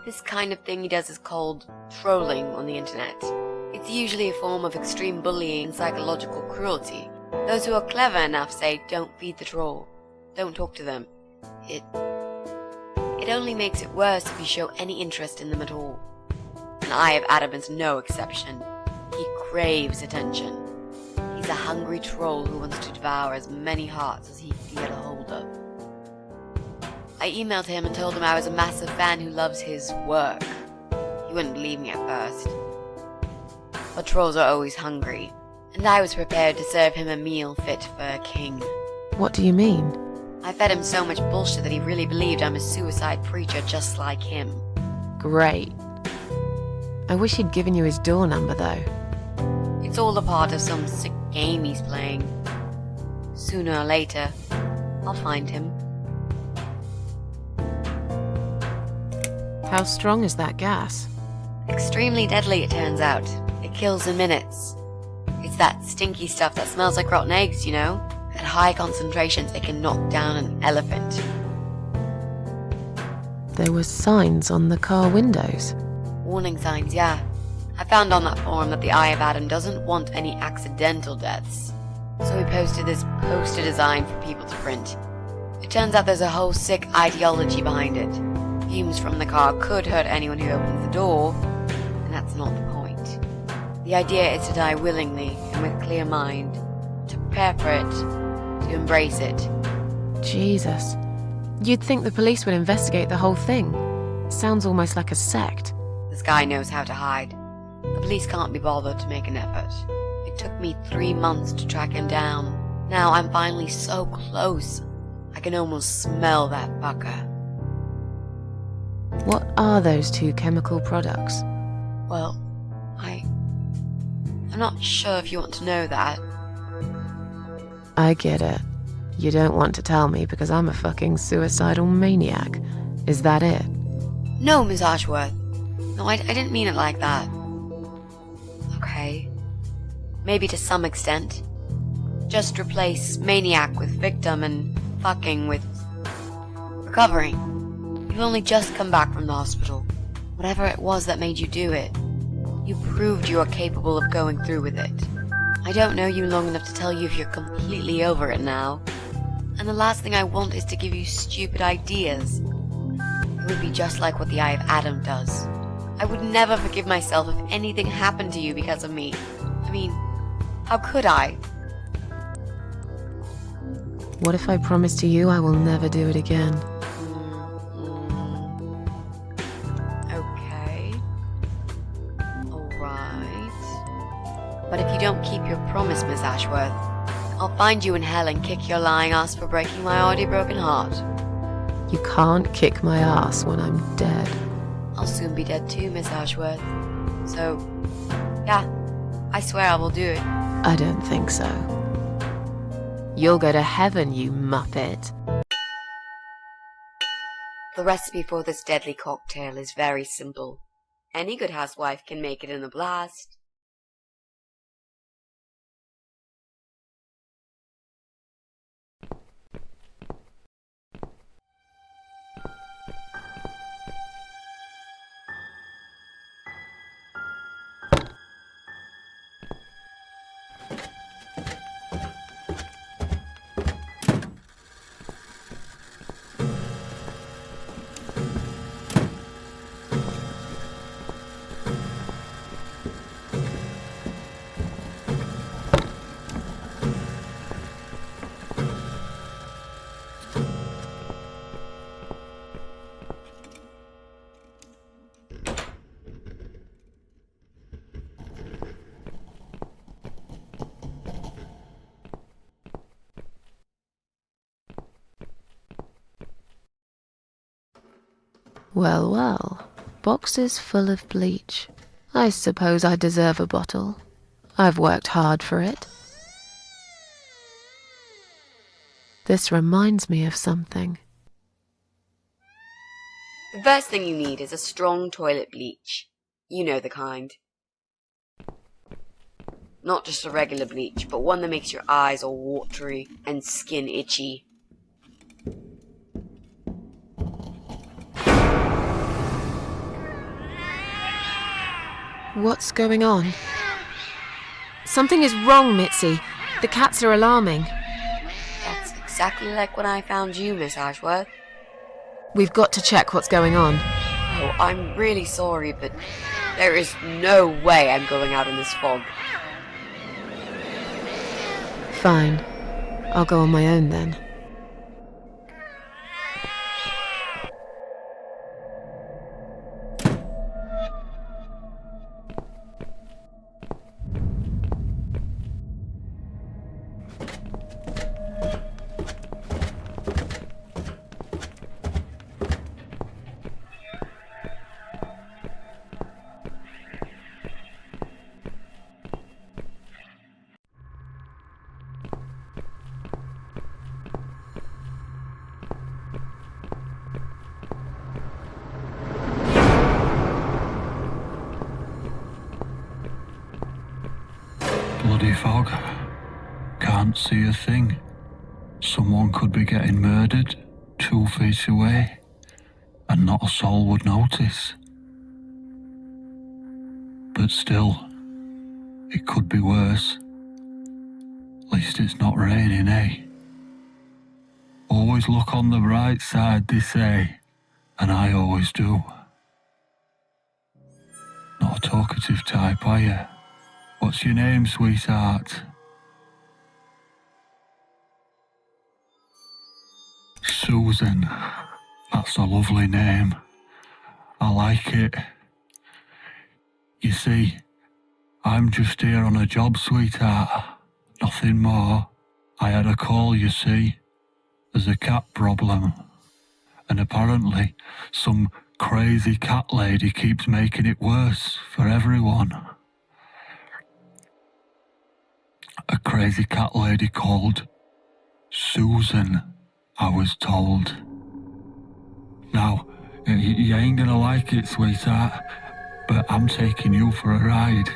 this kind of thing he does is called trolling on the internet. It's usually a form of extreme bullying and psychological cruelty. Those who are clever enough say don't feed the troll. Don't talk to them. It only makes it worse if you show any interest in them at all. And Eye of Adam is no exception. He craves attention. He's a hungry troll who wants to devour as many hearts as he can get a hold of. I emailed him and told him I was a massive fan who loves his work. He wouldn't believe me at first. But trolls are always hungry, and I was prepared to serve him a meal fit for a king. What do you mean? I fed him so much bullshit that he really believed I'm a suicide preacher just like him. Great. I wish he'd given you his door number, though. It's all a part of some sick game he's playing. Sooner or later, I'll find him. How strong is that gas? Extremely deadly, it turns out. It kills in minutes. It's that stinky stuff that smells like rotten eggs, you know? At high concentrations, it can knock down an elephant. There were signs on the car windows. Warning signs, yeah. I found on that forum that the Eye of Adam doesn't want any accidental deaths. So we posted this poster design for people to print. It turns out there's a whole sick ideology behind it. Fumes from the car could hurt anyone who opens the door, and that's not the point. The idea is to die willingly and with a clear mind, to prepare for it, to embrace it. Jesus. You'd think the police would investigate the whole thing. Sounds almost like a sect. This guy knows how to hide. The police can't be bothered to make an effort. It took me 3 months to track him down. Now I'm finally so close. I can almost smell that fucker. What are those two chemical products? Well, I'm not sure if you want to know that. I get it. You don't want to tell me because I'm a fucking suicidal maniac. Is that it? No, Miss Ashworth. No, I didn't mean it like that. Okay. Maybe to some extent. Just replace maniac with victim and fucking with recovering. You've only just come back from the hospital. Whatever it was that made you do it, you proved you are capable of going through with it. I don't know you long enough to tell you if you're completely over it now. And the last thing I want is to give you stupid ideas. It would be just like what the Eye of Adam does. I would never forgive myself if anything happened to you because of me. I mean, how could I? What if I promise to you I will never do it again? Okay. Alright. But if you don't keep your promise, Miss Ashworth, I'll find you in hell and kick your lying ass for breaking my already broken heart. You can't kick my ass when I'm dead. I'll soon be dead too, Miss Ashworth. So, yeah, I swear I will do it. I don't think so. You'll go to heaven, you muppet. The recipe for this deadly cocktail is very simple. Any good housewife can make it in a blast. Well, well. Boxes full of bleach. I suppose I deserve a bottle. I've worked hard for it. This reminds me of something. The first thing you need is a strong toilet bleach. You know the kind. Not just a regular bleach, but one that makes your eyes all watery and skin itchy. What's going on? Something is wrong, Mitzi. The cats are alarming. That's exactly like when I found you, Miss Ashworth. We've got to check what's going on. Oh, I'm really sorry, but there is no way I'm going out in this fog. Fine. I'll go on my own then. Bloody fog. Can't see a thing. Someone could be getting murdered 2 feet away, and not a soul would notice. But still, it could be worse. At least it's not raining, eh? Always look on the bright side, they say, and I always do. Not a talkative type, are you? What's your name, sweetheart? Susan. That's a lovely name. I like it. You see, I'm just here on a job, sweetheart. Nothing more. I had a call, you see. There's a cat problem. And apparently, some crazy cat lady keeps making it worse for everyone. A crazy cat lady called Susan, I was told. Now, you ain't gonna like it, sweetheart, but I'm taking you for a ride.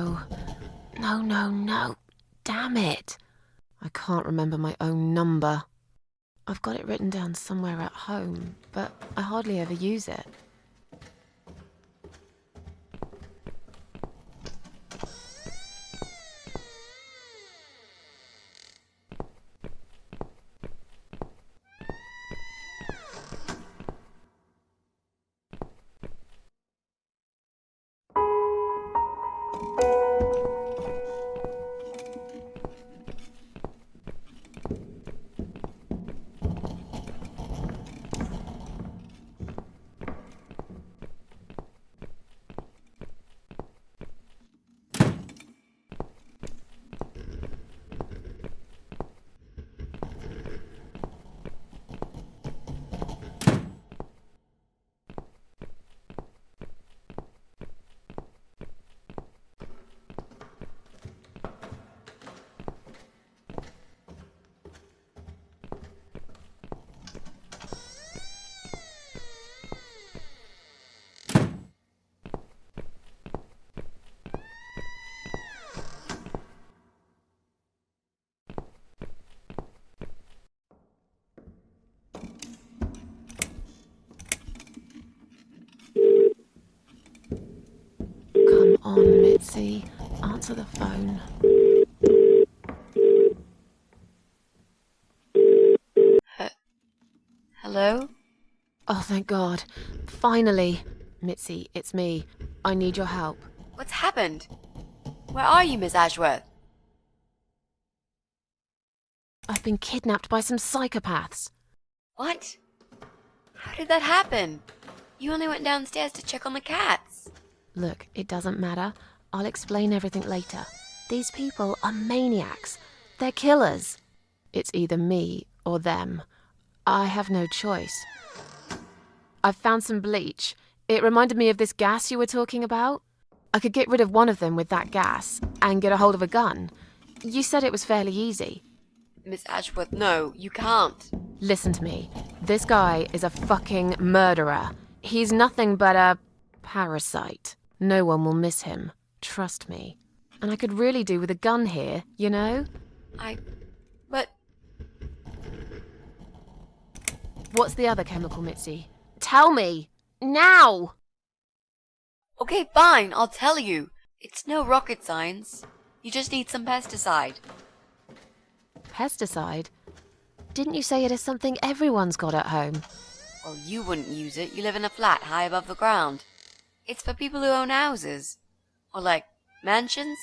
no. No, no, no. Damn it. I can't remember my own number. I've got it written down somewhere at home, but I hardly ever use it. Come on, Mitzi. Answer the phone. Hello? Oh, thank God. Finally. Mitzi, it's me. I need your help. What's happened? Where are you, Miss Ashworth? I've been kidnapped by some psychopaths. What? How did that happen? You only went downstairs to check on the cats. Look, it doesn't matter. I'll explain everything later. These people are maniacs. They're killers. It's either me or them. I have no choice. I've found some bleach. It reminded me of this gas you were talking about. I could get rid of one of them with that gas and get a hold of a gun. You said it was fairly easy. Miss Ashworth, no, you can't. Listen to me. This guy is a fucking murderer. He's nothing but a parasite. No one will miss him. Trust me. And I could really do with a gun here, you know? But... What's the other chemical, Mitzi? Tell me! Now! Okay, fine, I'll tell you. It's no rocket science. You just need some pesticide. Pesticide? Didn't you say it is something everyone's got at home? Well, you wouldn't use it. You live in a flat high above the ground. It's for people who own houses. Or, like, mansions.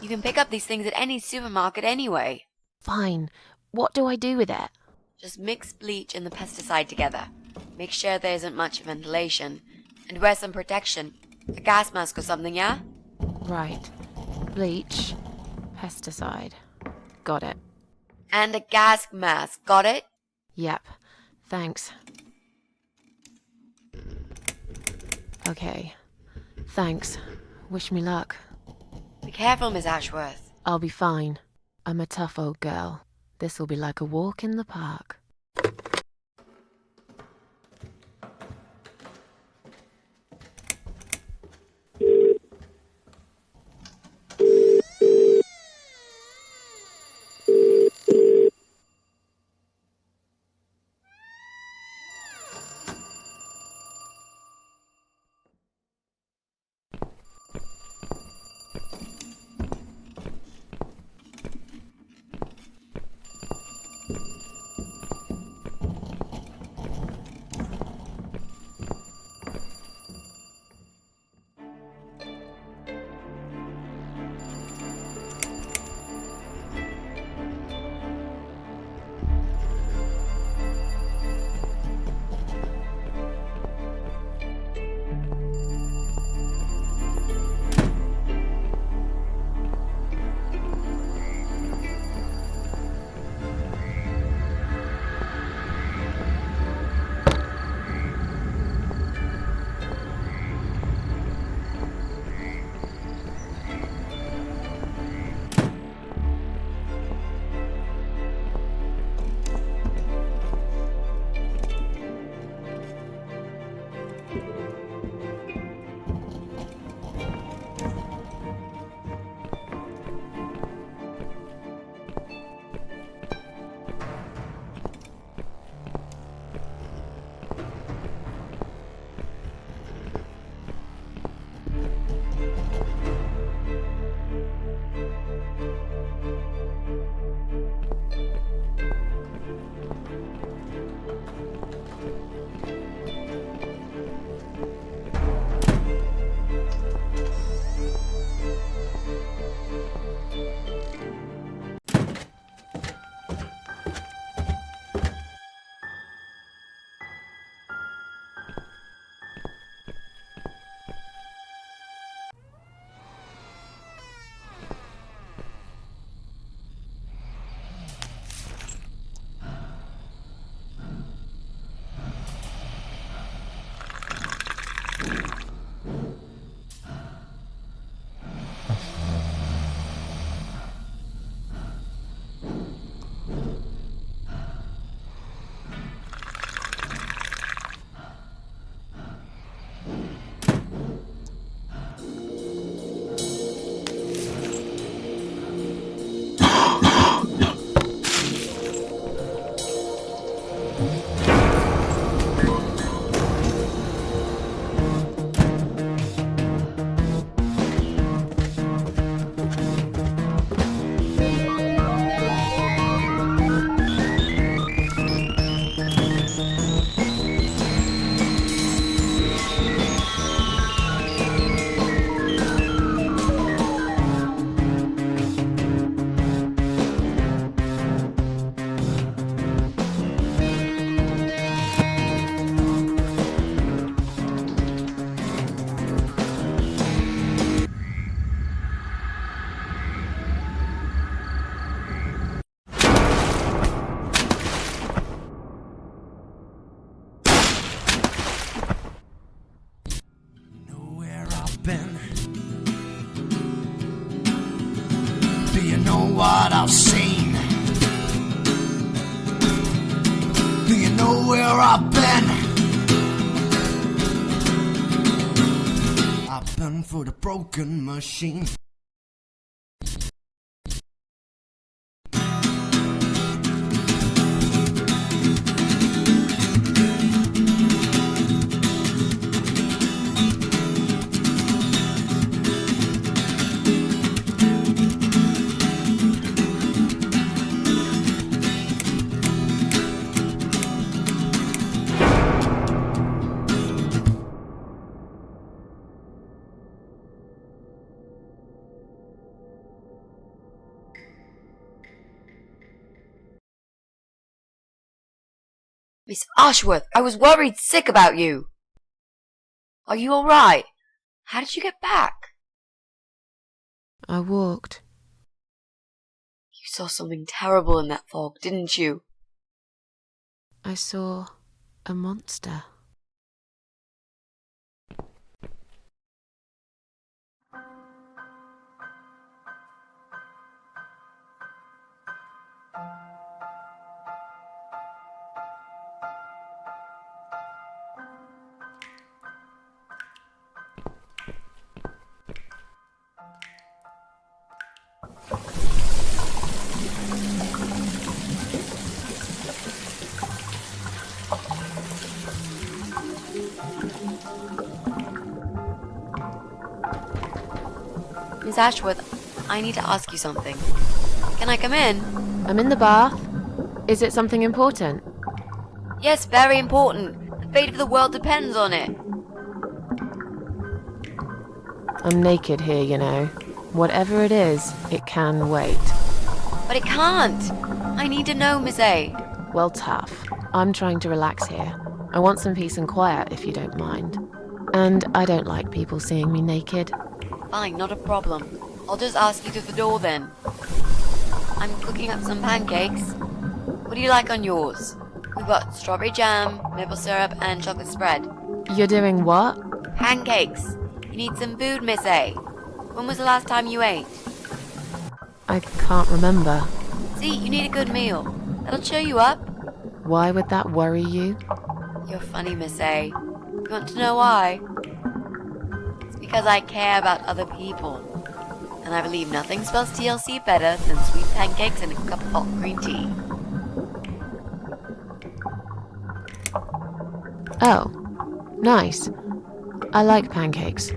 You can pick up these things at any supermarket anyway. Fine. What do I do with it? Just mix bleach and the pesticide together. Make sure there isn't much ventilation. And wear some protection. A gas mask or something, yeah? Right. Bleach. Pesticide. Got it. And a gas mask, got it? Yep. Thanks. Okay. Thanks. Wish me luck. Be careful, Miss Ashworth. I'll be fine. I'm a tough old girl. This'll be like a walk in the park. Do you know what I've seen? Do you know where I've been? I've been for the broken machine. Miss Ashworth, I was worried sick about you. Are you alright? How did you get back? I walked. You saw something terrible in that fog, didn't you? I saw a monster. Miss Ashworth, I need to ask you something. Can I come in? I'm in the bath. Is it something important? Yes, very important. The fate of the world depends on it. I'm naked here, you know. Whatever it is, it can wait. But it can't. I need to know, Miss A. Well, tough. I'm trying to relax here. I want some peace and quiet, if you don't mind. And I don't like people seeing me naked. Fine, not a problem. I'll just ask you through the door then. I'm cooking up some pancakes. What do you like on yours? We've got strawberry jam, maple syrup, and chocolate spread. You're doing what? Pancakes. You need some food, Miss A. When was the last time you ate? I can't remember. See, you need a good meal. That'll cheer you up. Why would that worry you? You're funny, Miss A. You want to know why? It's because I care about other people. And I believe nothing spells TLC better than sweet pancakes and a cup of hot green tea. Oh, nice. I like pancakes.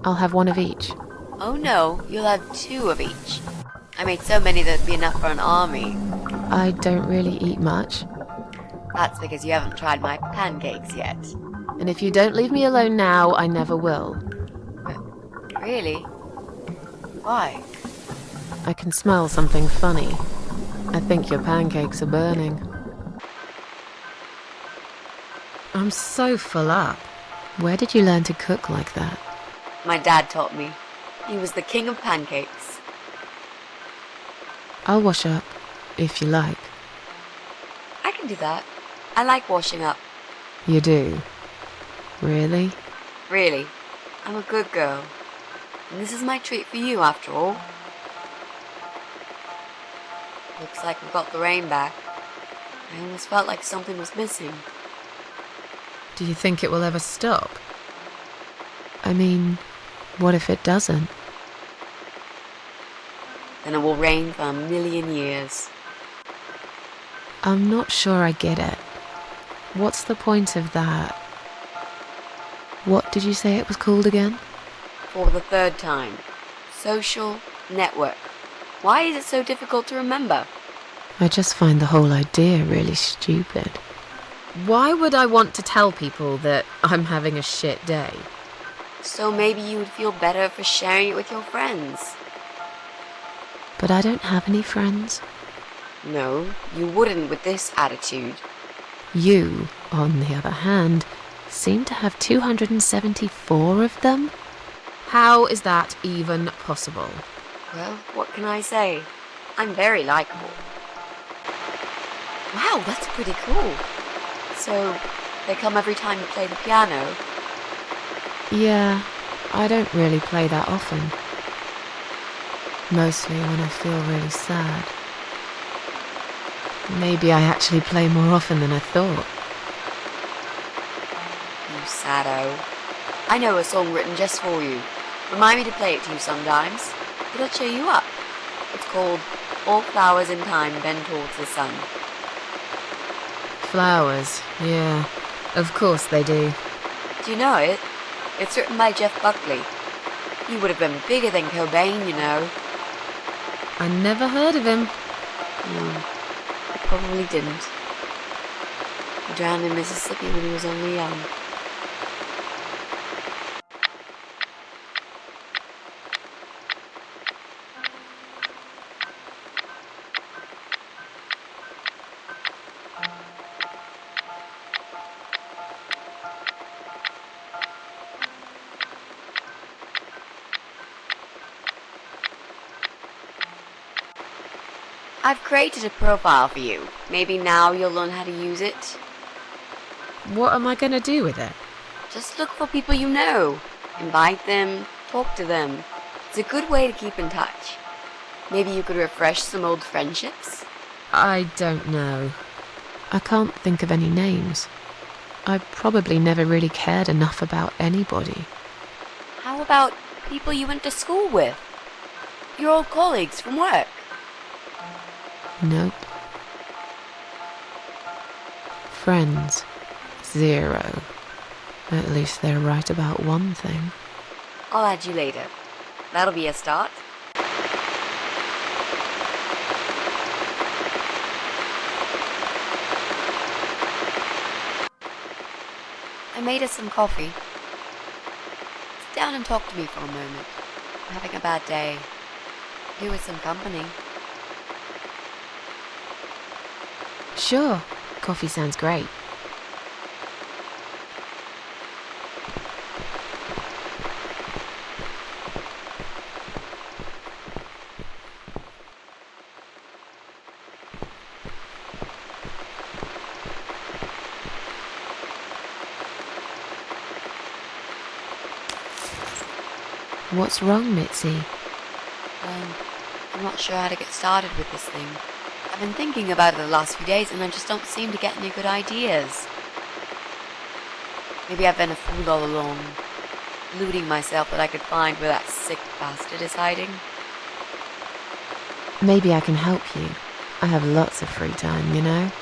I'll have one of each. Oh no, you'll have 2 of each. I made so many that'd be enough for an army. I don't really eat much. That's because you haven't tried my pancakes yet. And if you don't leave me alone now, I never will. Really? Why? I can smell something funny. I think your pancakes are burning. I'm so full up. Where did you learn to cook like that? My dad taught me. He was the king of pancakes. I'll wash up, if you like. I can do that. I like washing up. You do? Really? Really. I'm a good girl. And this is my treat for you, after all. Looks like we've got the rain back. I almost felt like something was missing. Do you think it will ever stop? I mean, what if it doesn't? Then it will rain for 1,000,000 years. I'm not sure I get it. What's the point of that? What did you say it was called again? For the 3rd time. Social network. Why is it so difficult to remember? I just find the whole idea really stupid. Why would I want to tell people that I'm having a shit day? So maybe you would feel better for sharing it with your friends. But I don't have any friends. No, you wouldn't with this attitude. You, on the other hand, seem to have 274 of them? How is that even possible? Well, what can I say? I'm very likable. Wow, that's pretty cool. So, they come every time you play the piano? Yeah, I don't really play that often. Mostly when I feel really sad. Maybe I actually play more often than I thought. You saddo. I know a song written just for you. Remind me to play it to you sometimes. It'll cheer you up. It's called All Flowers in Time Bend Towards the Sun. Flowers, yeah. Of course they do. Do you know it? It's written by Jeff Buckley. He would have been bigger than Cobain, you know. I never heard of him. I probably didn't. He drowned in Mississippi when he was only young. I've created a profile for you. Maybe now you'll learn how to use it. What am I going to do with it? Just look for people you know. Invite them, talk to them. It's a good way to keep in touch. Maybe you could refresh some old friendships? I don't know. I can't think of any names. I probably never really cared enough about anybody. How about people you went to school with? Your old colleagues from work? Nope. Friends. 0. At least they're right about one thing. I'll add you later. That'll be a start. I made us some coffee. Sit down and talk to me for a moment. I'm having a bad day. You with some company. Sure. Coffee sounds great. What's wrong, Mitzi? I'm not sure how to get started with this thing. I've been thinking about it the last few days and I just don't seem to get any good ideas. Maybe I've been a fool all along, deluding myself that I could find where that sick bastard is hiding. Maybe I can help you. I have lots of free time, you know?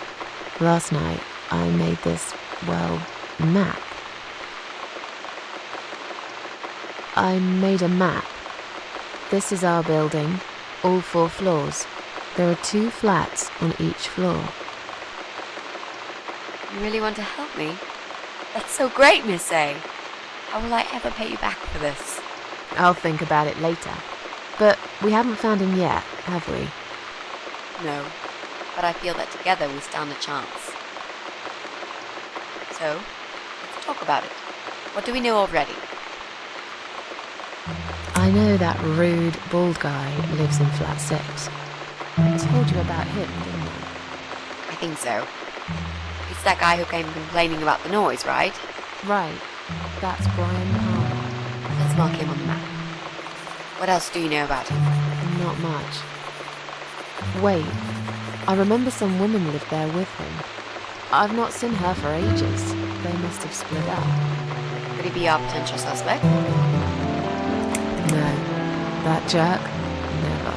Last night, I made this, well, map. I made a map. This is our building, all 4 floors. There are 2 flats on each floor. You really want to help me? That's so great, Miss A. How will I ever pay you back for this? I'll think about it later. But we haven't found him yet, have we? No, but I feel that together we stand a chance. So, let's talk about it. What do we know already? I know that rude, bald guy lives in flat 6. I told you about him, didn't I? I think so. It's that guy who came complaining about the noise, right? Right. That's Brian Palmer. Let's mark him on the map. What else do you know about him? Not much. Wait. I remember some woman lived there with him. I've not seen her for ages. They must have split up. Could he be our potential suspect? No. That jerk? Never.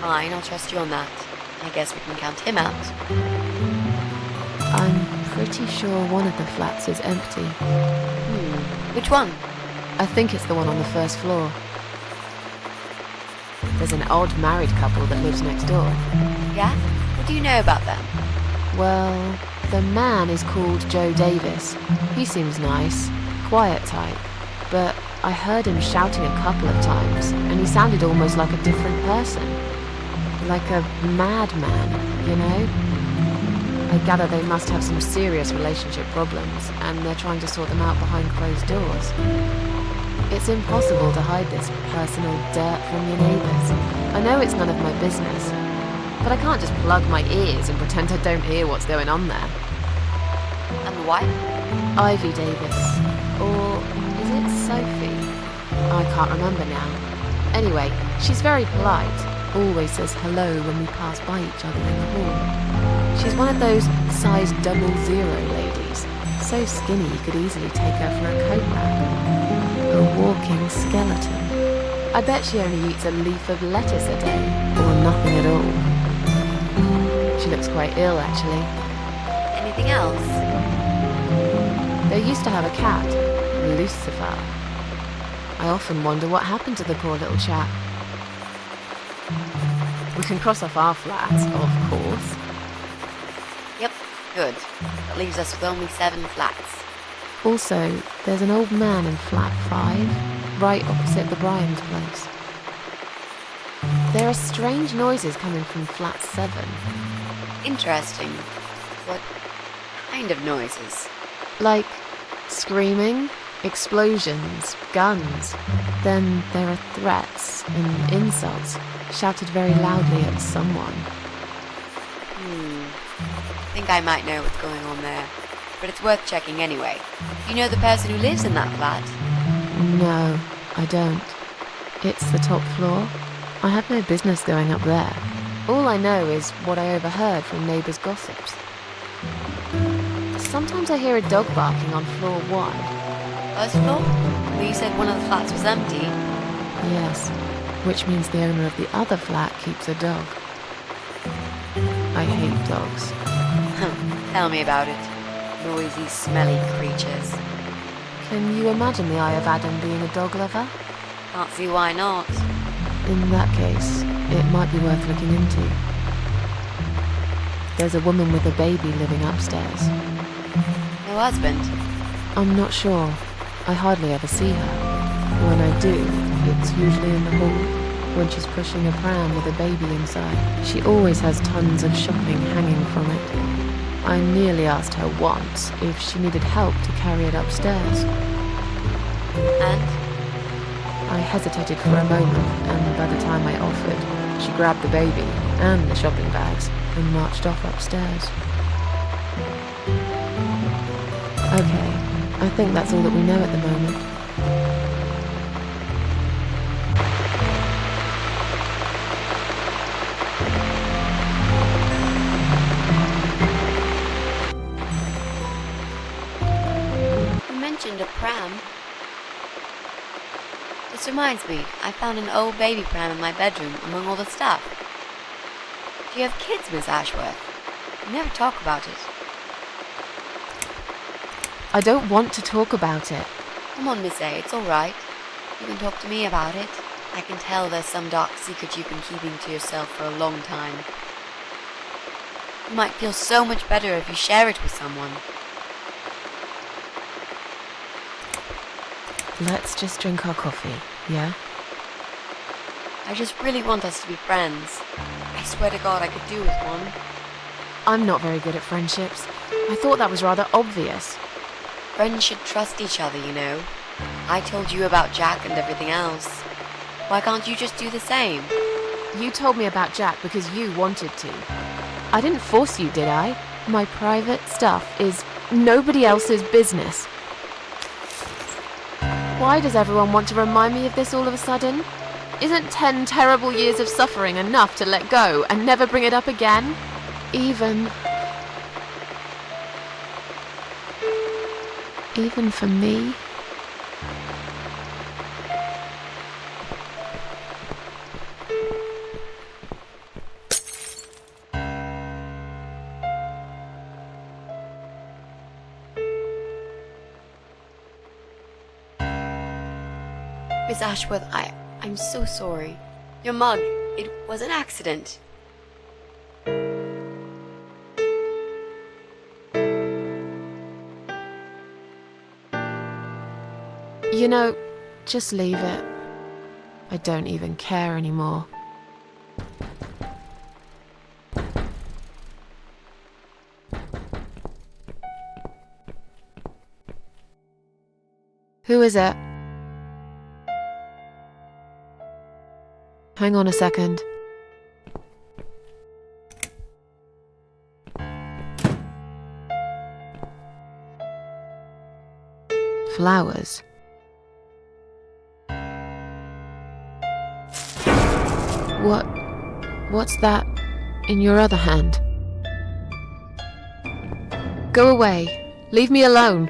Fine, I'll trust you on that. I guess we can count him out. I'm pretty sure one of the flats is empty. Which one? I think it's the one on the 1st floor. There's an odd married couple that lives next door. Yeah? What do you know about them? Well, the man is called Joe Davis. He seems nice, quiet type, but I heard him shouting a couple of times, and he sounded almost like a different person. Like a madman, you know? I gather they must have some serious relationship problems, and they're trying to sort them out behind closed doors. It's impossible to hide this personal dirt from your neighbours. I know it's none of my business, but I can't just plug my ears and pretend I don't hear what's going on there. And the wife? Ivy Davis. Or is it Sophie? I can't remember now. Anyway, she's very polite, always says hello when we pass by each other in the hall. She's one of those size 00 ladies, so skinny you could easily take her for a coat rack. A walking skeleton. I bet she only eats a leaf of lettuce a day, or nothing at all. She looks quite ill, actually. Anything else? They used to have a cat, Lucifer. I often wonder what happened to the poor little chap. We can cross off our flats, of course. Yep, good. That leaves us with only 7 flats. Also, there's an old man in flat 5, right opposite the Bryans' place. There are strange noises coming from flat 7. Interesting. What kind of noises? Like screaming, explosions, guns. Then there are threats and insults, shouted very loudly at someone. I think I might know what's going on there, but it's worth checking anyway. You know the person who lives in that flat? No, I don't. It's the top floor. I have no business going up there. All I know is what I overheard from neighbours' gossips. Sometimes I hear a dog barking on floor 1. First floor? Well, you said one of the flats was empty. Yes, which means the owner of the other flat keeps a dog. I hate dogs. Tell me about it. Noisy, smelly creatures. Can you imagine the Eye of Adam being a dog lover? Can't see why not. In that case, it might be worth looking into. There's a woman with a baby living upstairs. No husband? I'm not sure. I hardly ever see her. When I do, it's usually in the hall, when she's pushing a pram with a baby inside. She always has tons of shopping hanging from it. I nearly asked her once if she needed help to carry it upstairs. And? I hesitated for a moment, and by the time I offered, she grabbed the baby and the shopping bags and marched off upstairs. Okay, I think that's all that we know at the moment. You mentioned a pram. This reminds me, I found an old baby pram in my bedroom among all the stuff. Do you have kids, Miss Ashworth? You never talk about it. I don't want to talk about it. Come on, Miss A, it's alright. You can talk to me about it. I can tell there's some dark secret you've been keeping to yourself for a long time. You might feel so much better if you share it with someone. Let's just drink our coffee, yeah? I just really want us to be friends. I swear to God I could do with one. I'm not very good at friendships. I thought that was rather obvious. Friends should trust each other, you know. I told you about Jack and everything else. Why can't you just do the same? You told me about Jack because you wanted to. I didn't force you, did I? My private stuff is nobody else's business. Why does everyone want to remind me of this all of a sudden? Isn't 10 terrible years of suffering enough to let go and never bring it up again? Even for me? Miss Ashworth, I'm so sorry. Your mug, it was an accident. You know, just leave it. I don't even care anymore. Who is it? Hang on a second. Flowers. What's that in your other hand? Go away. Leave me alone.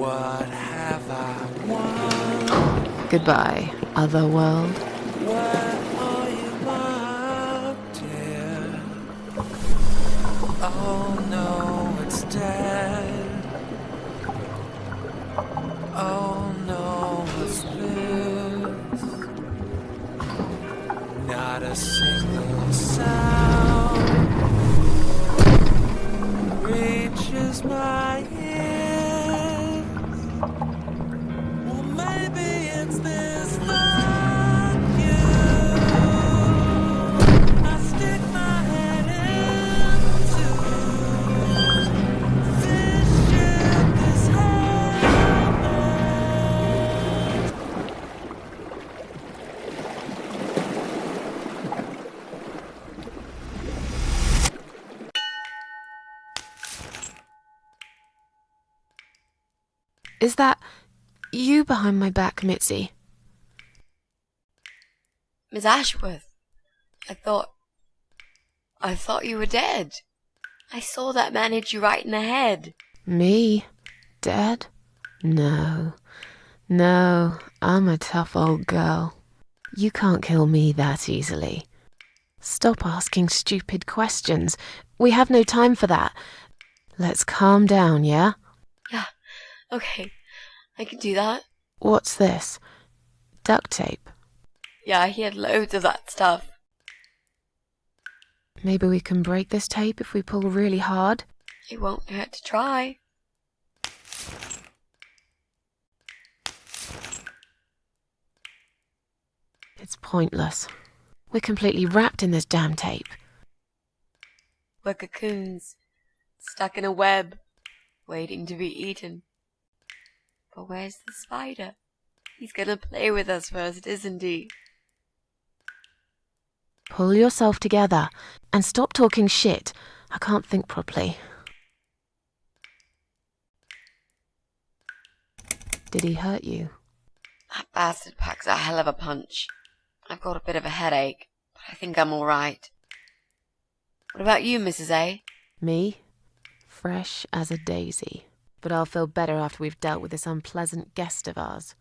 What have I won? Goodbye, other world. What are you marked here? Oh no, it's dead. Oh no, it's this. Not a single sound reaches my ears. Well, maybe it's this vacuum. I stick my head into this ship, this helmet. Is that you behind my back, Mitzi? Miss Ashworth, I thought you were dead. I saw that man hit you right in the head. Me? Dead? No. No, I'm a tough old girl. You can't kill me that easily. Stop asking stupid questions. We have no time for that. Let's calm down, yeah? Yeah, okay, I can do that. What's this? Duct tape. Yeah, he had loads of that stuff. Maybe we can break this tape if we pull really hard? It won't hurt to try. It's pointless. We're completely wrapped in this damn tape. We're cocoons, stuck in a web, waiting to be eaten. But where's the spider? He's gonna play with us first, isn't he? Pull yourself together and stop talking shit. I can't think properly. Did he hurt you? That bastard packs a hell of a punch. I've got a bit of a headache, but I think I'm all right. What about you, Mrs. A? Me? Fresh as a daisy. But I'll feel better after we've dealt with this unpleasant guest of ours.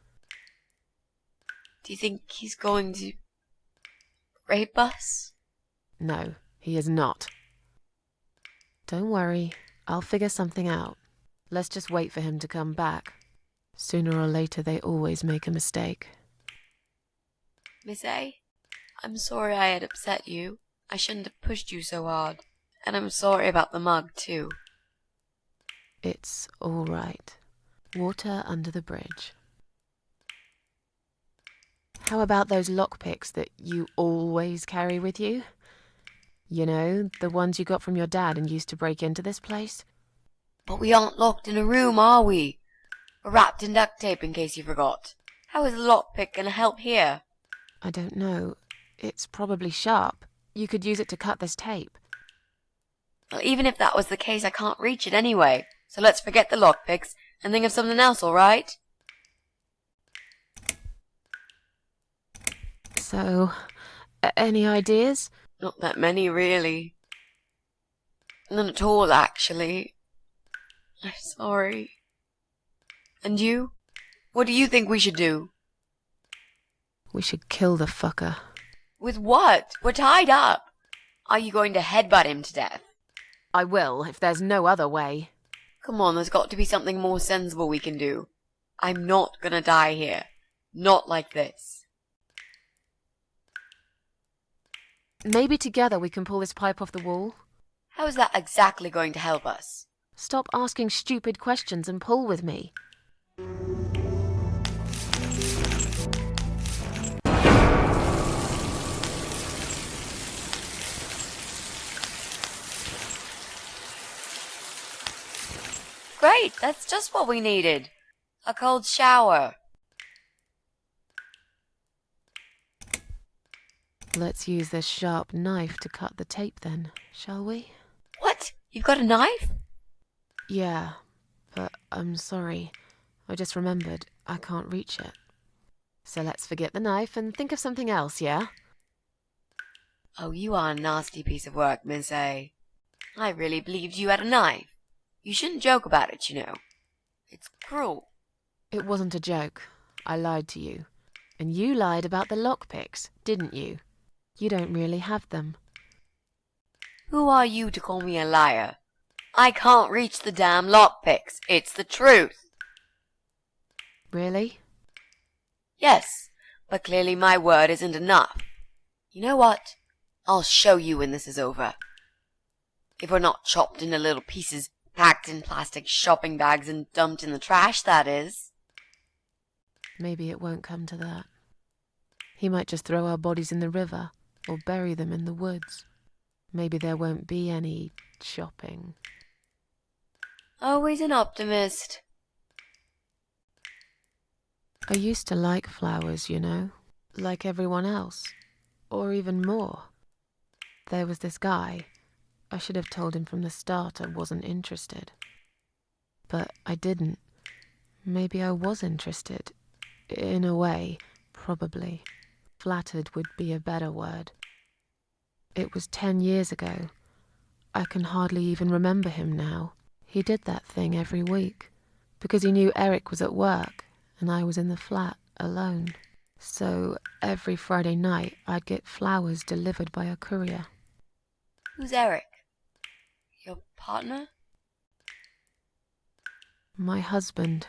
Do you think he's going to rape us? No, he is not. Don't worry, I'll figure something out. Let's just wait for him to come back. Sooner or later, they always make a mistake. Miss A, I'm sorry I had upset you. I shouldn't have pushed you so hard. And I'm sorry about the mug, too. It's all right. Water under the bridge. How about those lockpicks that you always carry with you? You know, the ones you got from your dad and used to break into this place? But we aren't locked in a room, are we? We're wrapped in duct tape, in case you forgot. How is a lockpick gonna help here? I don't know. It's probably sharp. You could use it to cut this tape. Well, even if that was the case, I can't reach it anyway. So let's forget the lockpicks and think of something else, all right? So, any ideas? Not that many, really. None at all, actually. I'm sorry. And you? What do you think we should do? We should kill the fucker. With what? We're tied up. Are you going to headbutt him to death? I will, if there's no other way. Come on, there's got to be something more sensible we can do. I'm not gonna die here. Not like this. Maybe together we can pull this pipe off the wall? How is that exactly going to help us? Stop asking stupid questions and pull with me. Great, that's just what we needed. A cold shower. Let's use this sharp knife to cut the tape then, shall we? What? You've got a knife? Yeah, but I'm sorry. I just remembered I can't reach it. So let's forget the knife and think of something else, yeah? Oh, you are a nasty piece of work, Miss A. I really believed you had a knife. You shouldn't joke about it, you know. It's cruel. It wasn't a joke. I lied to you. And you lied about the lockpicks, didn't you? You don't really have them. Who are you to call me a liar? I can't reach the damn lockpicks. It's the truth. Really? Yes, but clearly my word isn't enough. You know what? I'll show you when this is over. If we're not chopped into little pieces, packed in plastic shopping bags and dumped in the trash, that is. Maybe it won't come to that. He might just throw our bodies in the river or bury them in the woods. Maybe there won't be any shopping. Always an optimist. I used to like flowers, you know, like everyone else, or even more. There was this guy. I should have told him from the start I wasn't interested. But I didn't. Maybe I was interested. In a way, probably. Flattered would be a better word. It was 10 years ago. I can hardly even remember him now. He did that thing every week, because he knew Eric was at work, and I was in the flat, alone. So every Friday night I'd get flowers delivered by a courier. Who's Eric? Your partner? My husband.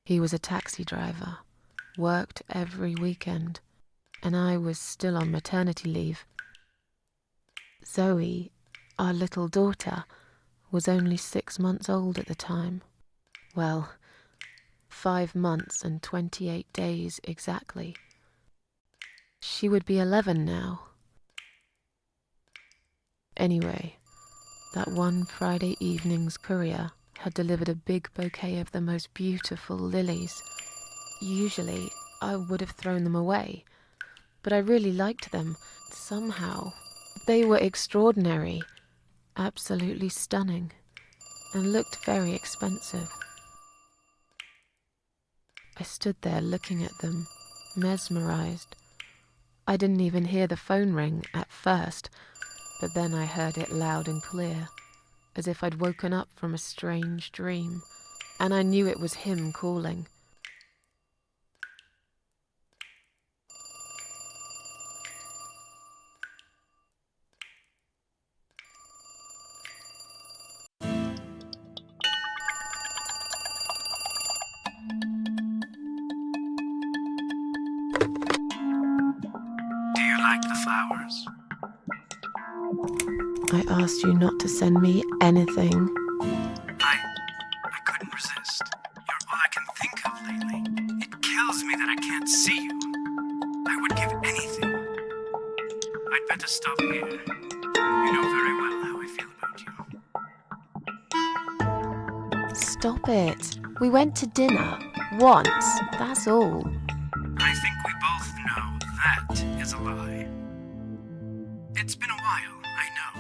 He was a taxi driver, worked every weekend, and I was still on maternity leave. Zoe, our little daughter, was only 6 months old at the time. Well, 5 months and 28 days exactly. She would be 11 now. Anyway, that one Friday evening's courier had delivered a big bouquet of the most beautiful lilies. Usually, I would have thrown them away, but I really liked them, somehow. They were extraordinary, absolutely stunning, and looked very expensive. I stood there looking at them, mesmerized. I didn't even hear the phone ring at first, but then I heard it loud and clear, as if I'd woken up from a strange dream, and I knew it was him calling. Do you like the flowers? I asked you not to send me anything. I couldn't resist. You're all I can think of lately. It kills me that I can't see you. I would give anything. I'd better stop here. You know very well how I feel about you. Stop it. We went to dinner. Once. That's all. I think we both know that is a lie. It's been a while, I know,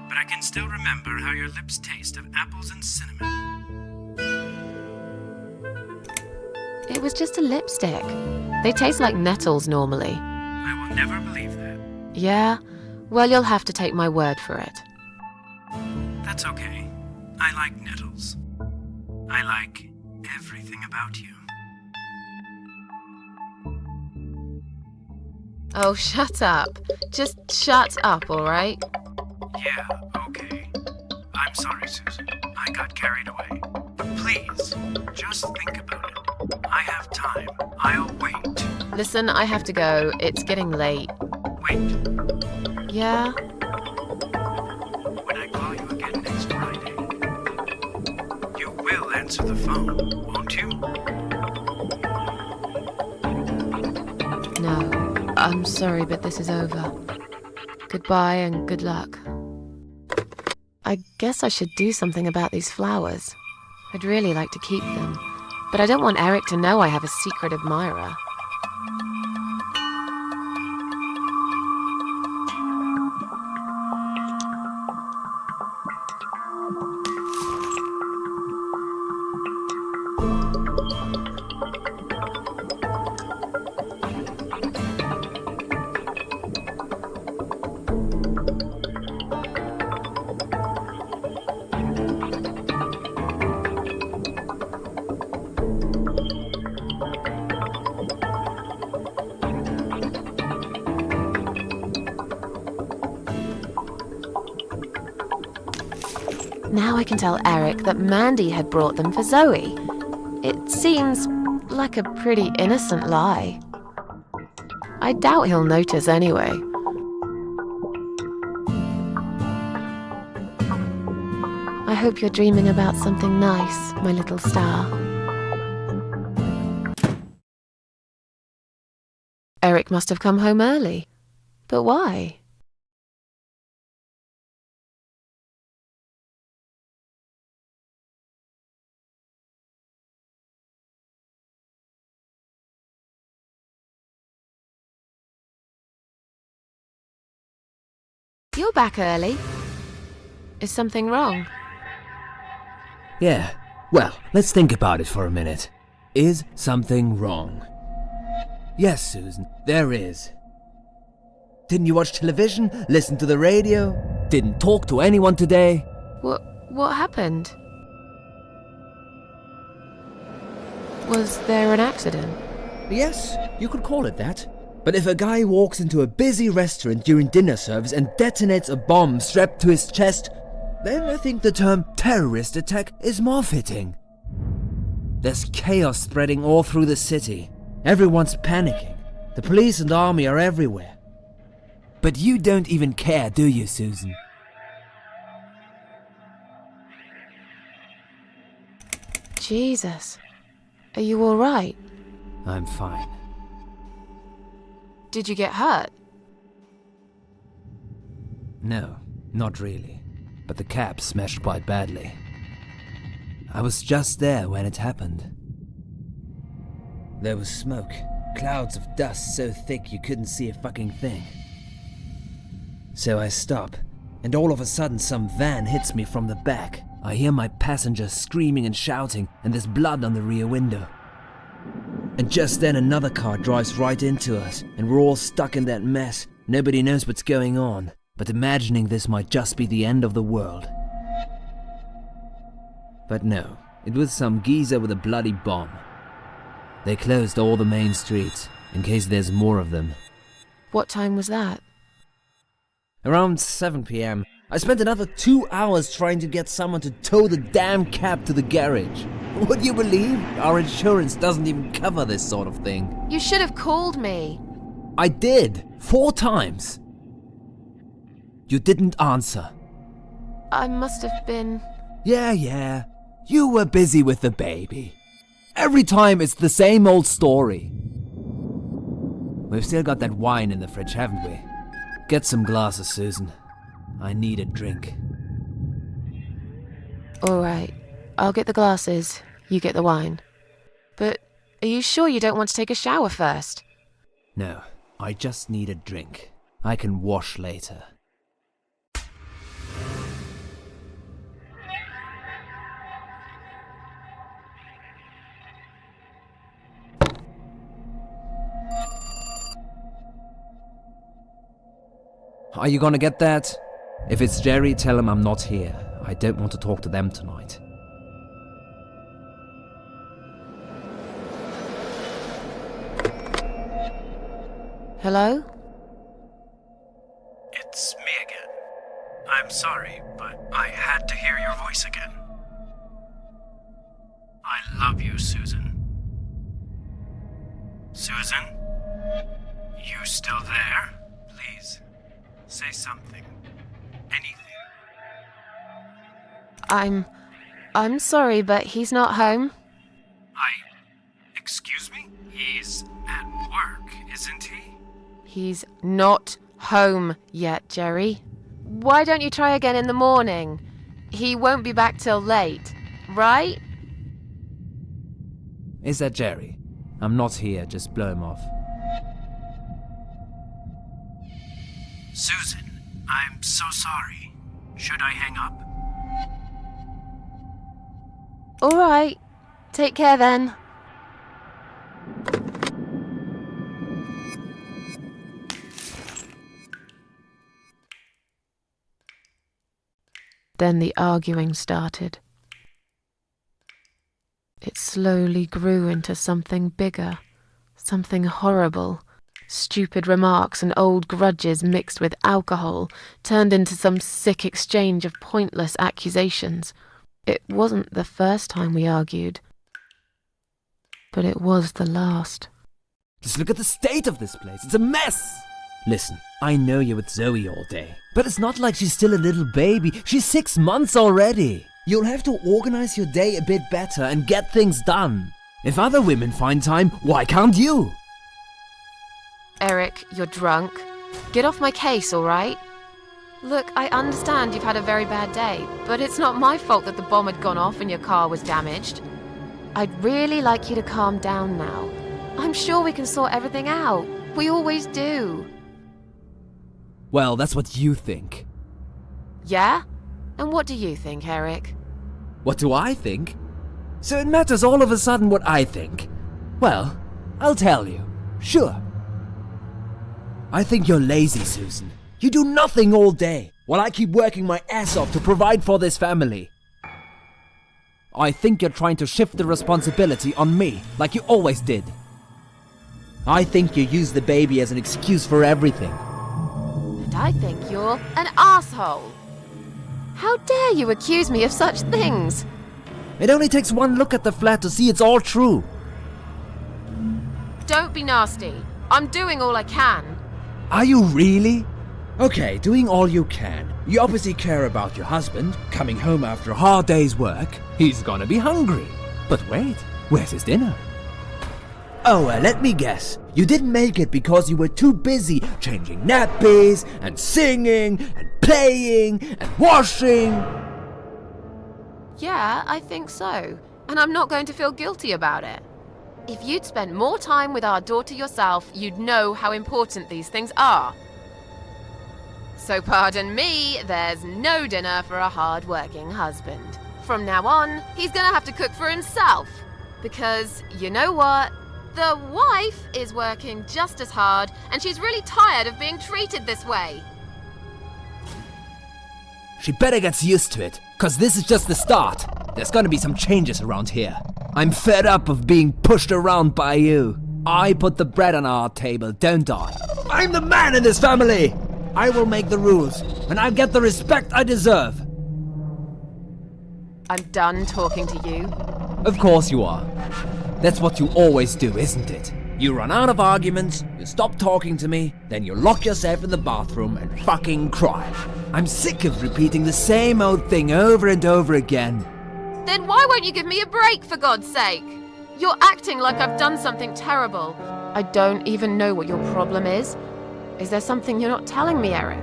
but I can still remember how your lips taste of apples and cinnamon. It was just a lipstick. They taste like nettles normally. I will never believe that. Yeah? Well, you'll have to take my word for it. That's okay. I like nettles. I like everything about you. Oh, shut up. Just shut up, all right? Yeah, okay. I'm sorry, Susan. I got carried away. But please, just think about it. I have time. I'll wait. Listen, I have to go. It's getting late. Wait. Yeah? When I call you again next Friday, you will answer the phone, won't you? No. I'm sorry, but this is over. Goodbye and good luck. I guess I should do something about these flowers. I'd really like to keep them, but I don't want Eric to know I have a secret admirer. Now I can tell Eric that Mandy had brought them for Zoe. It seems like a pretty innocent lie. I doubt he'll notice anyway. I hope you're dreaming about something nice, my little star. Eric must have come home early. But why? You're back early. Is something wrong? Yeah, well, let's think about it for a minute. Is something wrong? Yes, Susan, there is. Didn't you watch television? Listen to the radio? Didn't talk to anyone today? What happened? Was there an accident? Yes, you could call it that. But if a guy walks into a busy restaurant during dinner service and detonates a bomb strapped to his chest, then I think the term terrorist attack is more fitting. There's chaos spreading all through the city. Everyone's panicking. The police and army are everywhere. But you don't even care, do you, Susan? Jesus. Are you all right? I'm fine. Did you get hurt? No, not really. But the cab smashed quite badly. I was just there when it happened. There was smoke, clouds of dust so thick you couldn't see a fucking thing. So I stop, and all of a sudden some van hits me from the back. I hear my passenger screaming and shouting, and there's blood on the rear window. And just then another car drives right into us, and we're all stuck in that mess. Nobody knows what's going on, but imagining this might just be the end of the world. But no, it was some geezer with a bloody bomb. They closed all the main streets, in case there's more of them. What time was that? Around 7 p.m. I spent another 2 hours trying to get someone to tow the damn cab to the garage. Would you believe? Our insurance doesn't even cover this sort of thing. You should have called me. I did, 4 times. You didn't answer. I must have been... Yeah. You were busy with the baby. Every time it's the same old story. We've still got that wine in the fridge, haven't we? Get some glasses, Susan. I need a drink. All right. I'll get the glasses. You get the wine. But are you sure you don't want to take a shower first? No, I just need a drink. I can wash later. Are you gonna get that? If it's Jerry, tell him I'm not here. I don't want to talk to them tonight. Hello? It's me again. I'm sorry, but I had to hear your voice again. I love you, Susan. Susan? You still there? Please, say something. Anything. I'm sorry, but he's not home. Excuse me? He's at work, isn't he? He's not home yet, Jerry. Why don't you try again in the morning? He won't be back till late, right? Is that Jerry? I'm not here, just blow him off. Susan, I'm so sorry. Should I hang up? All right. Take care then. Then the arguing started. It slowly grew into something bigger, something horrible. Stupid remarks and old grudges mixed with alcohol turned into some sick exchange of pointless accusations. It wasn't the first time we argued, but it was the last. Just look at the state of this place. It's a mess. Listen, I know you're with Zoe all day, but it's not like she's still a little baby. She's 6 months already. You'll have to organize your day a bit better and get things done. If other women find time, why can't you? Eric, you're drunk. Get off my case, all right? Look, I understand you've had a very bad day, but it's not my fault that the bomb had gone off and your car was damaged. I'd really like you to calm down now. I'm sure we can sort everything out. We always do. Well, that's what you think. Yeah? And what do you think, Eric? What do I think? So it matters all of a sudden what I think? Well, I'll tell you. Sure. I think you're lazy, Susan. You do nothing all day, while I keep working my ass off to provide for this family. I think you're trying to shift the responsibility on me, like you always did. I think you use the baby as an excuse for everything. And I think you're an asshole. How dare you accuse me of such things? It only takes one look at the flat to see it's all true. Don't be nasty. I'm doing all I can. Are you really? Okay, doing all you can. You obviously care about your husband, coming home after a hard day's work. He's gonna be hungry. But wait, where's his dinner? Oh, let me guess. You didn't make it because you were too busy changing nappies, and singing, and playing, and washing. Yeah, I think so. And I'm not going to feel guilty about it. If you'd spent more time with our daughter yourself, you'd know how important these things are. So pardon me, there's no dinner for a hard-working husband. From now on, he's gonna have to cook for himself. Because, you know what? The wife is working just as hard, and she's really tired of being treated this way. She better get used to it, cause this is just the start. There's gonna be some changes around here. I'm fed up of being pushed around by you. I put the bread on our table, don't I? I'm the man in this family! I will make the rules, and I'll get the respect I deserve. I'm done talking to you. Of course you are. That's what you always do, isn't it? You run out of arguments, you stop talking to me, then you lock yourself in the bathroom and fucking cry. I'm sick of repeating the same old thing over and over again. Then why won't you give me a break, for God's sake? You're acting like I've done something terrible. I don't even know what your problem is. Is there something you're not telling me, Eric?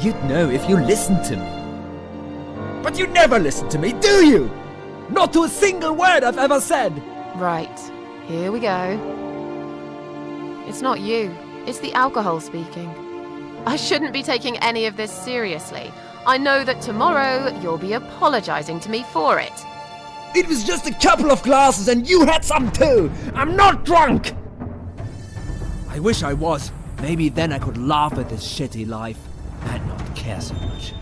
You'd know if you listened to me. But you never listen to me, do you? Not to a single word I've ever said. Right, here we go. It's not you, it's the alcohol speaking. I shouldn't be taking any of this seriously. I know that tomorrow you'll be apologizing to me for it. It was just a couple of glasses and you had some too! I'm not drunk! I wish I was. Maybe then I could laugh at this shitty life and not care so much.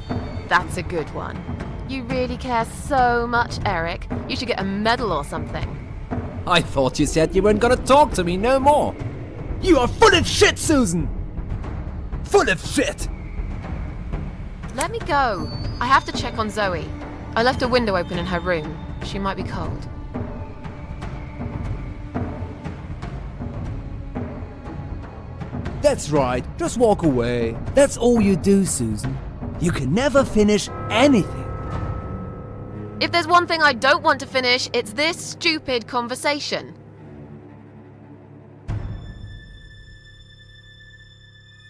That's a good one. You really care so much, Eric. You should get a medal or something. I thought you said you weren't gonna talk to me no more. You are full of shit, Susan! Full of shit! Let me go. I have to check on Zoe. I left a window open in her room. She might be cold. That's right, just walk away. That's all you do, Susan. You can never finish anything. If there's one thing I don't want to finish, it's this stupid conversation.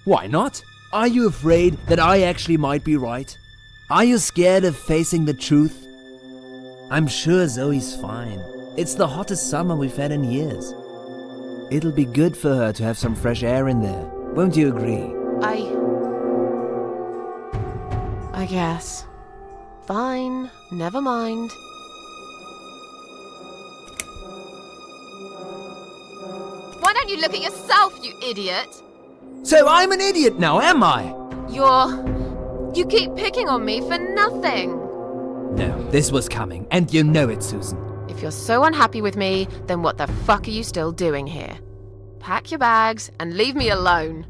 Why not? Are you afraid that I actually might be right? Are you scared of facing the truth? I'm sure Zoe's fine. It's the hottest summer we've had in years. It'll be good for her to have some fresh air in there. Won't you agree? I guess. Fine, never mind. Why don't you look at yourself, you idiot? So I'm an idiot now, am I? You keep picking on me for nothing. No, this was coming, and you know it, Susan. If you're so unhappy with me, then what the fuck are you still doing here? Pack your bags and leave me alone.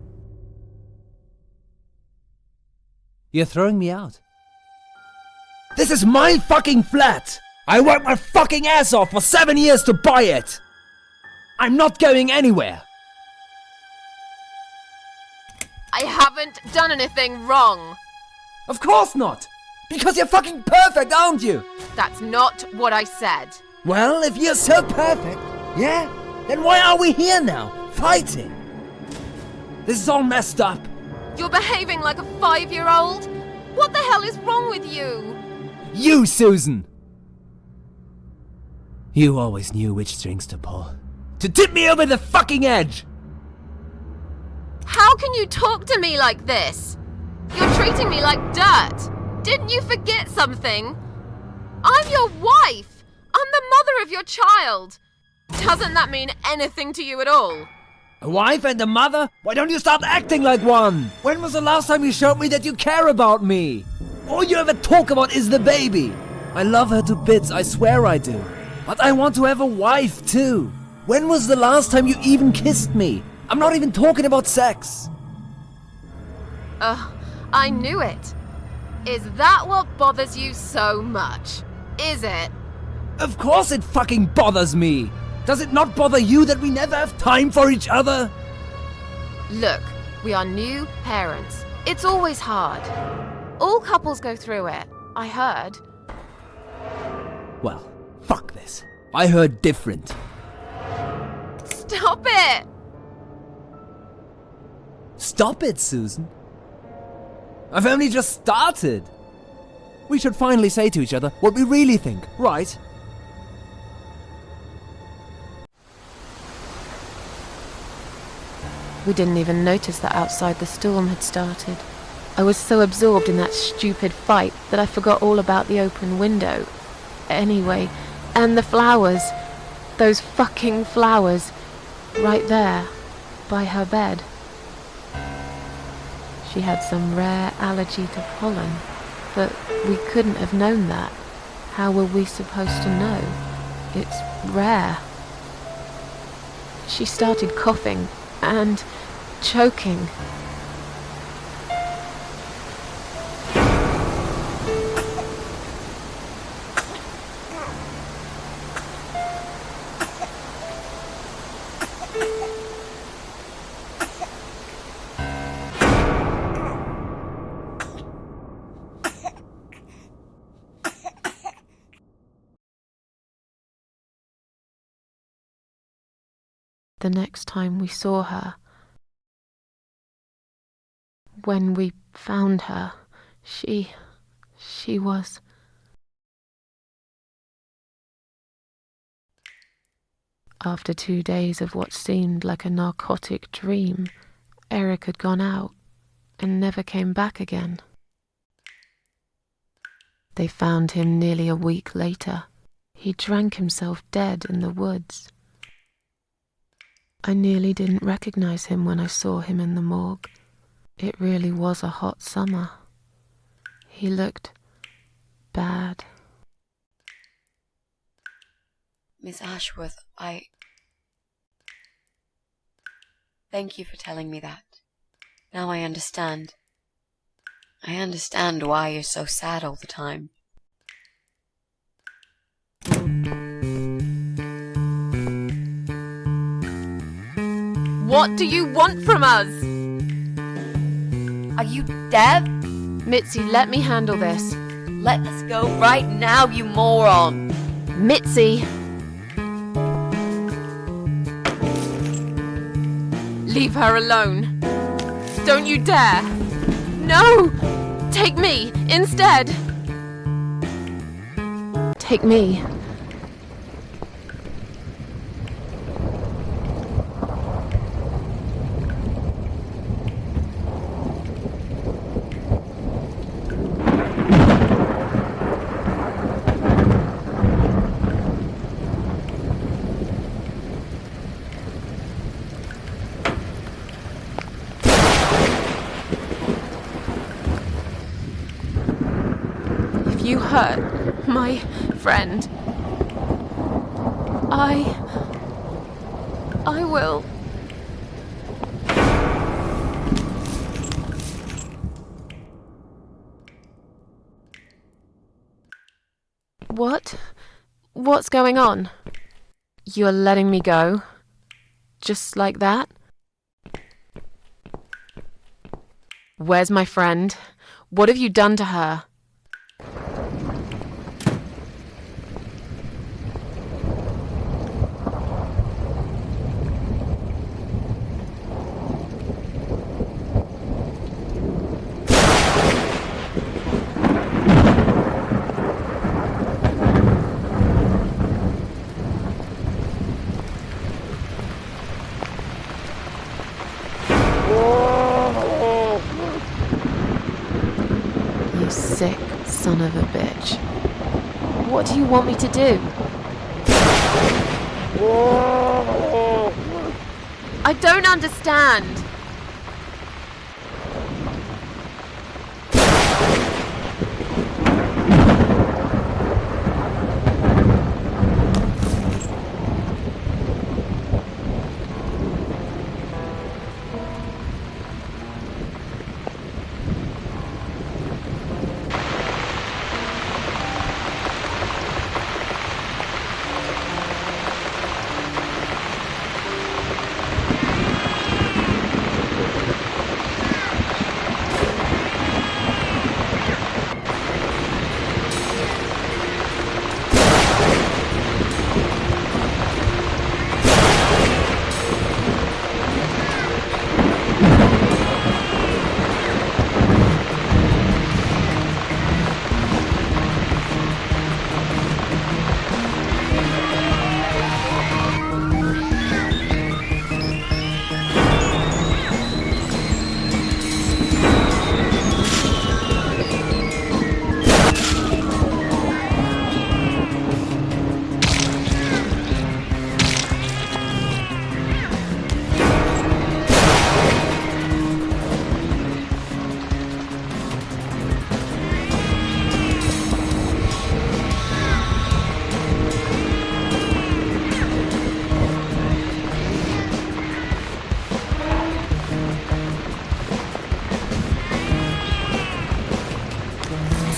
You're throwing me out. This is my fucking flat! I worked my fucking ass off for 7 years to buy it! I'm not going anywhere! I haven't done anything wrong. Of course not! Because you're fucking perfect, aren't you? That's not what I said. Well, if you're so perfect, yeah, then why are we here now, fighting? This is all messed up. You're behaving like a 5-year-old? What the hell is wrong with you? You, Susan! You always knew which strings to pull. To tip me over the fucking edge! How can you talk to me like this? You're treating me like dirt. Didn't you forget something? I'm your wife. I'm the mother of your child. Doesn't that mean anything to you at all? A wife and a mother? Why don't you start acting like one? When was the last time you showed me that you care about me? All you ever talk about is the baby. I love her to bits, I swear I do. But I want to have a wife too. When was the last time you even kissed me? I'm not even talking about sex. I knew it. Is that what bothers you so much? Is it? Of course it fucking bothers me. Does it not bother you that we never have time for each other? Look, we are new parents. It's always hard. All couples go through it, I heard. Well, fuck this. I heard different. Stop it! Stop it, Susan. I've only just started. We should finally say to each other what we really think, right? We didn't even notice that outside the storm had started. I was so absorbed in that stupid fight that I forgot all about the open window. Anyway, and the flowers. Those fucking flowers. Right there, by her bed. She had some rare allergy to pollen, but we couldn't have known that. How were we supposed to know? It's rare. She started coughing and choking. The next time we saw her, when we found her, she was... After 2 days of what seemed like a narcotic dream, Eric had gone out and never came back again. They found him nearly a week later. He drank himself dead in the woods. I nearly didn't recognize him when I saw him in the morgue. It really was a hot summer. He looked bad. Miss Ashworth, Thank you for telling me that. Now I understand. I understand why you're so sad all the time. What do you want from us? Are you deaf? Mitzi, let me handle this. Let us go right now, you moron! Mitzi! Leave her alone. Don't you dare! No! Take me instead! Take me. You hurt My friend. I will. What? What's going on? You're letting me go? Just like that? Where's my friend? What have you done to her? You sick son of a bitch. What do you want me to do? I don't understand.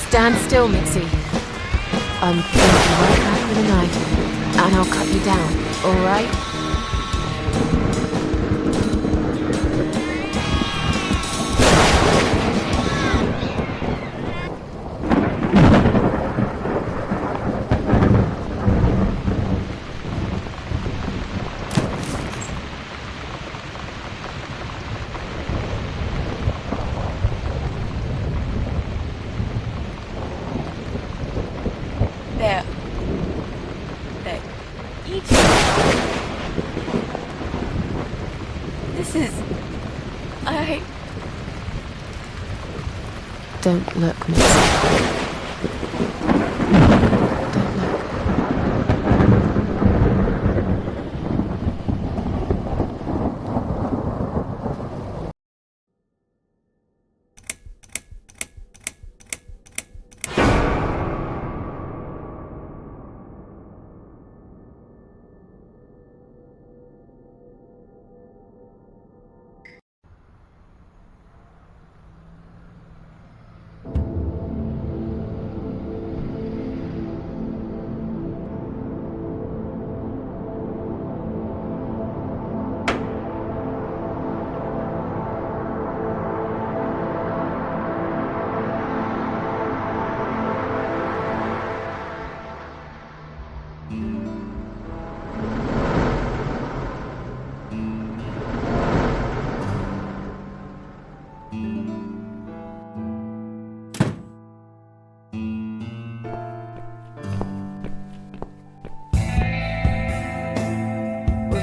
Stand still, Mitzi. I'm going to be right back with a knife, and I'll cut you down, alright? There. Eat. This is... Don't look, Mitzi.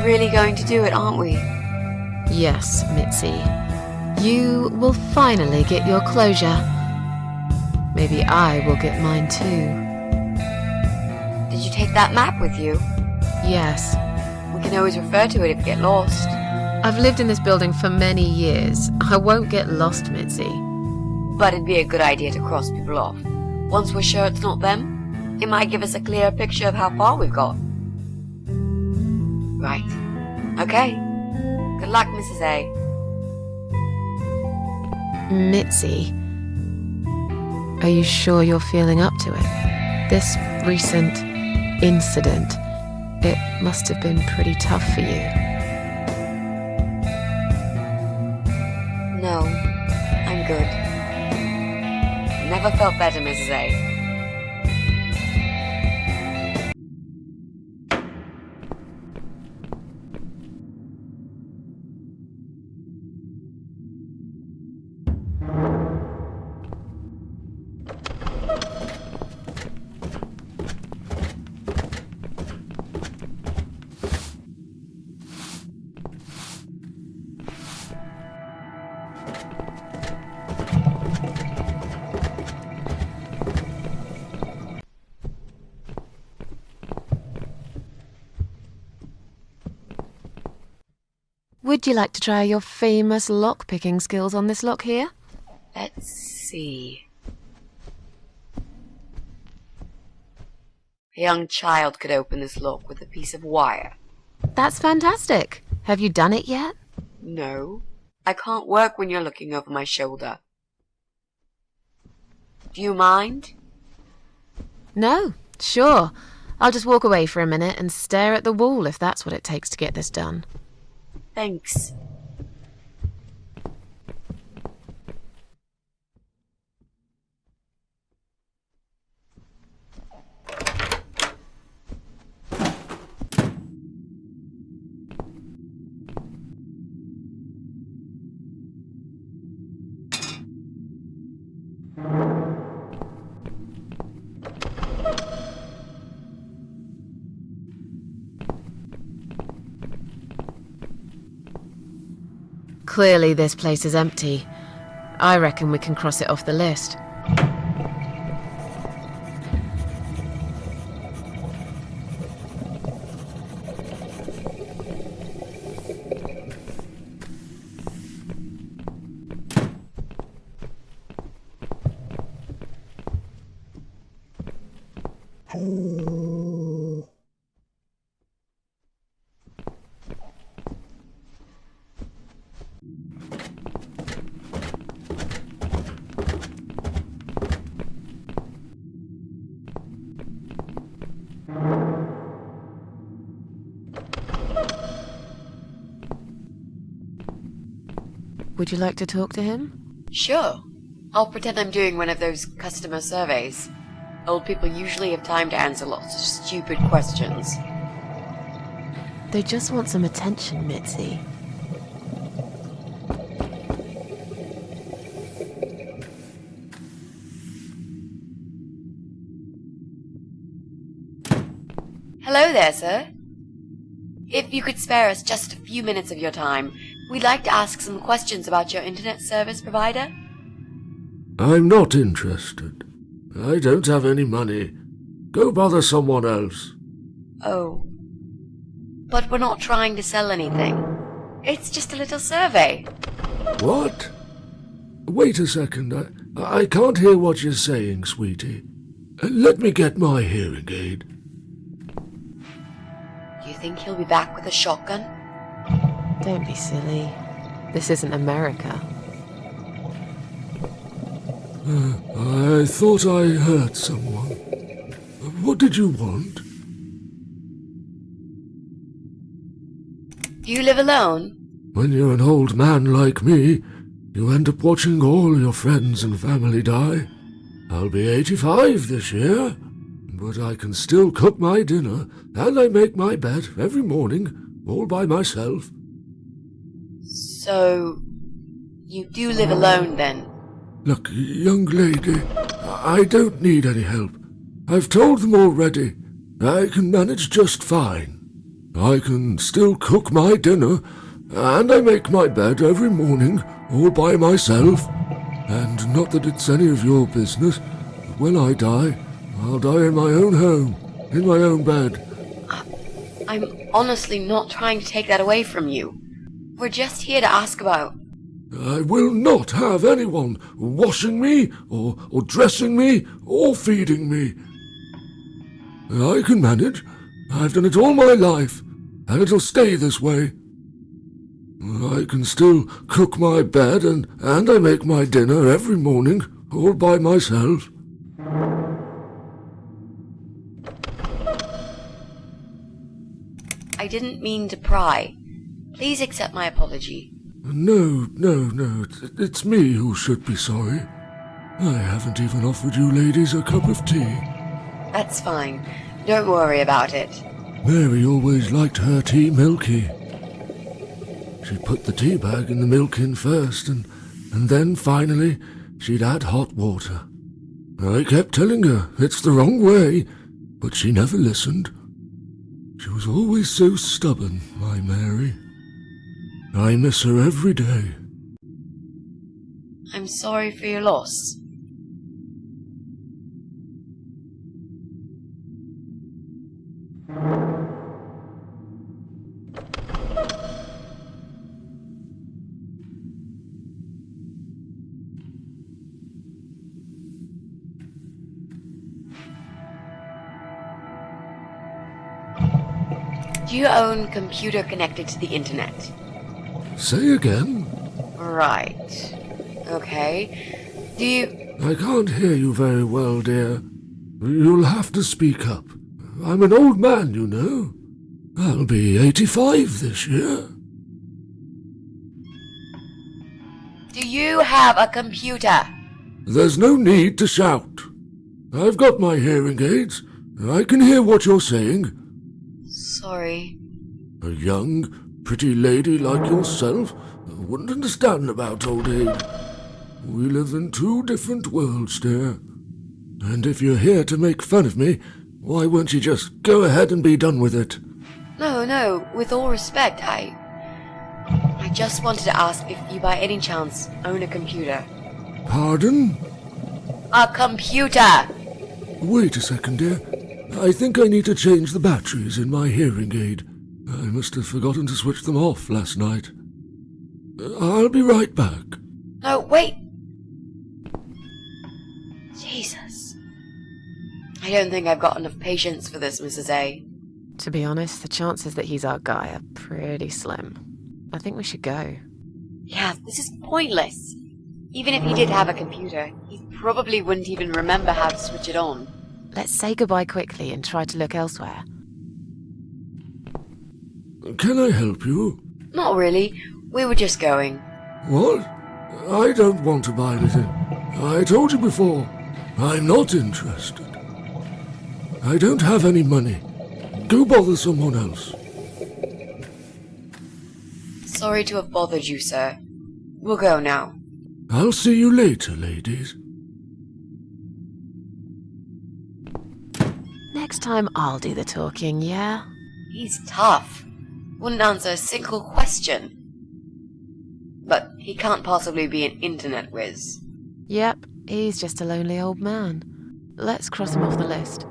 Really going to do it, aren't we? Yes, Mitzi. You will finally get your closure. Maybe I will get mine too. Did you take that map with you? Yes. We can always refer to it if we get lost. I've lived in this building for many years. I won't get lost, Mitzi. But it'd be a good idea to cross people off. Once we're sure it's not them? It might give us a clearer picture of how far we've got. Right. Okay. Good luck, Mrs. A. Mitzi, are you sure you're feeling up to it? This recent incident, it must have been pretty tough for you. No, I'm good. Never felt better, Mrs. A. Would you like to try your famous lock-picking skills on this lock here? Let's see. A young child could open this lock with a piece of wire. That's fantastic. Have you done it yet? No, I can't work when you're looking over my shoulder. Do you mind? No, sure. I'll just walk away for a minute and stare at the wall if that's what it takes to get this done. Thanks. Clearly this place is empty. I reckon we can cross it off the list. Would you like to talk to him? Sure. I'll pretend I'm doing one of those customer surveys. Old people usually have time to answer lots of stupid questions. They just want some attention, Mitzi. Hello there, sir. If you could spare us just a few minutes of your time, we'd like to ask some questions about your internet service provider. I'm not interested. I don't have any money. Go bother someone else. Oh. But we're not trying to sell anything. It's just a little survey. What? Wait a second. I can't hear what you're saying, sweetie. Let me get my hearing aid. Do you think he'll be back with a shotgun? Don't be silly. This isn't America. I thought I heard someone. What did you want? Do you live alone? When you're an old man like me, you end up watching all your friends and family die. I'll be 85 this year, but I can still cook my dinner, and I make my bed every morning, all by myself. So, you do live alone then? Look, young lady, I don't need any help. I've told them already. I can manage just fine. I can still cook my dinner, and I make my bed every morning, all by myself. And not that it's any of your business, but when I die, I'll die in my own home, in my own bed. I'm honestly not trying to take that away from you. We're just here to ask about... I will not have anyone washing me, or dressing me, or feeding me. I can manage. I've done it all my life, and it'll stay this way. I can still cook my bed and I make my dinner every morning, all by myself. I didn't mean to pry. Please accept my apology. No, it's me who should be sorry. I haven't even offered you ladies a cup of tea. That's fine. Don't worry about it. Mary always liked her tea milky. She'd put the tea bag in the milk in first, and then finally she'd add hot water. I kept telling her it's the wrong way, but she never listened. She was always so stubborn, my Mary. I miss her every day. I'm sorry for your loss. Do you own computer connected to the internet? Say again? Right. Okay. Do you... I can't hear you very well, dear. You'll have to speak up. I'm an old man, you know. I'll be 85 this year. Do you have a computer? There's no need to shout. I've got my hearing aids. I can hear what you're saying. Sorry. A young, pretty lady like yourself wouldn't understand about old age. We live in two different worlds, dear. And if you're here to make fun of me, why won't you just go ahead and be done with it? No, with all respect, I just wanted to ask if you by any chance own a computer. Pardon? A computer! Wait a second, dear. I think I need to change the batteries in my hearing aid. I must have forgotten to switch them off last night. I'll be right back. No, wait! Jesus. I don't think I've got enough patience for this, Mrs. A. To be honest, the chances that he's our guy are pretty slim. I think we should go. Yeah, this is pointless. Even if he did have a computer, he probably wouldn't even remember how to switch it on. Let's say goodbye quickly and try to look elsewhere. Can I help you? Not really. We were just going. What? I don't want to buy anything. I told you before. I'm not interested. I don't have any money. Go bother someone else. Sorry to have bothered you, sir. We'll go now. I'll see you later, ladies. Next time I'll do the talking, yeah? He's tough. Wouldn't answer a single question. But he can't possibly be an internet whiz. Yep, he's just a lonely old man. Let's cross him off the list.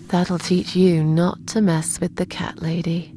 That'll teach you not to mess with the cat lady.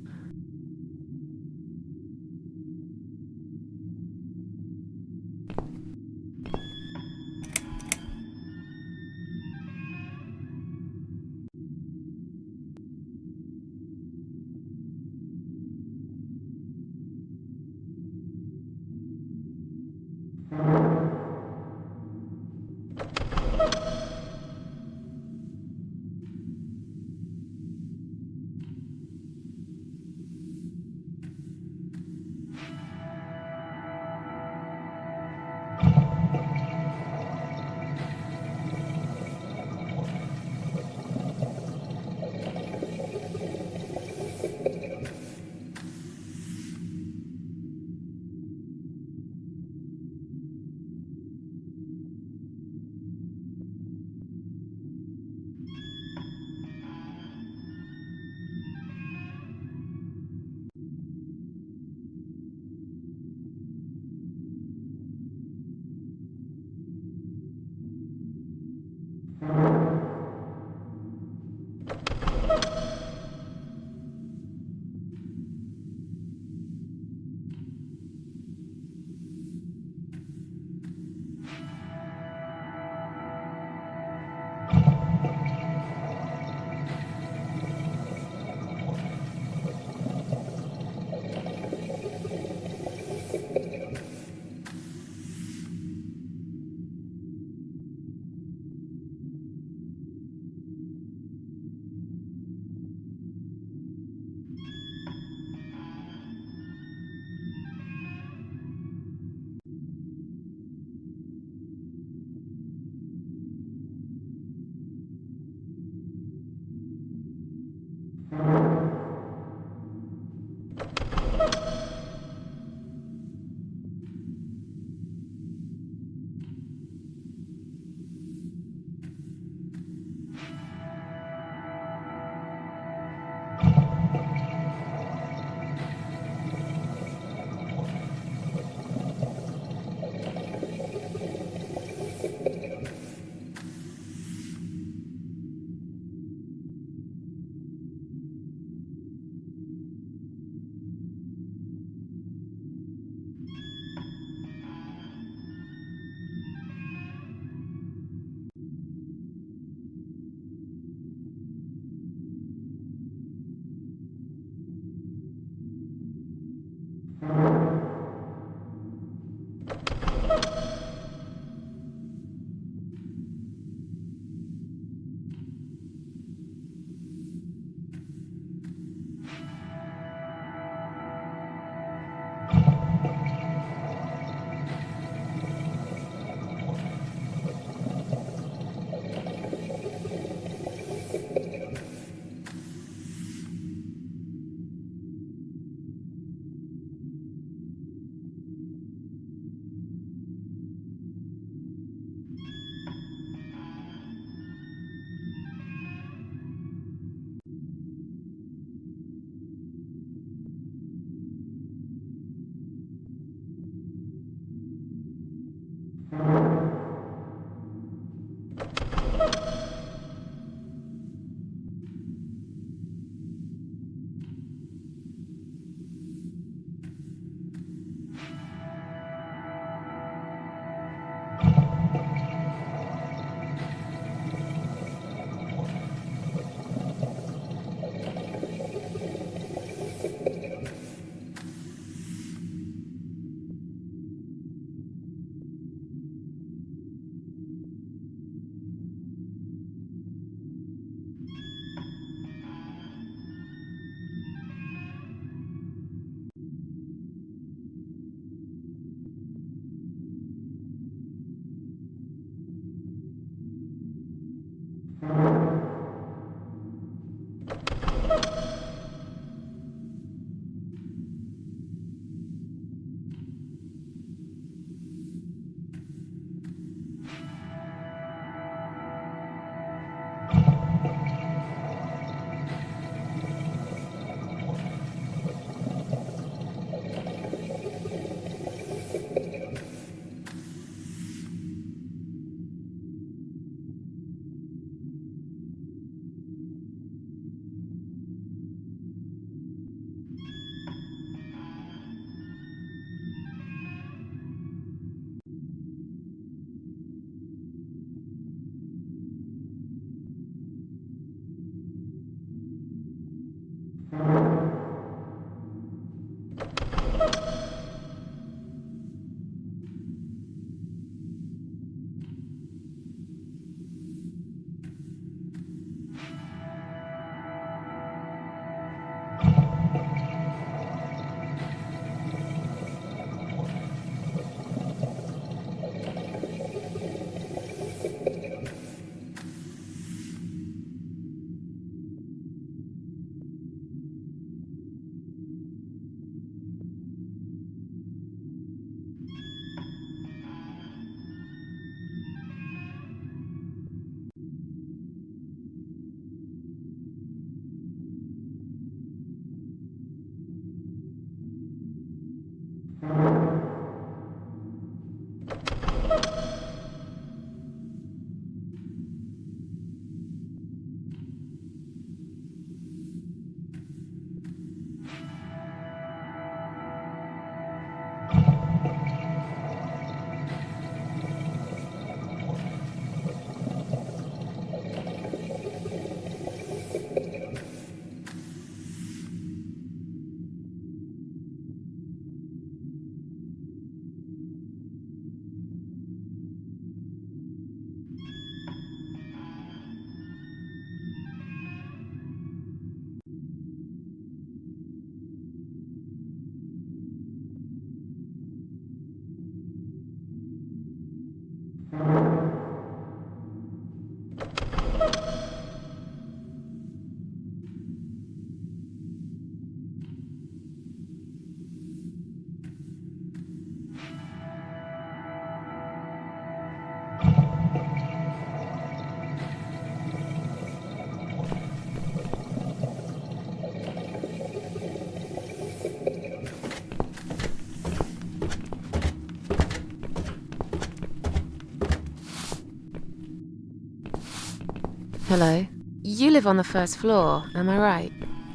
Hello. You live on the first floor, am I right?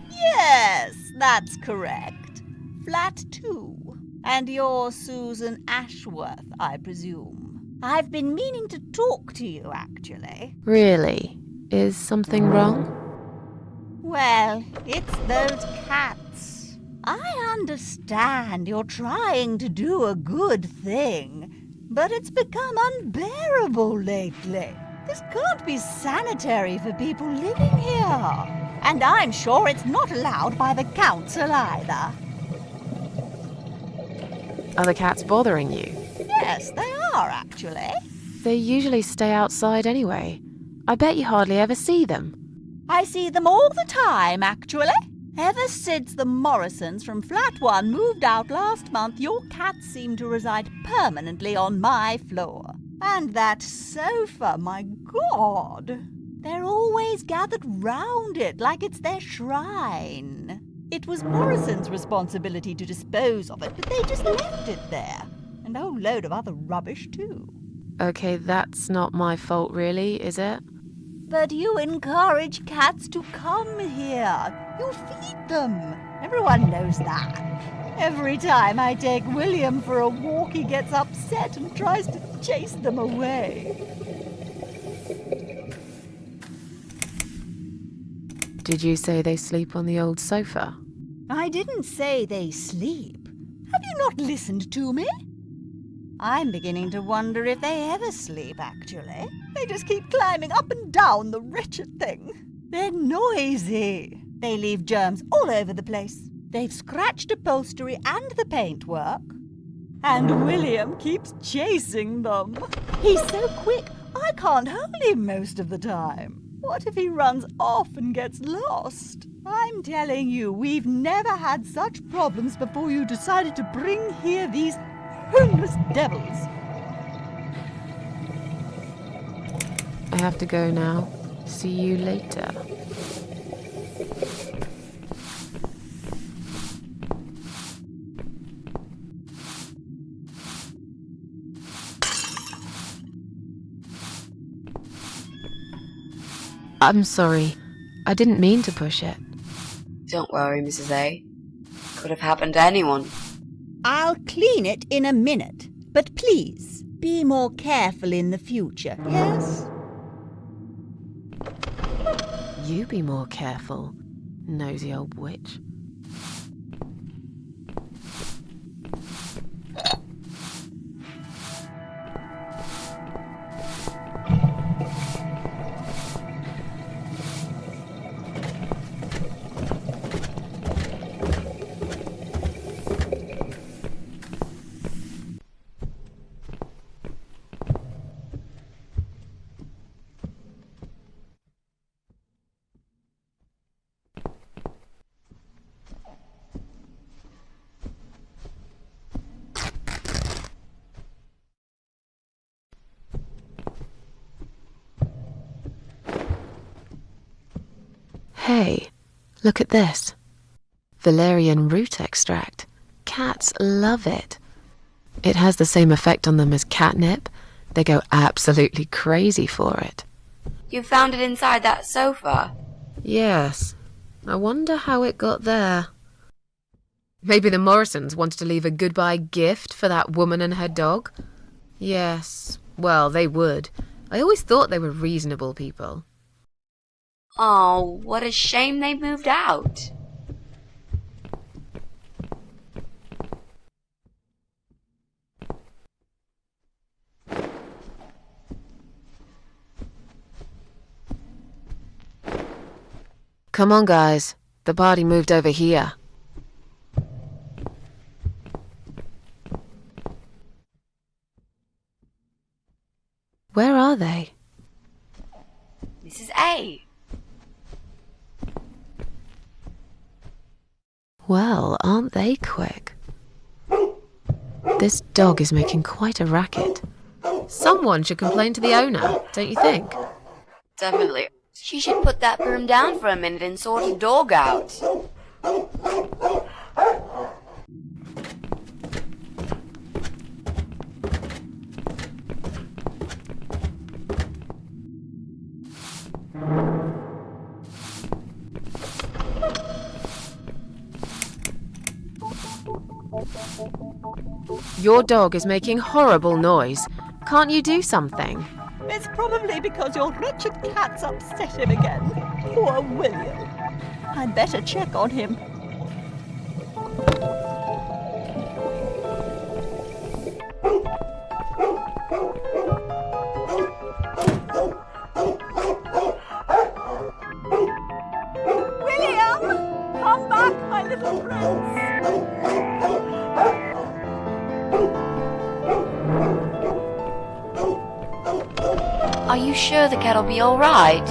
Yes, that's correct. Flat 2. And you're Susan Ashworth, I presume. I've been meaning to talk to you, actually. Really? Is something wrong? Well, it's those cats. I understand you're trying to do a good thing, but it's become unbearable lately. This can't be sanitary for people living here. And I'm sure it's not allowed by the council either. Are the cats bothering you? Yes, they are, actually. They usually stay outside anyway. I bet you hardly ever see them. I see them all the time, actually. Ever since the Morrisons from Flat 1 moved out last month, your cats seem to reside permanently on my floor. And that sofa, my God! They're always gathered round it like it's their shrine. It was Morrison's responsibility to dispose of it, but they just left it there. And a whole load of other rubbish, too. Okay, that's not my fault really, is it? But you encourage cats to come here. You feed them. Everyone knows that. Every time I take William for a walk, he gets upset and tries to chase them away. Did you say they sleep on the old sofa? I didn't say they sleep. Have you not listened to me? I'm beginning to wonder if they ever sleep, actually. They just keep climbing up and down the wretched thing. They're noisy. They leave germs all over the place. They've scratched upholstery and the paintwork. And William keeps chasing them. He's so quick, I can't hold him most of the time. What if he runs off and gets lost? I'm telling you, we've never had such problems before you decided to bring here these homeless devils. I have to go now. See you later. I'm sorry. I didn't mean to push it. Don't worry, Mrs. A. Could have happened to anyone. I'll clean it in a minute. But please, be more careful in the future, yes? You be more careful, nosy old witch. Hey, look at this. Valerian root extract. Cats love it. It has the same effect on them as catnip. They go absolutely crazy for it. You found it inside that sofa? Yes. I wonder how it got there. Maybe the Morrisons wanted to leave a goodbye gift for that woman and her dog? Yes. Well, they would. I always thought they were reasonable people. Oh, what a shame they moved out. Come on, guys. The party moved over here. Where are they? Mrs. A. Well, aren't they quick? This dog is making quite a racket. Someone should complain to the owner, don't you think? Definitely. She should put that broom down for a minute and sort a dog out. Your dog is making horrible noise. Can't you do something? It's probably because your wretched cat's upset him again. Poor William. I'd better check on him. William! Come back, my little prince! Are you sure the cat'll be all right?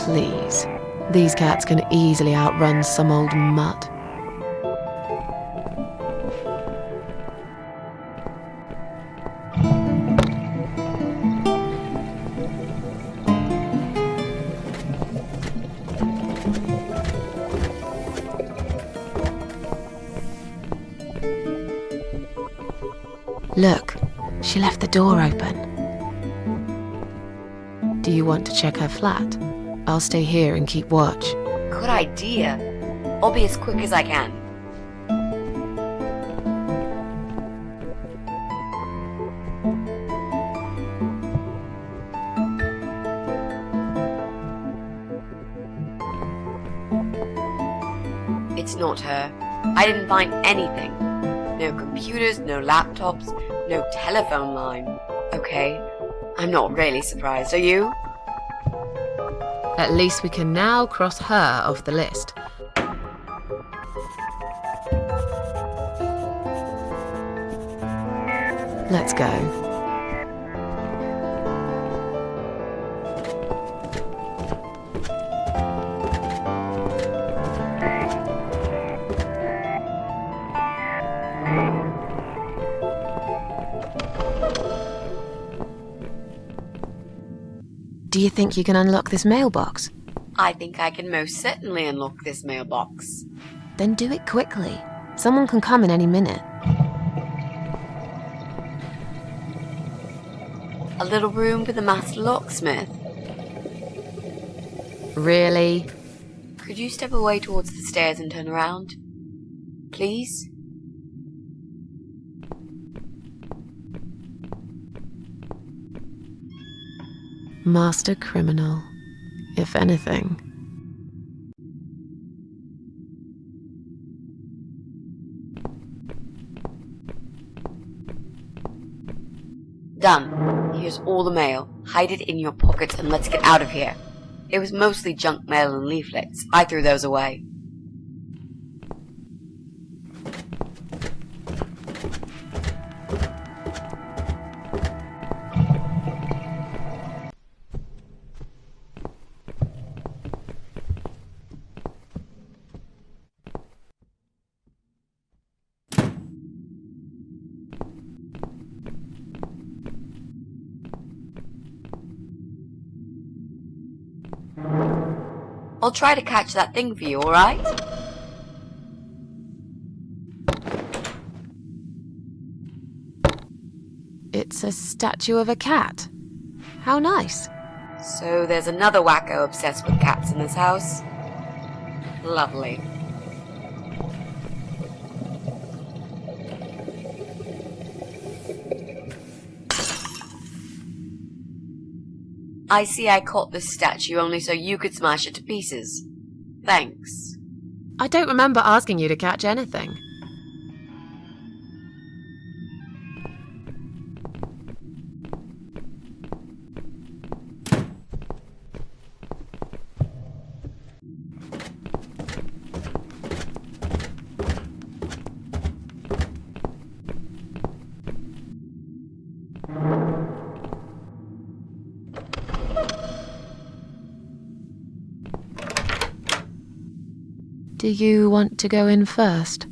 Please. These cats can easily outrun some old mutt. Look, she left the door open. Do you want to check her flat? I'll stay here and keep watch. Good idea. I'll be as quick as I can. It's not her. I didn't find anything. No computers, no laptops, no telephone line. Okay, I'm not really surprised, are you? At least we can now cross her off the list. Let's go. Do you think you can unlock this mailbox? I think I can most certainly unlock this mailbox. Then do it quickly. Someone can come in any minute. A little room for the master locksmith. Really? Could you step away towards the stairs and turn around? Please? Master criminal, if anything. Done. Here's all the mail. Hide it in your pockets and let's get out of here. It was mostly junk mail and leaflets. I threw those away. I'll try to catch that thing for you, alright? It's a statue of a cat. How nice. So there's another wacko obsessed with cats in this house. Lovely. I see I caught this statue only so you could smash it to pieces. Thanks. I don't remember asking you to catch anything. Do you want to go in first?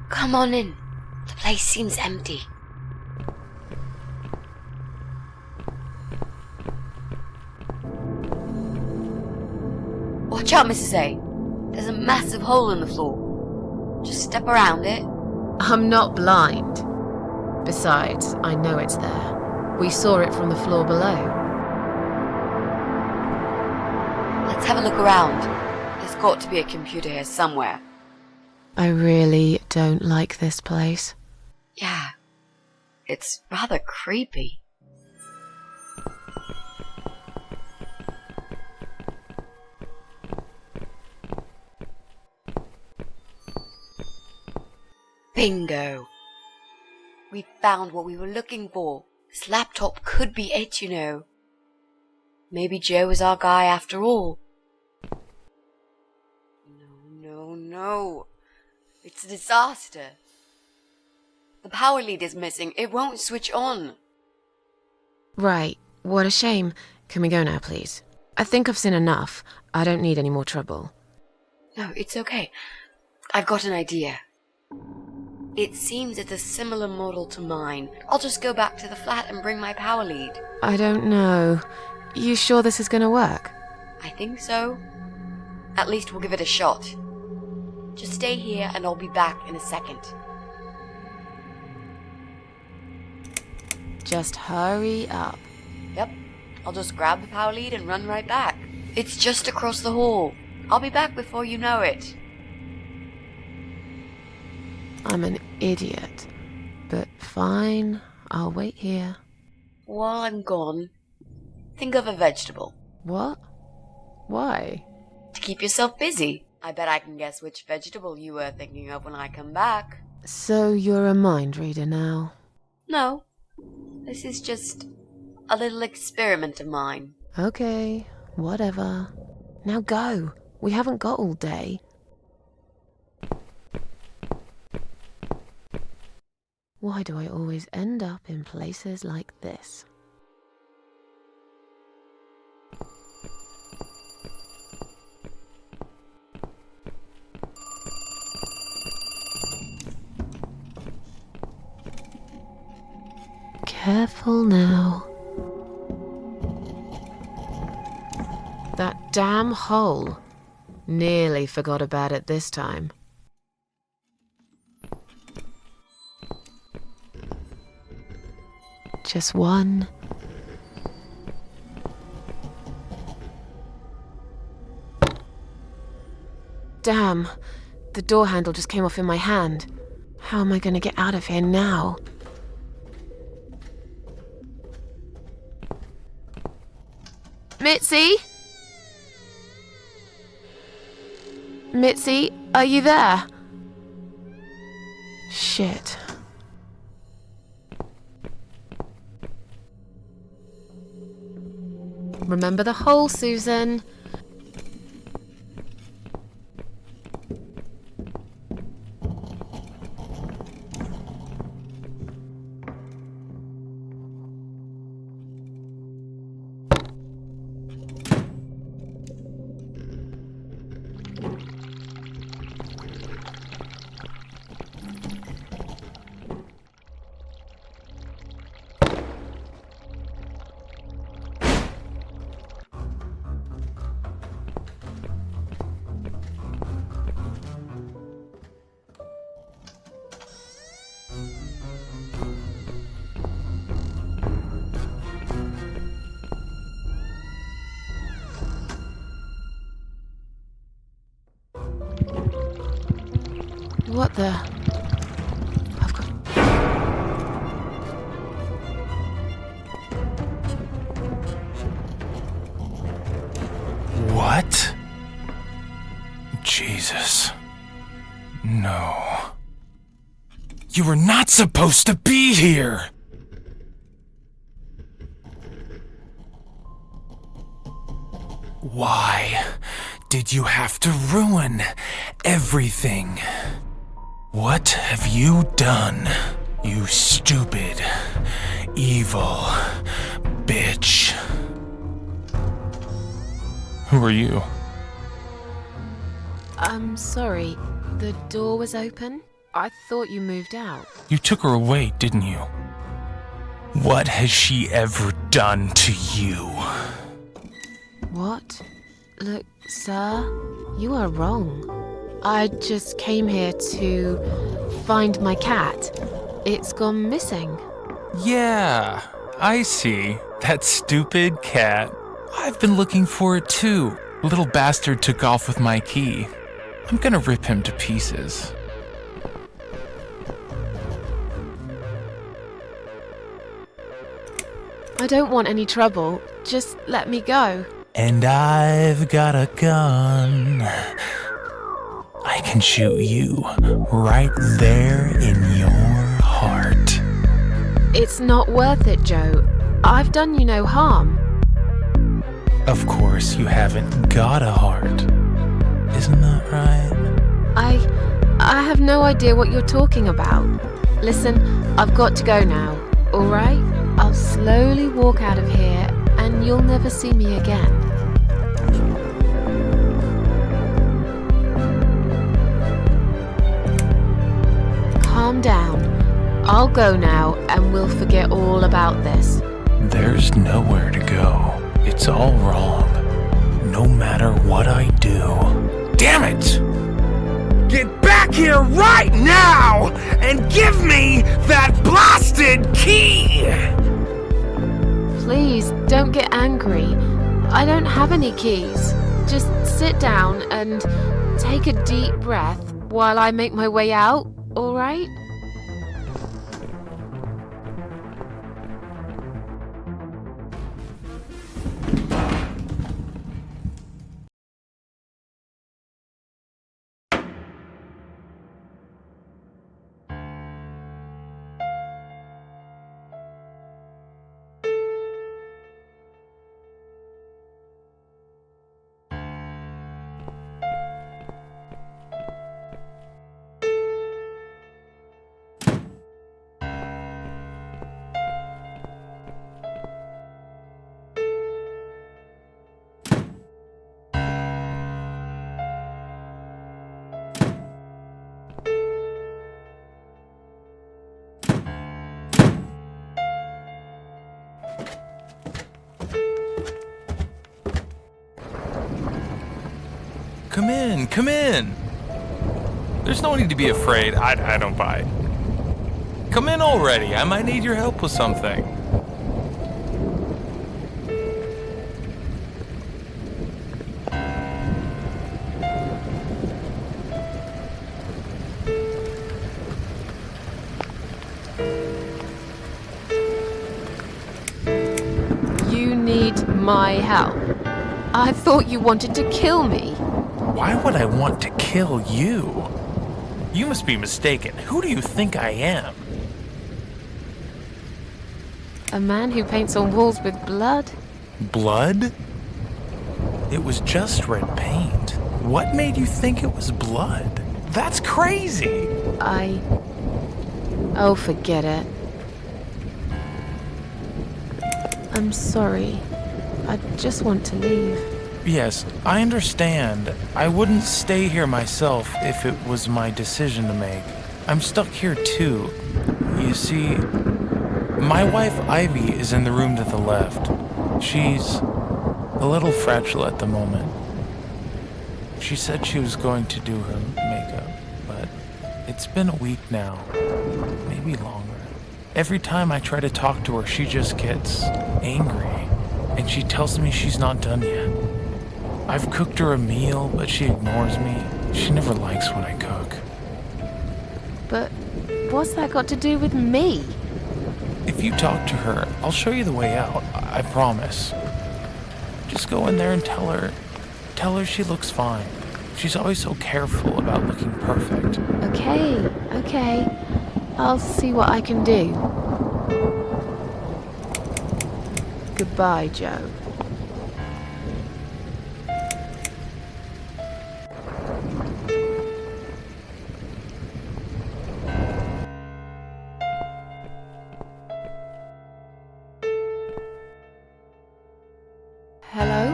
Come on in. The place seems empty. Watch out, Mrs. A. There's a massive hole in the floor. Just step around it. I'm not blind. Besides, I know it's there. We saw it from the floor below. Let's have a look around. There's got to be a computer here somewhere. I really don't like this place. Yeah. It's rather creepy. Bingo. We found what we were looking for. This laptop could be it, you know. Maybe Joe is our guy after all. No. It's a disaster. The power lead is missing. It won't switch on. Right. What a shame. Can we go now, please? I think I've seen enough. I don't need any more trouble. No, it's okay. I've got an idea. It seems it's a similar model to mine. I'll just go back to the flat and bring my power lead. I don't know. You sure this is gonna work? I think so. At least we'll give it a shot. Just stay here and I'll be back in a second. Just hurry up. Yep, I'll just grab the power lead and run right back. It's just across the hall. I'll be back before you know it. I'm an idiot. But fine, I'll wait here. While I'm gone, think of a vegetable. What? Why? To keep yourself busy. I bet I can guess which vegetable you were thinking of when I come back. So you're a mind reader now? No, this is just a little experiment of mine. Okay, whatever. Now go. We haven't got all day. Why do I always end up in places like this? Careful now. That damn hole. Nearly forgot about it this time. Just one. Damn. The door handle just came off in my hand. How am I going to get out of here now? Mitzi? Mitzi, are you there? Shit. Remember the hole, Susan. What the? I've got... What? Jesus. No. You were not supposed to be here! Why did you have to ruin everything? What have you done, you stupid, evil bitch? Who are you? I'm sorry. The door was open. I thought you moved out. You took her away, didn't you? What has she ever done to you? What? Look, sir, you are wrong. I just came here to find my cat. It's gone missing. Yeah, I see. That stupid cat. I've been looking for it too. Little bastard took off with my key. I'm gonna rip him to pieces. I don't want any trouble. Just let me go. And I've got a gun. I can shoot you right there in your heart. It's not worth it, Joe. I've done you no harm. Of course you haven't got a heart. Isn't that right? I have no idea what you're talking about. Listen, I've got to go now, alright? I'll slowly walk out of here and you'll never see me again. Calm down. I'll go now and we'll forget all about this. There's nowhere to go. It's all wrong. No matter what I do. Damn it! Get back here right now and give me that blasted key! Please, don't get angry. I don't have any keys. Just sit down and take a deep breath while I make my way out, alright? Come in, come in. There's no need to be afraid. I don't buy it. Come in already. I might need your help with something. You need my help. I thought you wanted to kill me. Why would I want to kill you? You must be mistaken. Who do you think I am? A man who paints on walls with blood? Blood? It was just red paint. What made you think it was blood? That's crazy! Oh, forget it. I'm sorry. I just want to leave. Yes, I understand. I wouldn't stay here myself if it was my decision to make. I'm stuck here too. You see, my wife Ivy is in the room to the left. She's a little fragile at the moment. She said she was going to do her makeup, but it's been a week now, maybe longer. Every time I try to talk to her, she just gets angry, and she tells me she's not done yet. I've cooked her a meal, but she ignores me. She never likes when I cook. But what's that got to do with me? If you talk to her, I'll show you the way out. I promise. Just go in there and tell her she looks fine. She's always so careful about looking perfect. Okay. I'll see what I can do. Goodbye, Joe. Hello?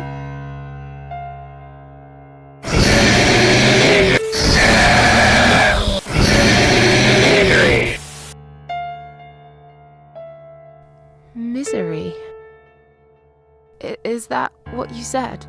Misery. Is that what you said?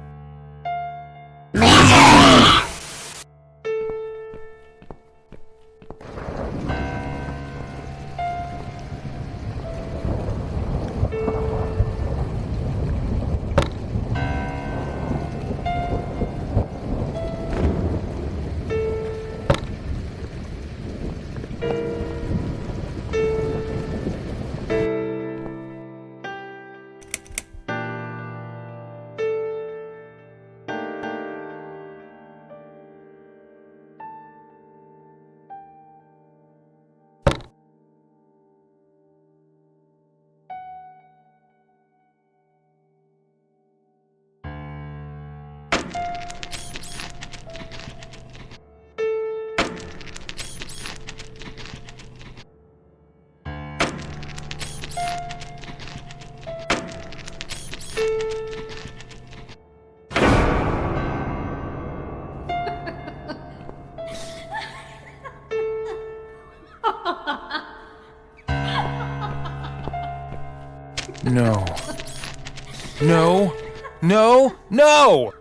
No!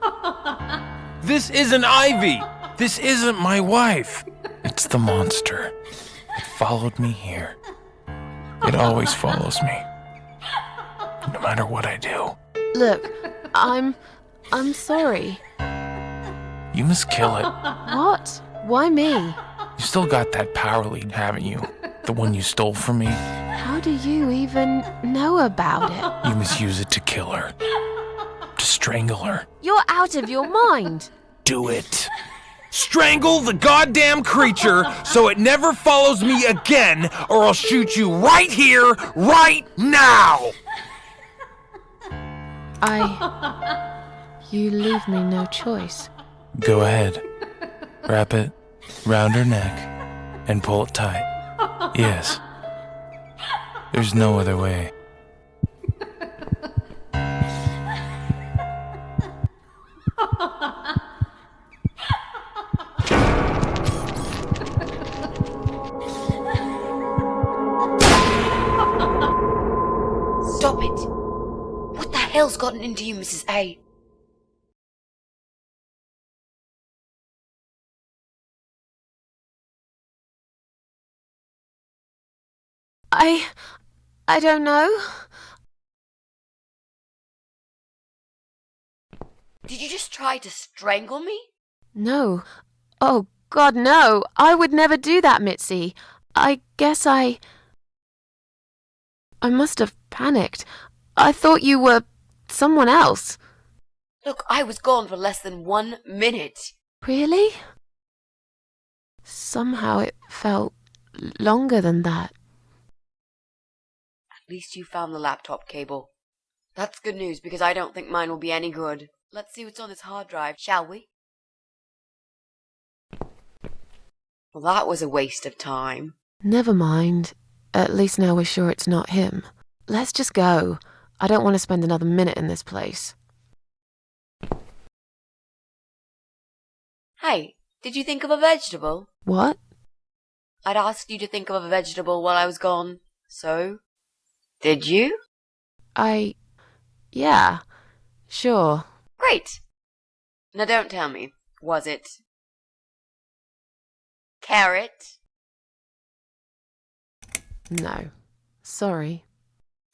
This isn't Ivy! This isn't my wife! It's the monster. It followed me here. It always follows me. no matter what I do. Look, I'm sorry. You must kill it. What? Why me? You still got that power lead, haven't you? The one you stole from me? How do you even know about it? You must use it to kill her. To strangle her. You're out of your mind. Do it. Strangle the goddamn creature so it never follows me again, or I'll shoot you right here, right now! You leave me no choice. Go ahead. Wrap it round her neck and pull it tight. Yes. There's no other way. Stop it! What the hell's gotten into you, Mrs. A? I don't know. Did you just try to strangle me? No. Oh, God, no. I would never do that, Mitzi. I guess I must have panicked. I thought you were someone else. Look, I was gone for less than 1 minute. Really? Somehow it felt longer than that. At least you found the laptop cable. That's good news, because I don't think mine will be any good. Let's see what's on this hard drive, shall we? Well, that was a waste of time. Never mind. At least now we're sure it's not him. Let's just go. I don't want to spend another minute in this place. Hey, did you think of a vegetable? What? I'd asked you to think of a vegetable while I was gone. So? Did you? Yeah. Sure. Great. Now don't tell me. Was it carrot? No. Sorry.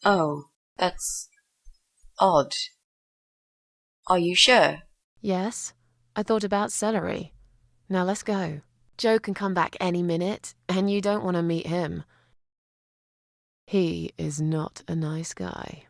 Oh, that's odd. Are you sure? Yes. I thought about celery. Now let's go. Joe can come back any minute, and you don't want to meet him. He is not a nice guy.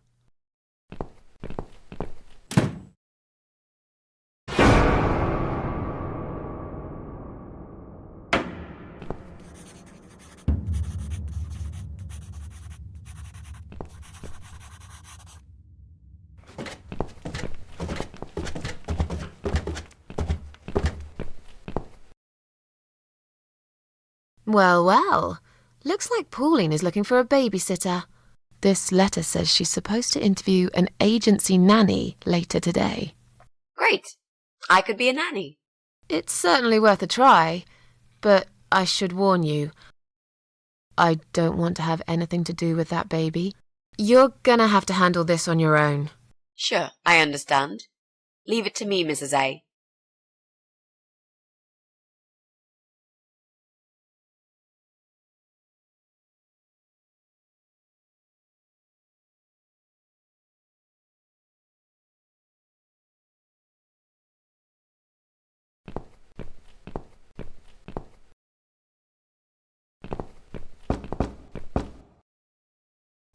Well, well. Looks like Pauline is looking for a babysitter. This letter says she's supposed to interview an agency nanny later today. Great. I could be a nanny. It's certainly worth a try, but I should warn you, I don't want to have anything to do with that baby. You're gonna have to handle this on your own. Sure, I understand. Leave it to me, Mrs. A.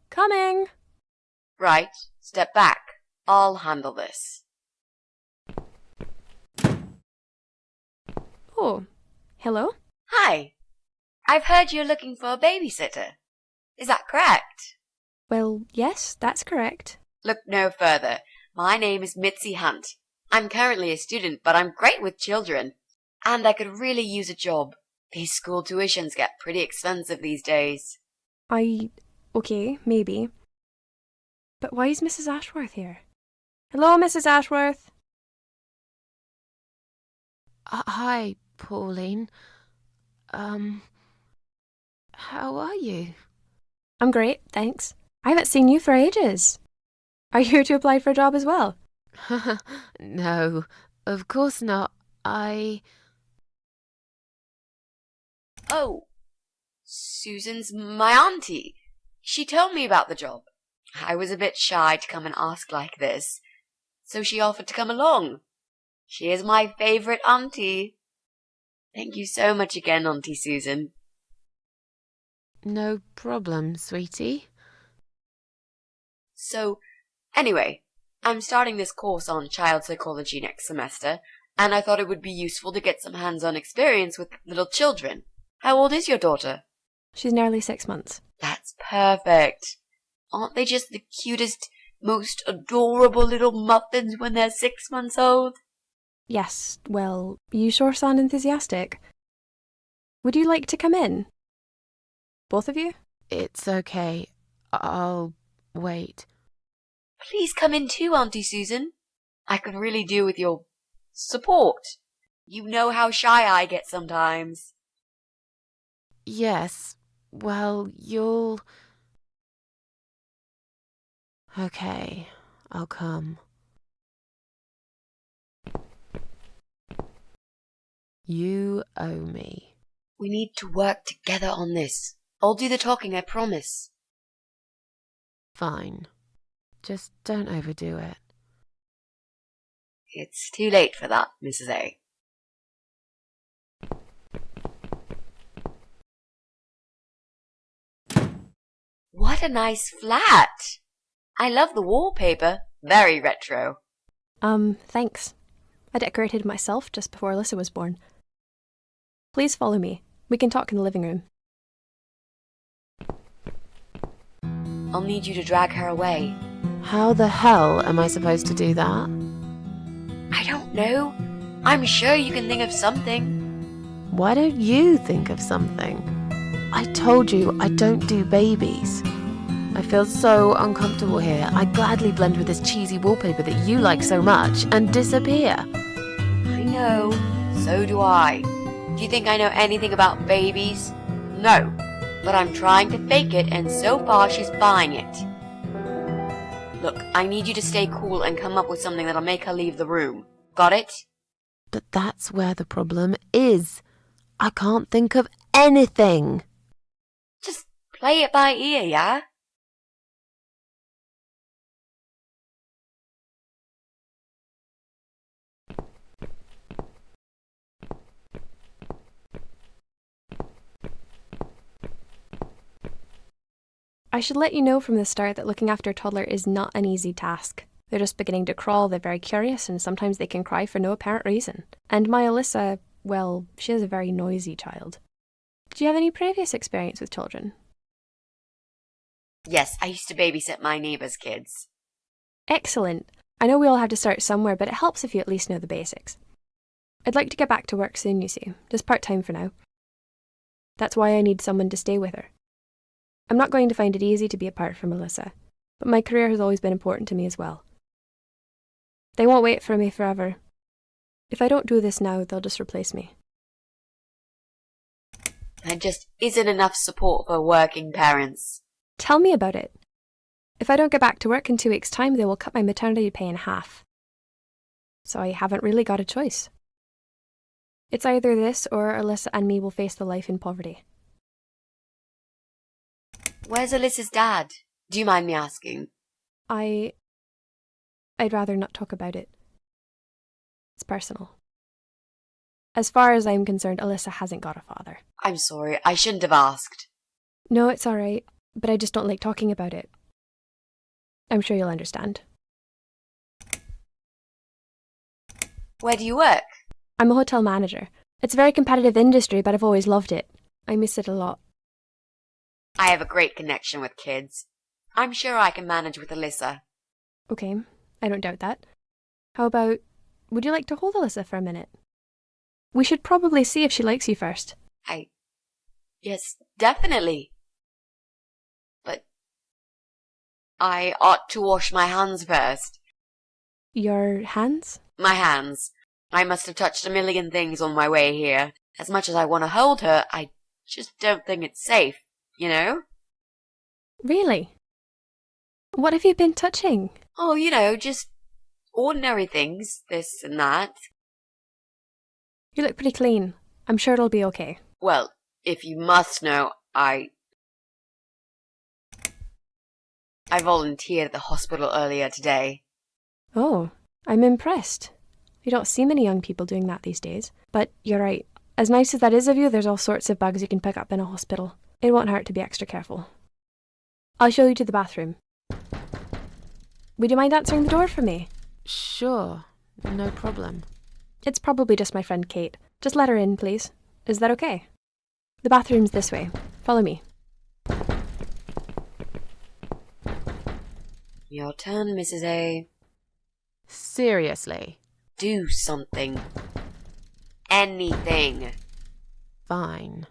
Coming! Right, step back. I'll handle this. Oh, hello? Hi. I've heard you're looking for a babysitter. Is that correct? Well, yes, that's correct. Look no further. My name is Mitzi Hunt. I'm currently a student, but I'm great with children. And I could really use a job. These school tuitions get pretty expensive these days. Okay, maybe. But why is Mrs. Ashworth here? Hello, Mrs. Ashworth. Hi, Pauline. How are you? I'm great, thanks. I haven't seen you for ages. Are you here to apply for a job as well? No, of course not. Oh, Susan's my auntie. She told me about the job. I was a bit shy to come and ask like this, so she offered to come along. She is my favourite auntie. Thank you so much again, Auntie Susan. No problem, sweetie. So, anyway, I'm starting this course on child psychology next semester, and I thought it would be useful to get some hands-on experience with little children. How old is your daughter? She's nearly 6 months. That's perfect. Aren't they just the cutest, most adorable little muffins when they're 6 months old? Yes, well, you sure sound enthusiastic. Would you like to come in? Both of you? It's okay. I'll wait. Please come in too, Auntie Susan. I could really do with your support. You know how shy I get sometimes. Yes, well, you'll... Okay, I'll come. You owe me. We need to work together on this. I'll do the talking, I promise. Fine. Just don't overdo it. It's too late for that, Mrs. A. What a nice flat! I love the wallpaper. Very retro. Thanks. I decorated it myself just before Alyssa was born. Please follow me. We can talk in the living room. I'll need you to drag her away. How the hell am I supposed to do that? I don't know. I'm sure you can think of something. Why don't you think of something? I told you I don't do babies. I feel so uncomfortable here. I'd gladly blend with this cheesy wallpaper that you like so much and disappear. I know. So do I. Do you think I know anything about babies? No. But I'm trying to fake it, and so far she's buying it. Look, I need you to stay cool and come up with something that'll make her leave the room. Got it? But that's where the problem is. I can't think of anything. Just play it by ear, yeah? I should let you know from the start that looking after a toddler is not an easy task. They're just beginning to crawl, they're very curious, and sometimes they can cry for no apparent reason. And my Alyssa, well, she is a very noisy child. Do you have any previous experience with children? Yes, I used to babysit my neighbour's kids. Excellent. I know we all have to start somewhere, but it helps if you at least know the basics. I'd like to get back to work soon, you see, just part-time for now. That's why I need someone to stay with her. I'm not going to find it easy to be apart from Alyssa, but my career has always been important to me as well. They won't wait for me forever. If I don't do this now, they'll just replace me. There just isn't enough support for working parents. Tell me about it. If I don't get back to work in 2 weeks' time, they will cut my maternity pay in half. So I haven't really got a choice. It's either this or Alyssa and me will face the life in poverty. Where's Alyssa's dad? Do you mind me asking? I'd rather not talk about it. It's personal. As far as I'm concerned, Alyssa hasn't got a father. I'm sorry, I shouldn't have asked. No, it's alright, but I just don't like talking about it. I'm sure you'll understand. Where do you work? I'm a hotel manager. It's a very competitive industry, but I've always loved it. I miss it a lot. I have a great connection with kids. I'm sure I can manage with Alyssa. Okay, I don't doubt that. How about, would you like to hold Alyssa for a minute? We should probably see if she likes you first. Yes, definitely. But I ought to wash my hands first. Your hands? My hands. I must have touched a million things on my way here. As much as I want to hold her, I just don't think it's safe, you know? Really? What have you been touching? Oh, you know, just ordinary things, this and that. You look pretty clean. I'm sure it'll be okay. Well, if you must know, I I volunteered at the hospital earlier today. Oh, I'm impressed. You don't see many young people doing that these days. But you're right. As nice as that is of you, there's all sorts of bugs you can pick up in a hospital. It won't hurt to be extra careful. I'll show you to the bathroom. Would you mind answering the door for me? Sure, no problem. It's probably just my friend Kate. Just let her in, please. Is that okay? The bathroom's this way. Follow me. Your turn, Mrs. A. Seriously? Do something. Anything. Fine.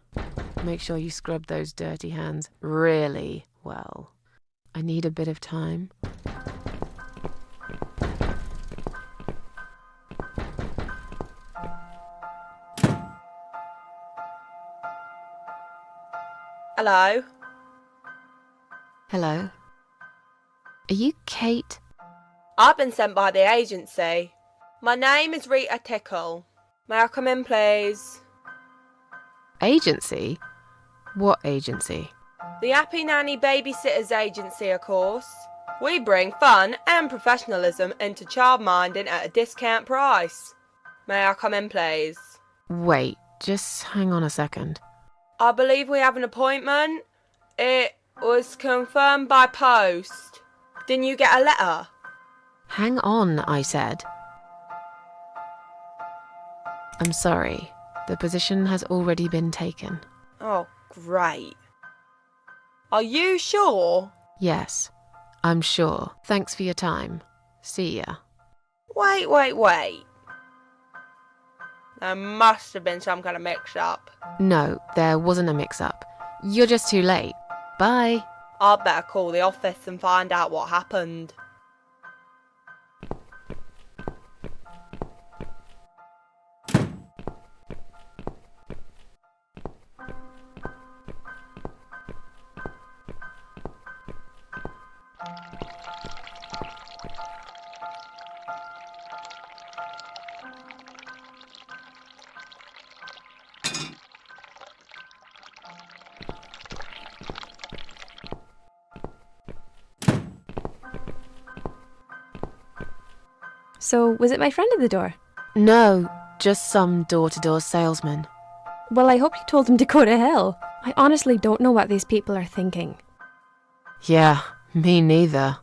Make sure you scrub those dirty hands really well. I need a bit of time. Hello? Hello? Are you Kate? I've been sent by the agency. My name is Rita Tickle. May I come in, please? Agency? What agency? The Happy Nanny Babysitters Agency, of course. We bring fun and professionalism into childminding at a discount price. May I come in, please? Wait, just hang on a second. I believe we have an appointment. It was confirmed by post. Didn't you get a letter? Hang on, I said. I'm sorry. The position has already been taken. Oh, great. Are you sure? Yes, I'm sure. Thanks for your time. See ya. Wait. There must have been some kind of mix-up. No, there wasn't a mix-up. You're just too late. Bye. I'd better call the office and find out what happened. So, was it my friend at the door? No, just some door-to-door salesman. Well, I hope you told him to go to hell. I honestly don't know what these people are thinking. Yeah, me neither.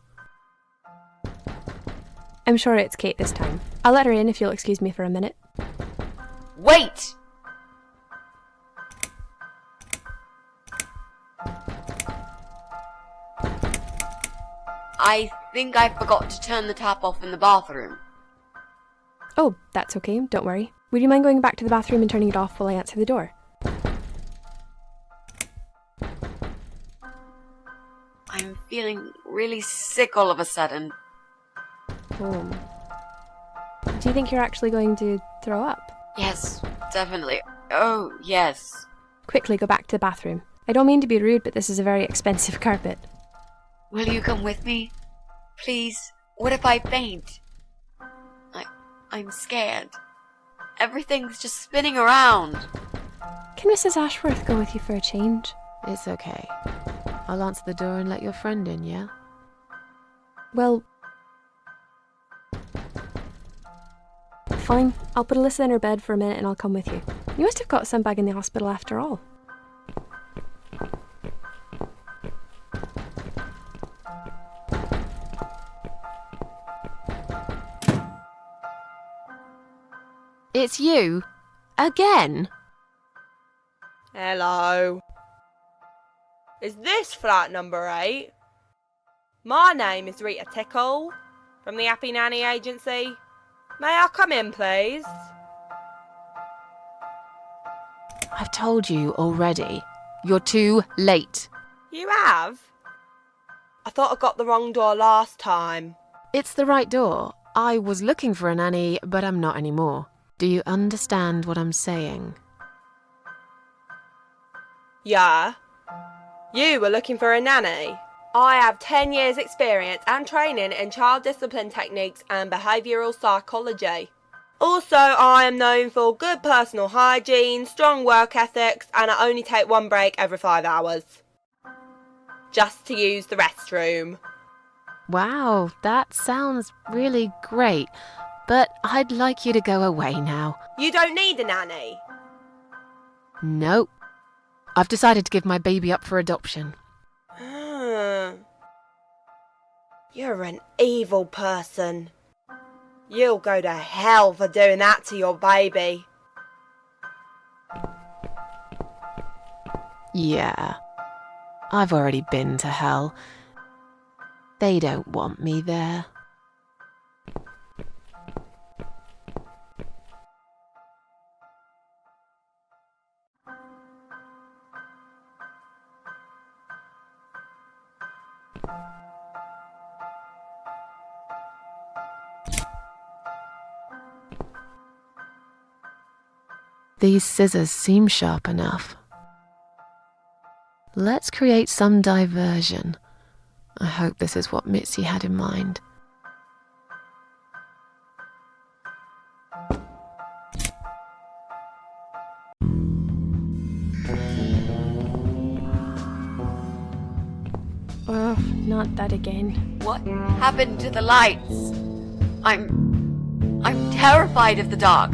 I'm sure it's Kate this time. I'll let her in if you'll excuse me for a minute. Wait! I think I forgot to turn the tap off in the bathroom. Oh, that's okay, don't worry. Would you mind going back to the bathroom and turning it off while I answer the door? I'm feeling really sick all of a sudden. Oh. Do you think you're actually going to throw up? Yes, definitely. Oh, yes. Quickly go back to the bathroom. I don't mean to be rude, but this is a very expensive carpet. Will you come with me? Please? What if I faint? I'm scared. Everything's just spinning around. Can Mrs. Ashworth go with you for a change? It's okay. I'll answer the door and let your friend in, yeah? Well... Fine. I'll put Alyssa in her bed for a minute and I'll come with you. You must have got some bug in the hospital after all. It's you? Again? Hello. Is this flat number 8? My name is Rita Tickle, from the Happy Nanny Agency. May I come in, please? I've told you already. You're too late. You have? I thought I got the wrong door last time. It's the right door. I was looking for a nanny, but I'm not anymore. Do you understand what I'm saying? Yeah. You were looking for a nanny. I have 10 years experience and training in child discipline techniques and behavioural psychology. Also, I am known for good personal hygiene, strong work ethics, and I only take one break every 5 hours. Just to use the restroom. Wow, that sounds really great. But I'd like you to go away now. You don't need a nanny. Nope. I've decided to give my baby up for adoption. You're an evil person. You'll go to hell for doing that to your baby. Yeah. I've already been to hell. They don't want me there. These scissors seem sharp enough. Let's create some diversion. I hope this is what Mitzi had in mind. Oh, not that again. What happened to the lights? I'm terrified of the dark.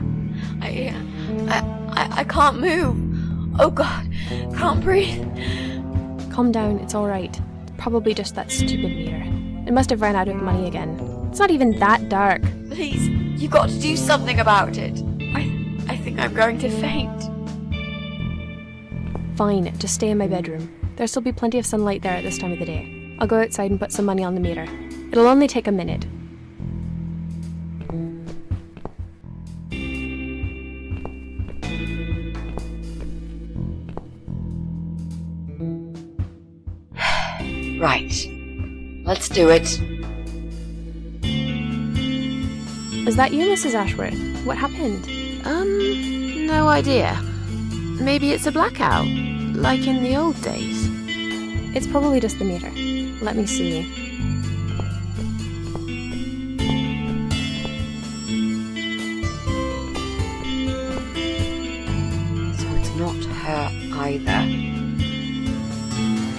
I can't move. Oh God, can't breathe. Calm down, it's alright. Probably just that stupid meter. It must have ran out of money again. It's not even that dark. Please, you got to do something about it. I think I'm going to faint. Fine, just stay in my bedroom. There'll still be plenty of sunlight there at this time of the day. I'll go outside and put some money on the meter. It'll only take a minute. Right. Let's do it. Is that you, Mrs. Ashworth? What happened? No idea. Maybe it's a blackout, like in the old days. It's probably just the meter. Let me see. So it's not her either.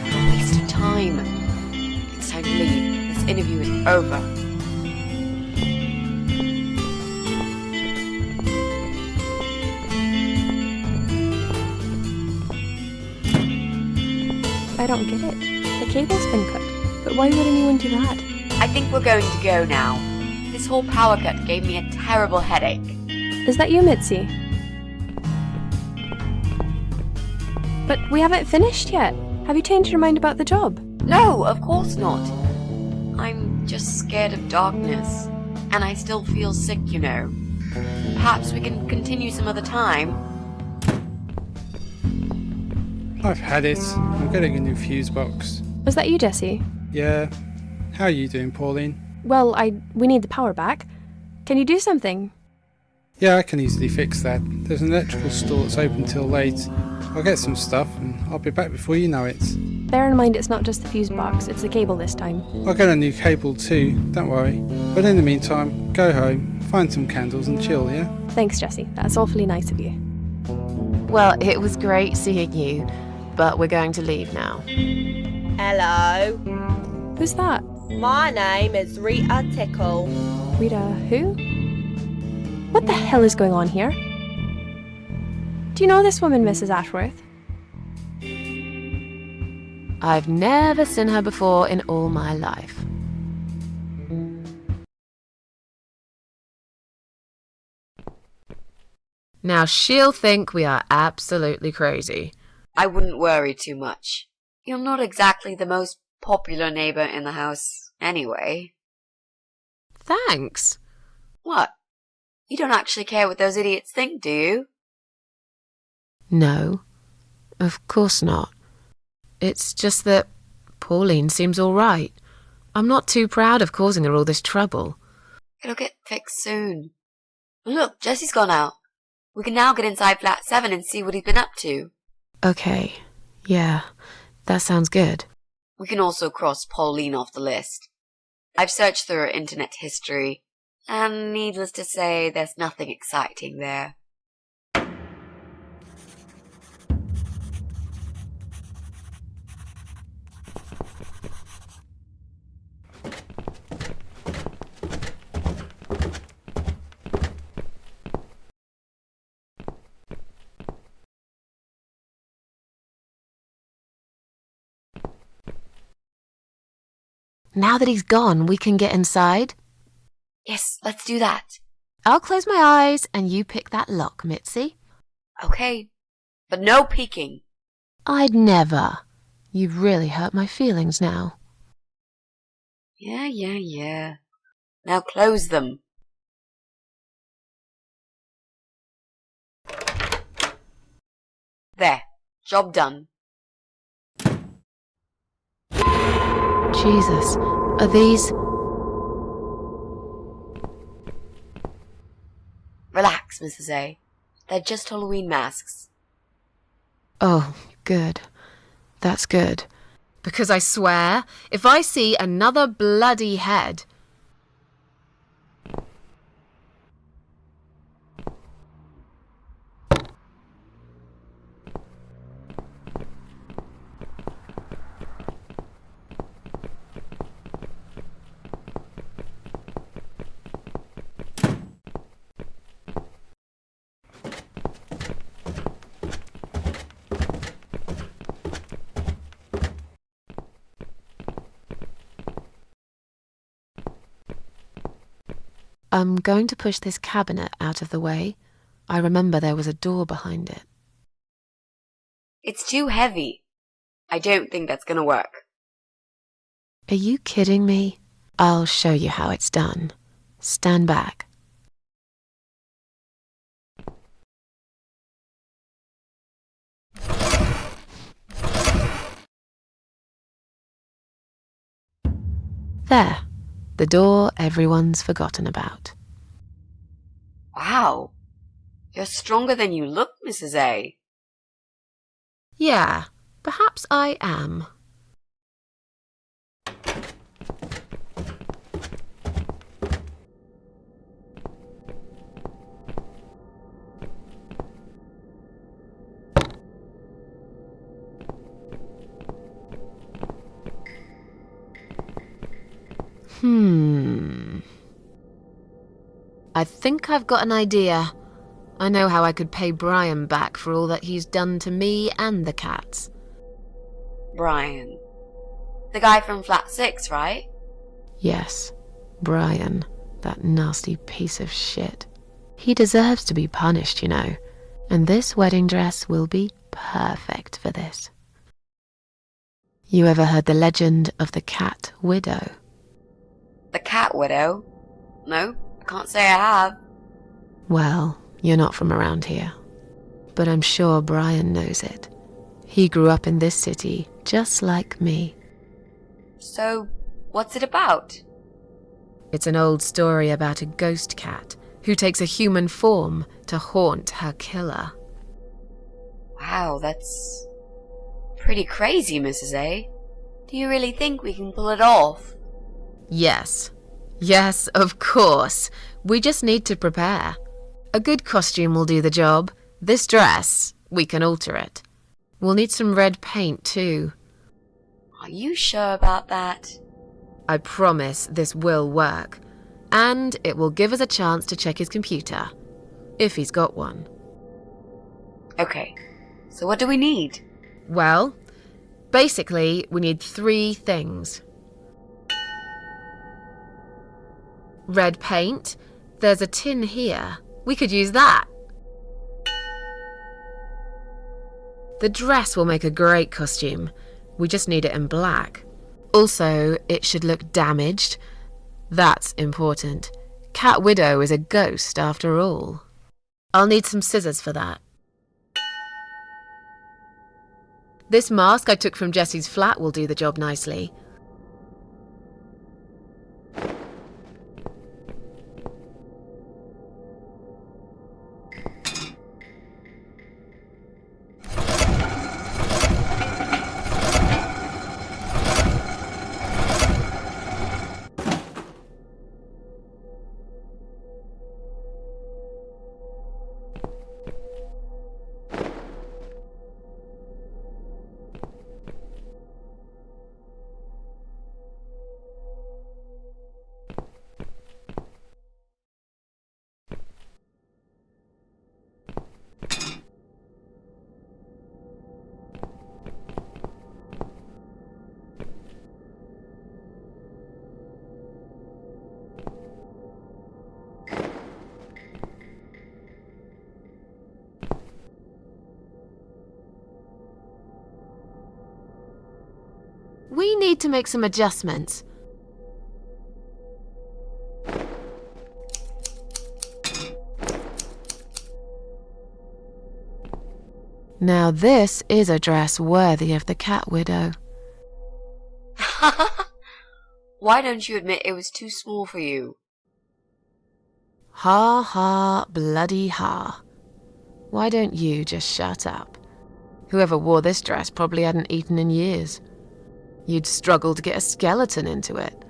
A waste of time. It's time to leave. This interview is over. I don't get it. The cable's been cut. But why would anyone do that? I think we're going to go now. This whole power cut gave me a terrible headache. Is that you, Mitzi? But we haven't finished yet. Have you changed your mind about the job? No, of course not. I'm just scared of darkness. And I still feel sick, you know. Perhaps we can continue some other time. I've had it. I'm getting a new fuse box. Was that you, Jesse? Yeah. How are you doing, Pauline? Well, we need the power back. Can you do something? Yeah, I can easily fix that. There's an electrical store that's open till late. I'll get some stuff and I'll be back before you know it. Bear in mind it's not just the fuse box, it's the cable this time. I'll get a new cable too, don't worry. But in the meantime, go home, find some candles and chill, yeah? Thanks, Jesse. That's awfully nice of you. Well, it was great seeing you, but we're going to leave now. Hello. Who's that? My name is Rita Tickle. Rita who? What the hell is going on here? Do you know this woman, Mrs. Ashworth? I've never seen her before in all my life. Now she'll think we are absolutely crazy. I wouldn't worry too much. You're not exactly the most popular neighbor in the house, anyway. Thanks. What? You don't actually care what those idiots think, do you? No, of course not. It's just that Pauline seems all right. I'm not too proud of causing her all this trouble. It'll get fixed soon. Look, Jesse's gone out. We can now get inside flat 7 and see what he's been up to. Okay, yeah, that sounds good. We can also cross Pauline off the list. I've searched through her internet history, and needless to say, there's nothing exciting there. Now that he's gone, we can get inside. Yes, let's do that. I'll close my eyes and you pick that lock, Mitzi. Okay, but no peeking. I'd never. You've really hurt my feelings now. Yeah. Now close them. There, job done. Jesus, are these... Relax, Mrs. A. They're just Halloween masks. Oh, good. That's good. Because I swear, if I see another bloody head... I'm going to push this cabinet out of the way. I remember there was a door behind it. It's too heavy. I don't think that's gonna work. Are you kidding me? I'll show you how it's done. Stand back. There. The door everyone's forgotten about. Wow. You're stronger than you look, Mrs. A. Yeah, perhaps I am. I think I've got an idea. I know how I could pay Brian back for all that he's done to me and the cats. Brian. The guy from Flat 6, right? Yes, Brian, that nasty piece of shit. He deserves to be punished, you know, and this wedding dress will be perfect for this. You ever heard the legend of the Cat Widow? The Cat Widow? No, I can't say I have. Well, you're not from around here, but I'm sure Brian knows it. He grew up in this city just like me. So, what's it about? It's an old story about a ghost cat who takes a human form to haunt her killer. Wow, that's pretty crazy, Mrs. A. Do you really think we can pull it off? Yes. Yes, of course. We just need to prepare. A good costume will do the job. This dress, we can alter it. We'll need some red paint too. Are you sure about that? I promise this will work. And it will give us a chance to check his computer. If he's got one. Okay, so what do we need? Well, basically, we need 3 things. Red paint. There's a tin here. We could use that. The dress will make a great costume. We just need it in black. Also, it should look damaged. That's important. Cat Widow is a ghost after all. I'll need some scissors for that. This mask I took from Jesse's flat will do the job nicely. We need to make some adjustments. Now this is a dress worthy of the Cat Widow. Why don't you admit it was too small for you? Ha ha, bloody ha. Why don't you just shut up? Whoever wore this dress probably hadn't eaten in years. You'd struggle to get a skeleton into it.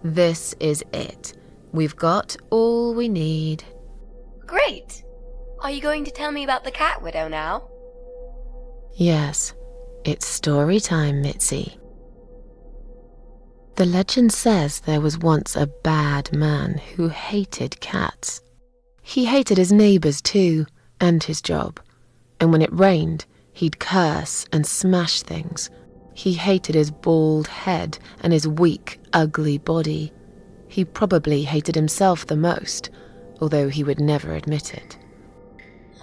This is it. We've got all we need. Great! Are you going to tell me about the Cat Widow now? Yes, it's story time, Mitzi. The legend says there was once a bad man who hated cats. He hated his neighbours too, and his job. And when it rained, he'd curse and smash things. He hated his bald head and his weak, ugly body. He probably hated himself the most, although he would never admit it.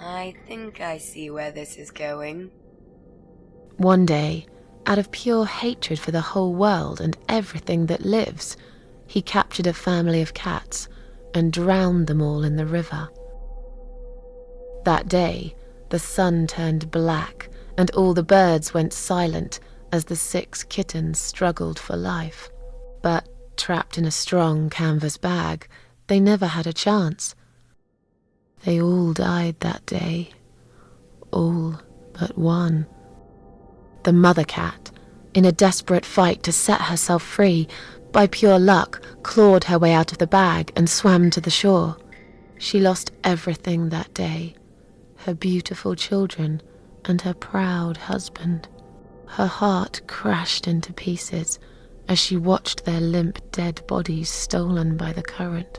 I think I see where this is going. One day, out of pure hatred for the whole world and everything that lives, he captured a family of cats and drowned them all in the river. That day, the sun turned black and all the birds went silent as the 6 kittens struggled for life. But trapped in a strong canvas bag, they never had a chance. They all died that day. All but one. The mother cat, in a desperate fight to set herself free, by pure luck clawed her way out of the bag and swam to the shore. She lost everything that day, her beautiful children and her proud husband. Her heart crashed into pieces as she watched their limp dead bodies stolen by the current.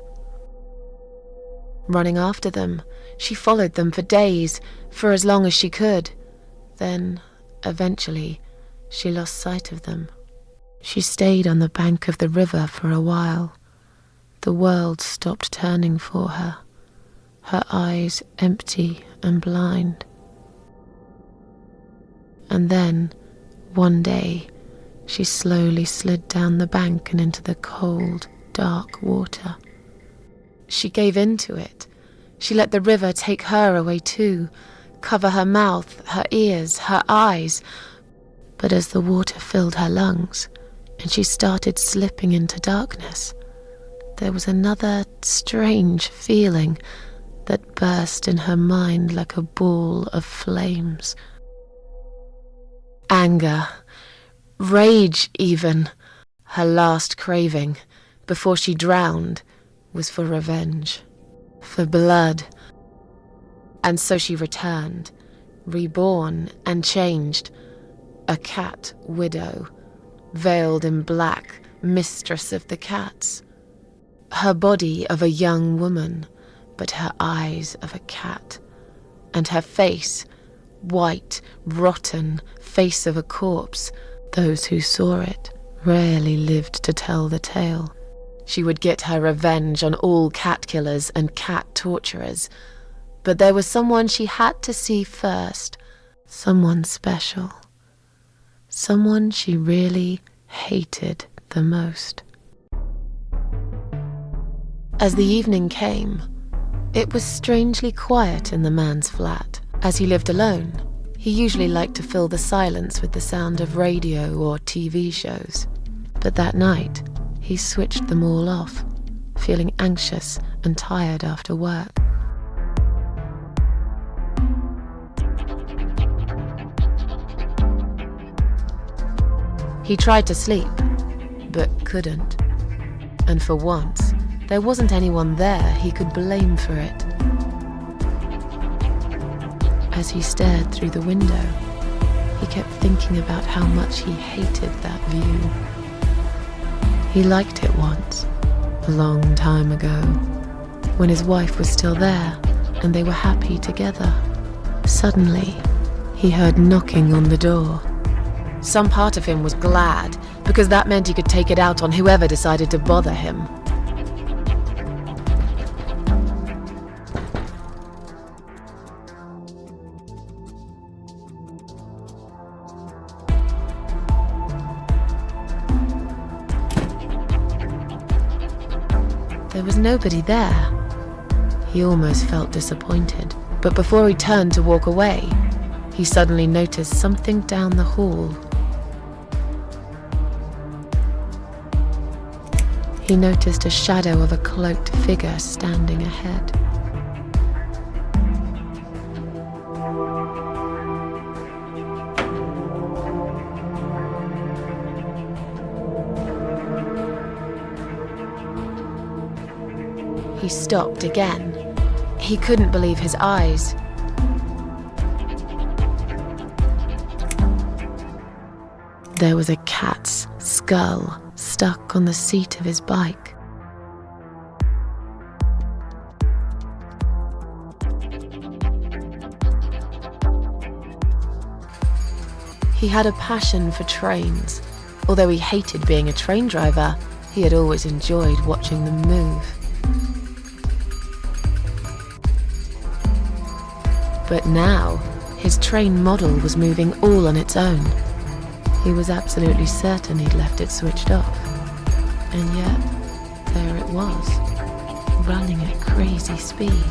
Running after them, she followed them for days, for as long as she could. Then, eventually, she lost sight of them. She stayed on the bank of the river for a while. The world stopped turning for her, her eyes empty and blind. And then, one day, she slowly slid down the bank and into the cold, dark water. She gave in to it. She let the river take her away too, cover her mouth, her ears, her eyes. But as the water filled her lungs, and she started slipping into darkness, there was another strange feeling that burst in her mind like a ball of flames. Anger, rage even. Her last craving, before she drowned, was for revenge, for blood. And so she returned, reborn and changed, a cat widow, veiled in black, mistress of the cats. Her body of a young woman, but her eyes of a cat, and her face, white, rotten, face of a corpse. Those who saw it rarely lived to tell the tale. She would get her revenge on all cat killers and cat torturers. But there was someone she had to see first, someone special, someone she really hated the most. As the evening came, it was strangely quiet in the man's flat. As he lived alone, he usually liked to fill the silence with the sound of radio or TV shows. But that night, he switched them all off, feeling anxious and tired after work. He tried to sleep, but couldn't. And for once, there wasn't anyone there he could blame for it. As he stared through the window, he kept thinking about how much he hated that view. He liked it once, a long time ago, when his wife was still there and they were happy together. Suddenly, he heard knocking on the door. Some part of him was glad, because that meant he could take it out on whoever decided to bother him. was nobody there. He almost felt disappointed, but before he turned to walk away, he suddenly noticed something down the hall. He noticed a shadow of a cloaked figure standing ahead. He stopped again. He couldn't believe his eyes. There was a cat's skull stuck on the seat of his bike. He had a passion for trains. Although he hated being a train driver, he had always enjoyed watching them move. But now, his train model was moving all on its own. He was absolutely certain he'd left it switched off. And yet, there it was, running at crazy speed,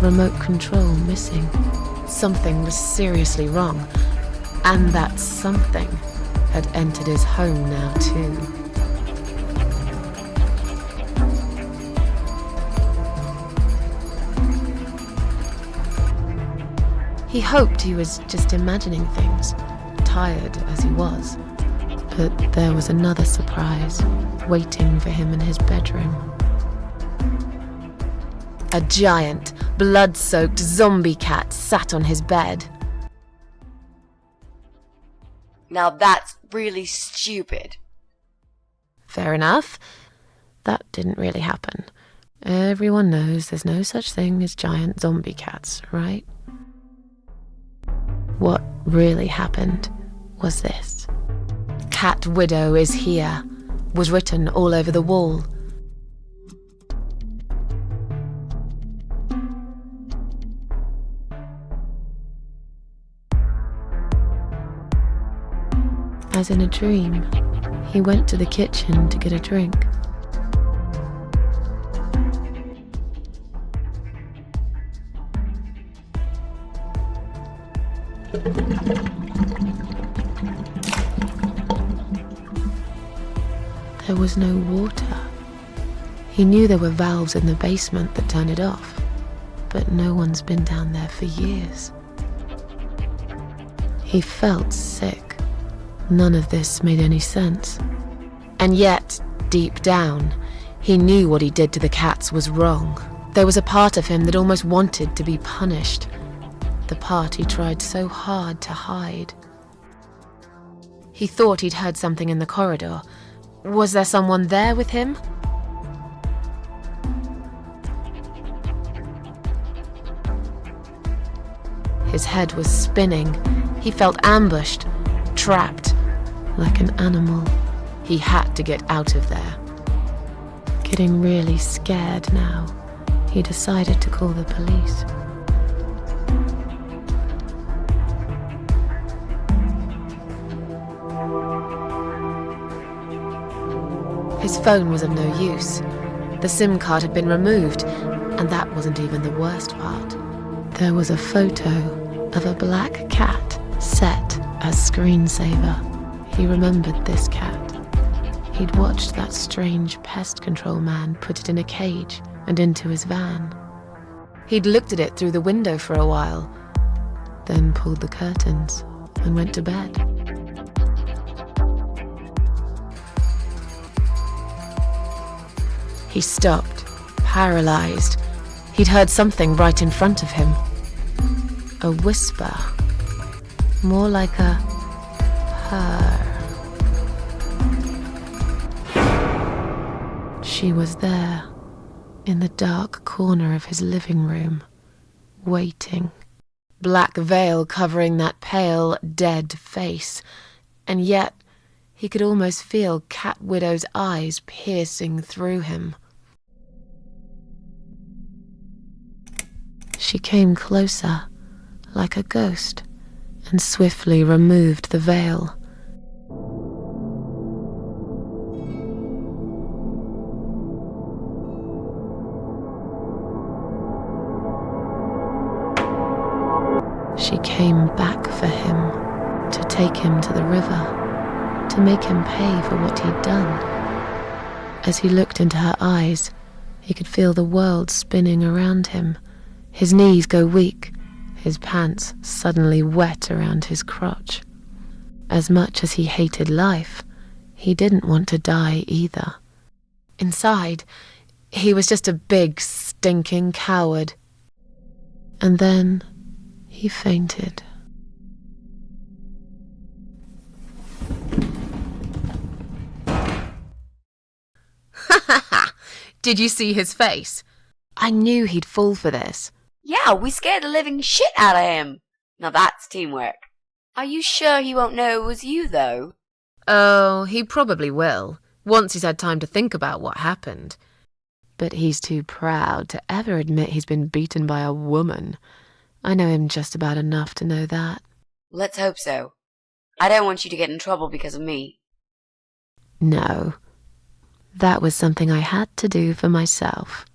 remote control missing. Something was seriously wrong, and that something had entered his home now too. He hoped he was just imagining things, tired as he was. But there was another surprise waiting for him in his bedroom. A giant, blood-soaked zombie cat sat on his bed. Now that's really stupid. Fair enough. That didn't really happen. Everyone knows there's no such thing as giant zombie cats, right? What really happened was this. Cat Widow is here, was written all over the wall. As in a dream, he went to the kitchen to get a drink. There was no water. He knew there were valves in the basement that turned it off, but no one's been down there for years. He felt sick. None of this made any sense. And yet, deep down, he knew what he did to the cats was wrong. There was a part of him that almost wanted to be punished. The part he tried so hard to hide. He thought he'd heard something in the corridor. Was there someone there with him? His head was spinning. He felt ambushed, trapped, like an animal. He had to get out of there. Getting really scared now, he decided to call the police. His phone was of no use. The SIM card had been removed, and that wasn't even the worst part. There was a photo of a black cat set as screensaver. He remembered this cat. He'd watched that strange pest control man put it in a cage and into his van. He'd looked at it through the window for a while, then pulled the curtains and went to bed. He stopped, paralyzed. He'd heard something right in front of him. A whisper. More like a purr. She was there, in the dark corner of his living room, waiting. Black veil covering that pale, dead face. And yet, he could almost feel Cat Widow's eyes piercing through him. She came closer, like a ghost, and swiftly removed the veil. She came back for him, to take him to the river, to make him pay for what he'd done. As he looked into her eyes, he could feel the world spinning around him, his knees go weak, his pants suddenly wet around his crotch. As much as he hated life, he didn't want to die either. Inside, he was just a big, stinking coward. And then he fainted. Did you see his face? I knew he'd fall for this. Yeah, we scared the living shit out of him. Now that's teamwork. Are you sure he won't know it was you, though? Oh, he probably will, once he's had time to think about what happened. But he's too proud to ever admit he's been beaten by a woman. I know him just about enough to know that. Let's hope so. I don't want you to get in trouble because of me. No. That was something I had to do for myself.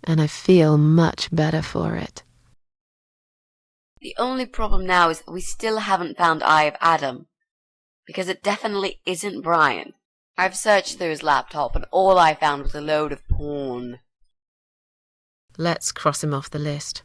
And I feel much better for it. The only problem now is that we still haven't found Eye of Adam. Because it definitely isn't Brian. I've searched through his laptop and all I found was a load of porn. Let's cross him off the list.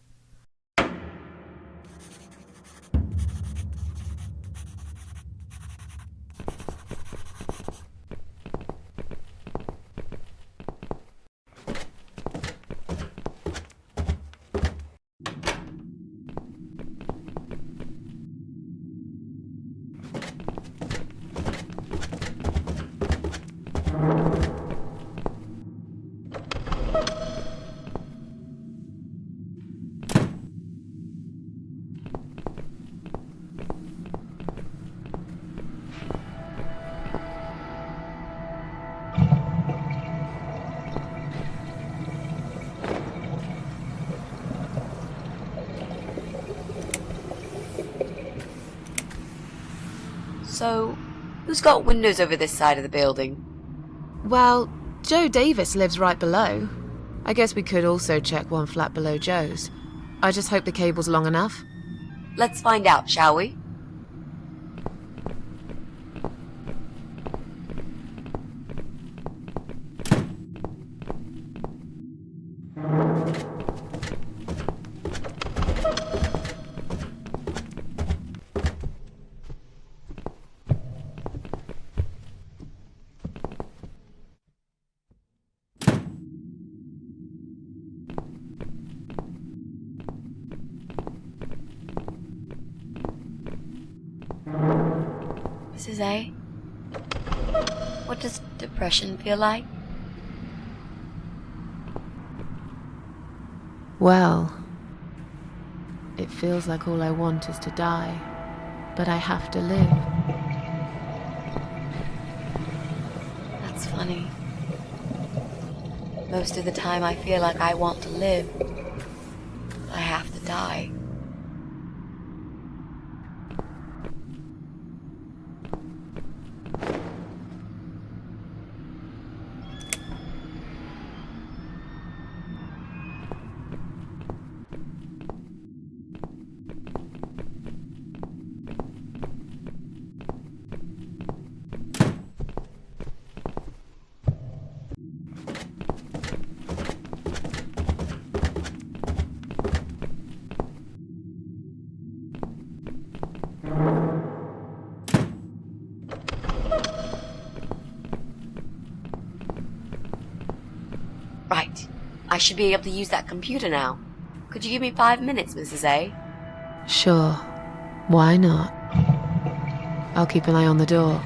So, who's got windows over this side of the building? Well, Joe Davis lives right below. I guess we could also check one flat below Joe's. I just hope the cable's long enough. Let's find out, shall we? Mrs. A? What does depression feel like? Well, it feels like all I want is to die, but I have to live. That's funny. Most of the time I feel like I want to live, but I have to die. Right. I should be able to use that computer now. Could you give me 5 minutes, Mrs. A? Sure. Why not? I'll keep an eye on the door.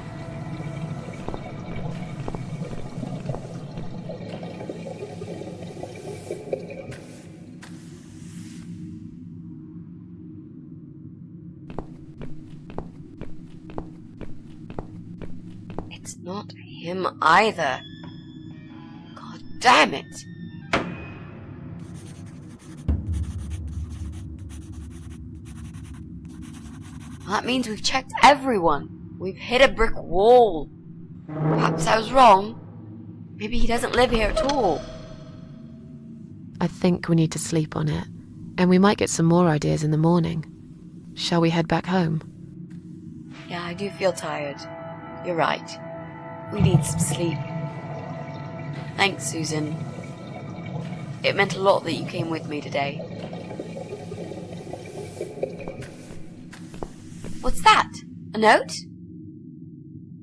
It's not him either. God damn it! Well, that means we've checked everyone. We've hit a brick wall. Perhaps I was wrong. Maybe he doesn't live here at all. I think we need to sleep on it, and we might get some more ideas in the morning. Shall we head back home? Yeah, I do feel tired. You're right. We need some sleep. Thanks, Susan. It meant a lot that you came with me today. What's that? A note?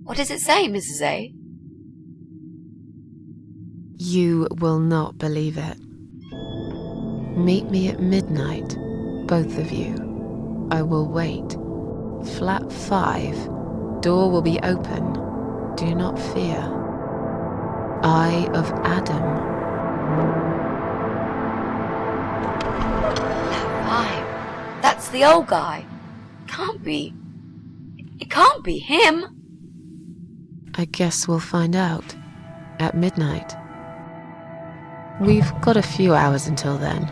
What does it say, Mrs. A? You will not believe it. Meet me at midnight, both of you. I will wait. Flat 5. Door will be open. Do not fear. Eye of Adam. Flat 5. That's the old guy. Can't be. It can't be him. I guess we'll find out. At midnight. We've got a few hours until then.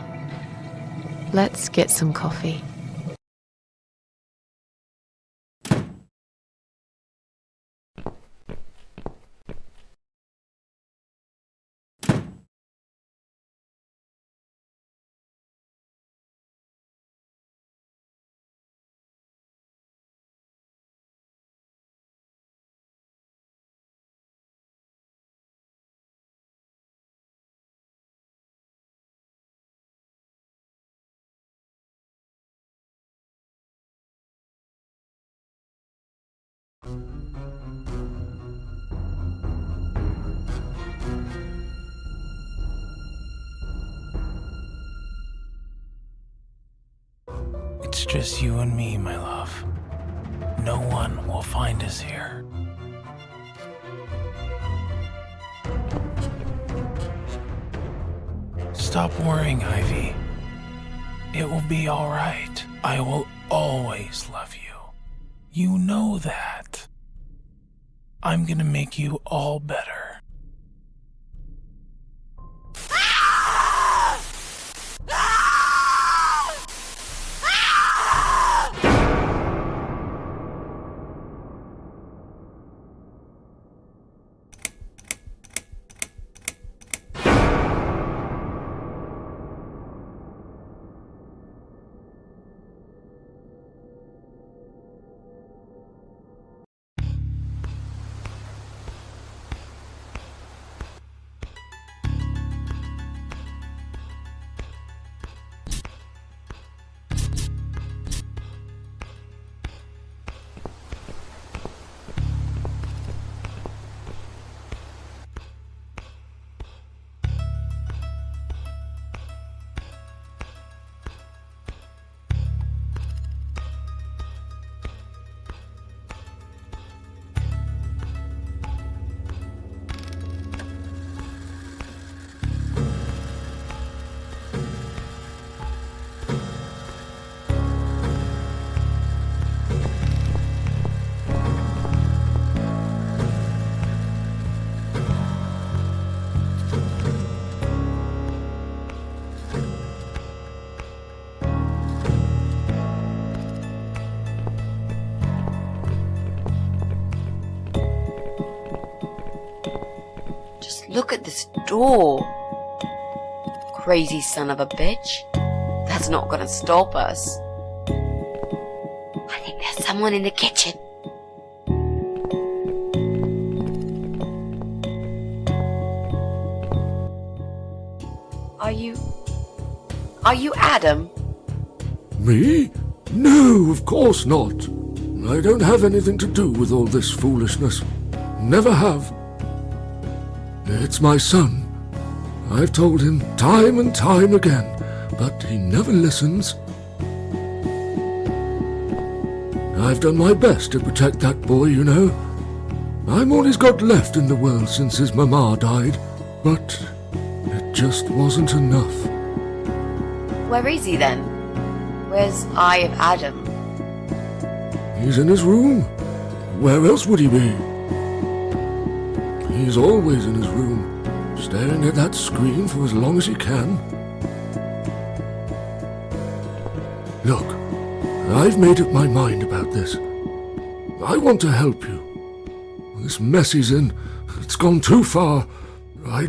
Let's get some coffee. It's just you and me, my love. No one will find us here. Stop worrying, Ivy. It will be all right. I will always love you. You know that. I'm gonna make you all better. Look at this door. Crazy son of a bitch. That's not gonna stop us. I think there's someone in the kitchen. Are you Adam? Me? No, of course not. I don't have anything to do with all this foolishness. Never have. It's my son. I've told him time and time again, but he never listens. I've done my best to protect that boy, you know. I'm all he's got left in the world since his mama died, but it just wasn't enough. Where is he then? Where's Eye of Adam? He's in his room. Where else would he be? He's always in his room, staring at that screen for as long as he can. Look, I've made up my mind about this. I want to help you. This mess he's in, it's gone too far. I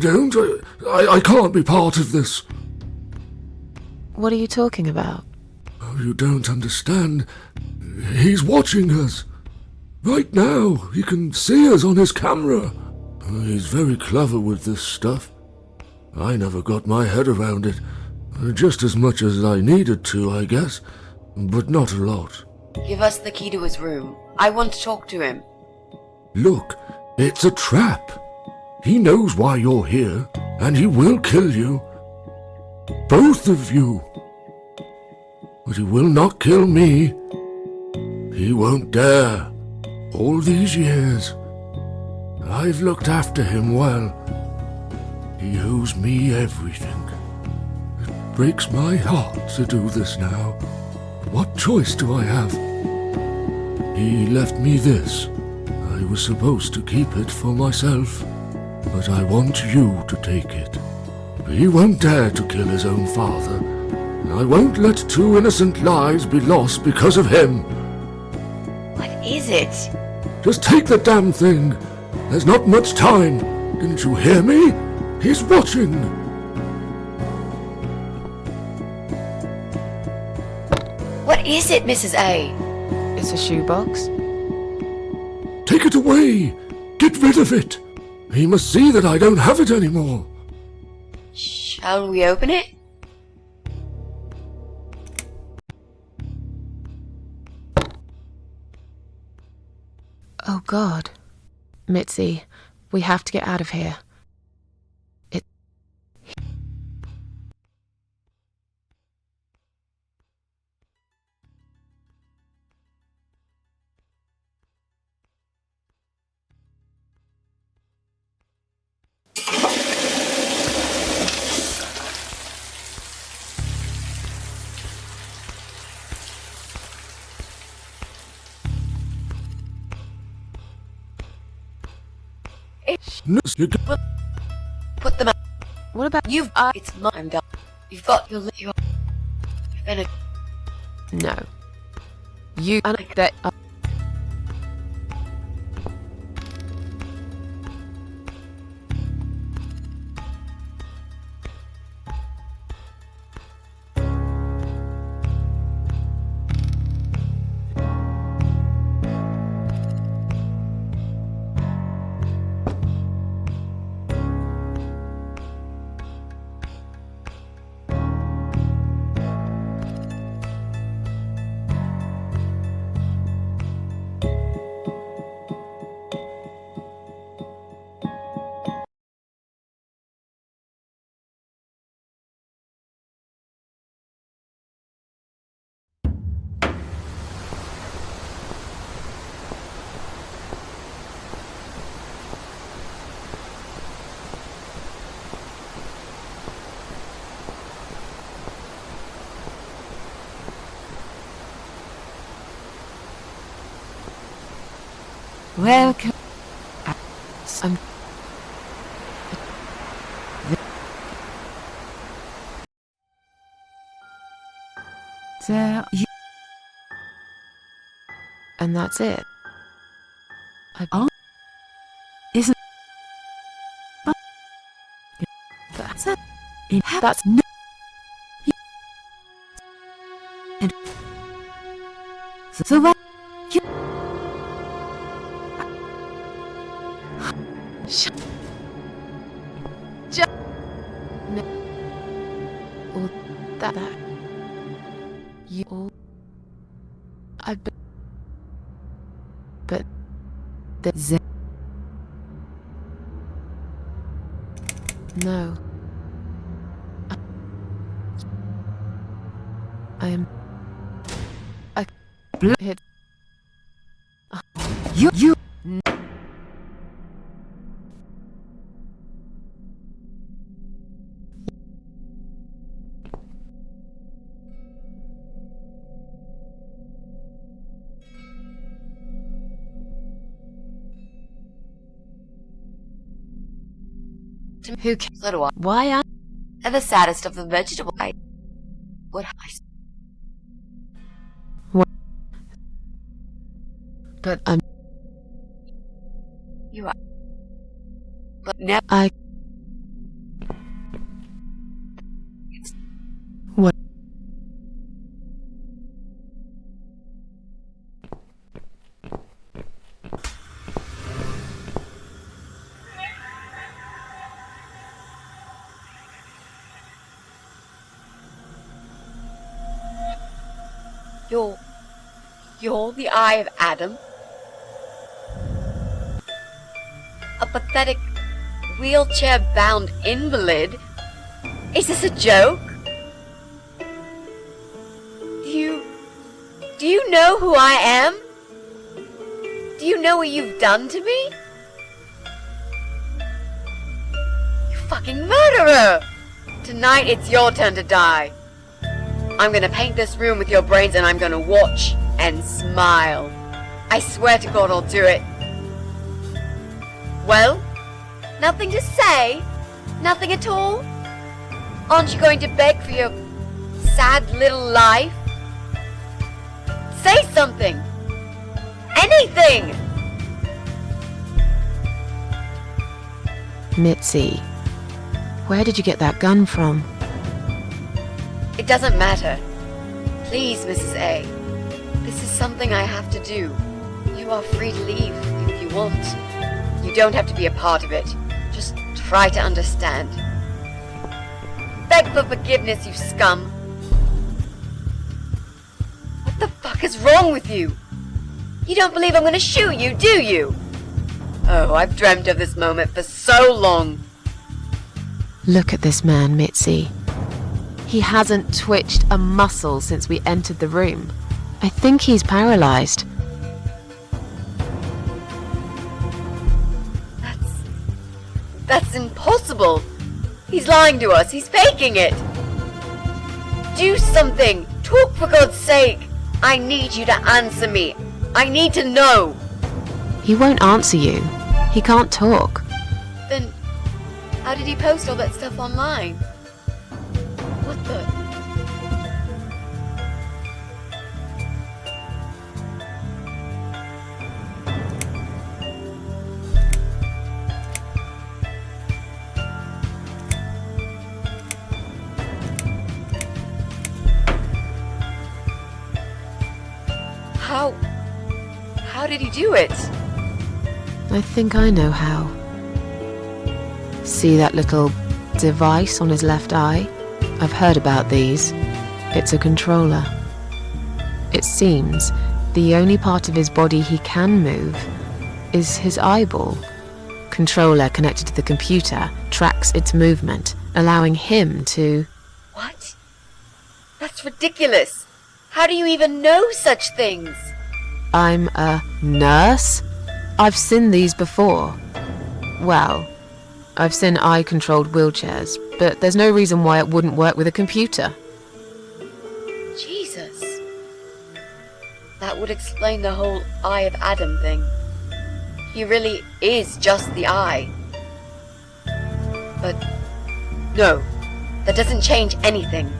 can't be part of this. What are you talking about? Oh, you don't understand. He's watching us. Right now, he can see us on his camera. He's very clever with this stuff. I never got my head around it. Just as much as I needed to, I guess. But not a lot. Give us the key to his room. I want to talk to him. Look, it's a trap. He knows why you're here, and he will kill you. Both of you. But he will not kill me. He won't dare. All these years, I've looked after him well. He owes me everything. It breaks my heart to do this now. What choice do I have? He left me this. I was supposed to keep it for myself, but I want you to take it. He won't dare to kill his own father, and I won't let 2 innocent lives be lost because of him. What is it? Just take the damn thing. There's not much time. Didn't you hear me? He's watching. What is it, Mrs. A? It's a shoebox. Take it away. Get rid of it. He must see that I don't have it anymore. Shall we open it? Oh God. Mitzi, we have to get out of here. Put them out. What about It's mine, darling. You've got you've been a... No. You and that. Welcome. And that's it. Isn't that's no. And so what? No. All that. You all. But the no. I am. I hit. You. Who cares? Little one. Why are They're the saddest of the vegetable. What I... What? But You are. But never. What? You're the Eye of Adam? A pathetic, wheelchair-bound invalid? Is this a joke? Do you know who I am? Do you know what you've done to me? You fucking murderer! Tonight it's your turn to die. I'm gonna paint this room with your brains and I'm gonna watch and smile. I swear to God I'll do it. Well, nothing to say? Nothing at all? Aren't you going to beg for your sad little life? Say something! Anything! Mitzi, where did you get that gun from? It doesn't matter. Please, Mrs. A. This is something I have to do. You are free to leave if you want. You don't have to be a part of it. Just try to understand. Beg for forgiveness, you scum. What the fuck is wrong with you? You don't believe I'm gonna shoot you, do you? Oh, I've dreamt of this moment for so long. Look at this man, Mitzi. He hasn't twitched a muscle since we entered the room. I think he's paralyzed. That's impossible. He's lying to us. He's faking it. Do something. Talk for God's sake. I need you to answer me. I need to know. He won't answer you. He can't talk. Then, how did he post all that stuff online? What the? How did he do it? I think I know how. See that little device on his left eye? I've heard about these. It's a controller. It seems the only part of his body he can move is his eyeball. Controller connected to the computer tracks its movement, allowing him to... What? That's ridiculous. How do you even know such things? I'm a nurse? I've seen these before. Well, I've seen eye-controlled wheelchairs, but there's no reason why it wouldn't work with a computer. Jesus. That would explain the whole Eye of Adam thing. He really is just the eye. But no, that doesn't change anything.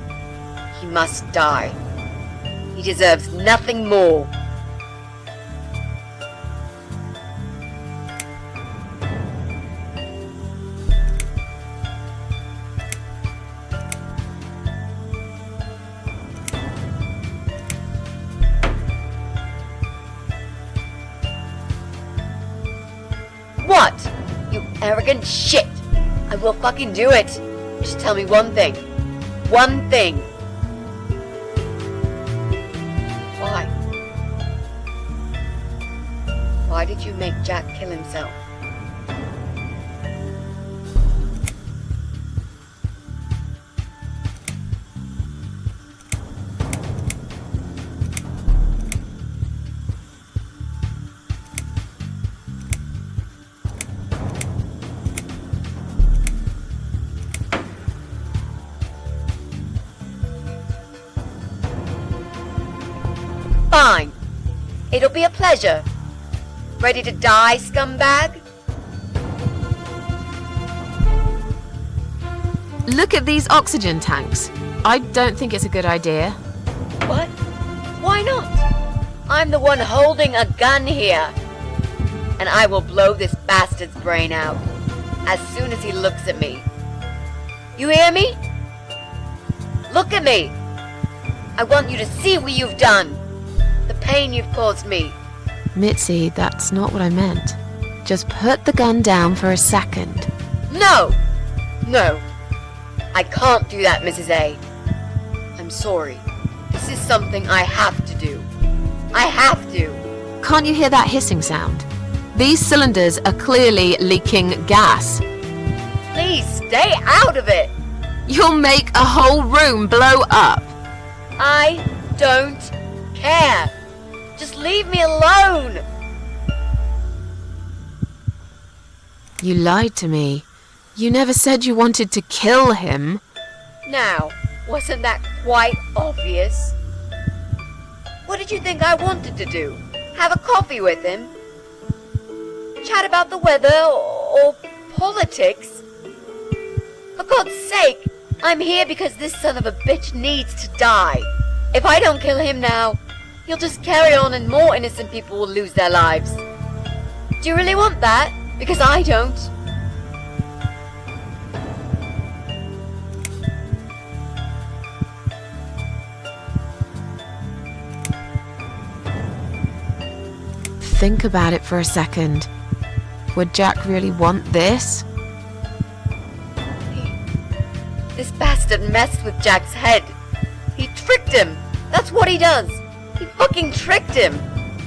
He must die. He deserves nothing more. What? You arrogant shit! I will fucking do it! Just tell me one thing. One thing. Why? Why did you make Jack kill himself? Fine. It'll be a pleasure. Ready to die, scumbag? Look at these oxygen tanks. I don't think it's a good idea. What? Why not? I'm the one holding a gun here. And I will blow this bastard's brain out as soon as he looks at me. You hear me? Look at me. I want you to see what you've done. The pain you've caused me. Mitzi, that's not what I meant. Just put the gun down for a second. No! No. I can't do that, Mrs. A. I'm sorry. This is something I have to do. I have to. Can't you hear that hissing sound? These cylinders are clearly leaking gas. Please stay out of it. You'll make a whole room blow up. I don't care. Just leave me alone. You lied to me. You never said you wanted to kill him. Now, wasn't that quite obvious? What did you think I wanted to do? Have a coffee with him? Chat about the weather or politics? For God's sake, I'm here because this son of a bitch needs to die. If I don't kill him now, he'll just carry on and more innocent people will lose their lives. Do you really want that? Because I don't. Think about it for a second. Would Jack really want this? This bastard messed with Jack's head. He tricked him. That's what he does. He fucking tricked him.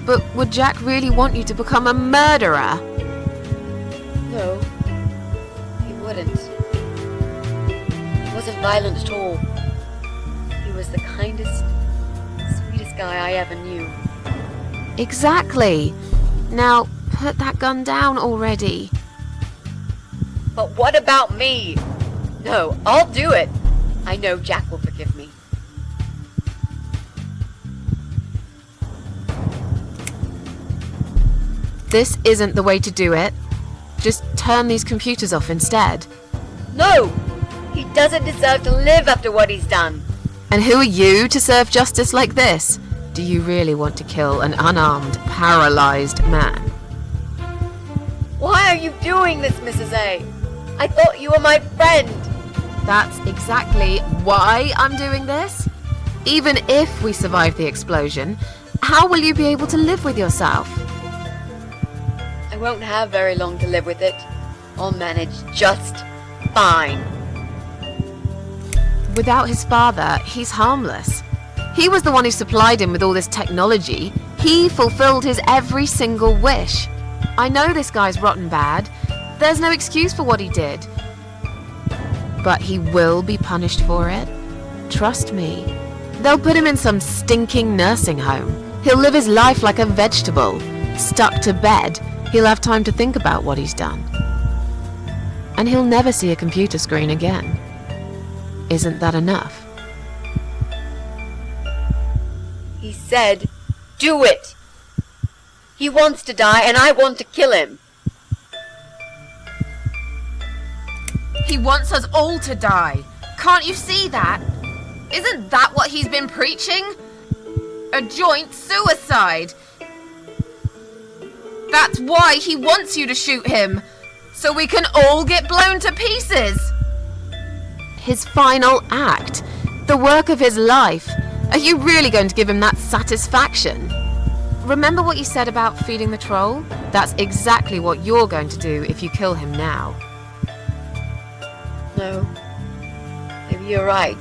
But would Jack really want you to become a murderer? No, he wouldn't. He wasn't violent at all. He was the kindest, sweetest guy I ever knew. Exactly. Now, put that gun down already. But what about me? No, I'll do it. I know Jack will forgive me. This isn't the way to do it. Just turn these computers off instead. No! He doesn't deserve to live after what he's done. And who are you to serve justice like this? Do you really want to kill an unarmed, paralyzed man? Why are you doing this, Mrs. A? I thought you were my friend. That's exactly why I'm doing this. Even if we survive the explosion, how will you be able to live with yourself? I won't have very long to live with it. I'll manage just fine. Without his father, he's harmless. He was the one who supplied him with all this technology. He fulfilled his every single wish. I know this guy's rotten bad. There's no excuse for what he did. But he will be punished for it. Trust me. They'll put him in some stinking nursing home. He'll live his life like a vegetable. Stuck to bed. He'll have time to think about what he's done. And he'll never see a computer screen again. Isn't that enough? He said, do it! He wants to die and I want to kill him. He wants us all to die. Can't you see that? Isn't that what he's been preaching? A joint suicide. That's why he wants you to shoot him. So we can all get blown to pieces. His final act. The work of his life. Are you really going to give him that satisfaction? Remember what you said about feeding the troll? That's exactly what you're going to do if you kill him now. No. Maybe you're right.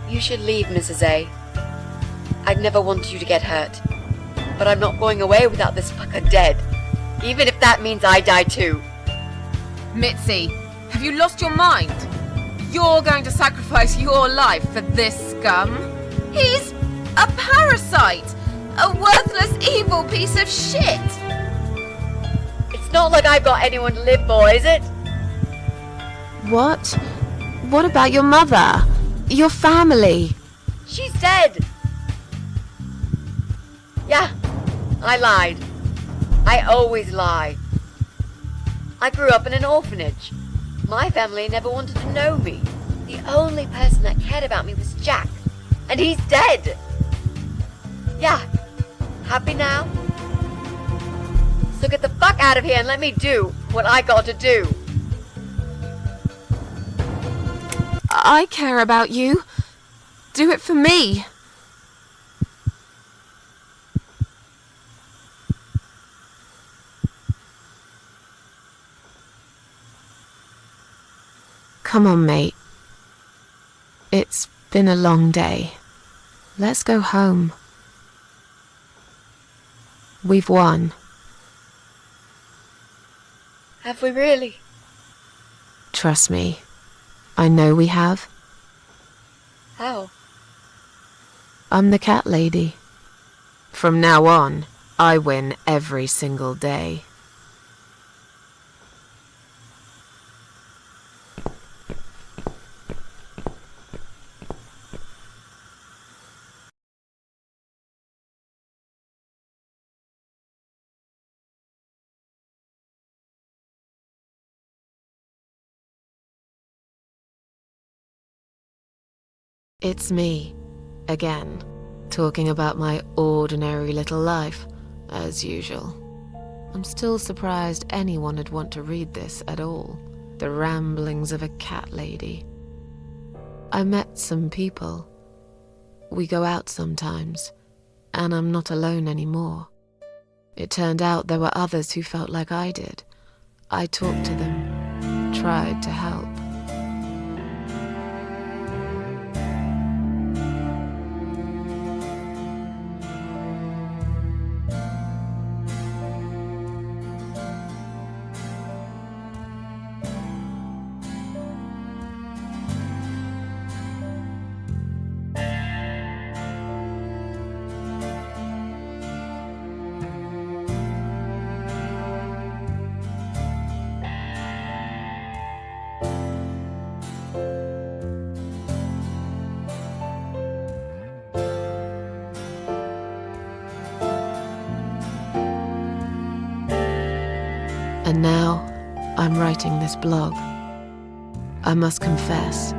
You should leave, Mrs. A. I'd never wanted you to get hurt. But I'm not going away without this fucker dead. Even if that means I die too. Mitzi, have you lost your mind? You're going to sacrifice your life for this scum? He's a parasite! A worthless, evil piece of shit! It's not like I've got anyone to live for, is it? What? What about your mother? Your family? She's dead! Yeah, I lied. I always lie. I grew up in an orphanage. My family never wanted to know me. The only person that cared about me was Jack. And he's dead! Yeah, happy now? So get the fuck out of here and let me do what I got to do. I care about you. Do it for me. Come on, mate. It's been a long day. Let's go home. We've won. Have we really? Trust me. I know we have. How? I'm the cat lady. From now on, I win every single day. It's me, again, talking about my ordinary little life, as usual. I'm still surprised anyone would want to read this at all. The ramblings of a cat lady. I met some people. We go out sometimes, and I'm not alone anymore. It turned out there were others who felt like I did. I talked to them, tried to help. And now, I'm writing this blog. I must confess,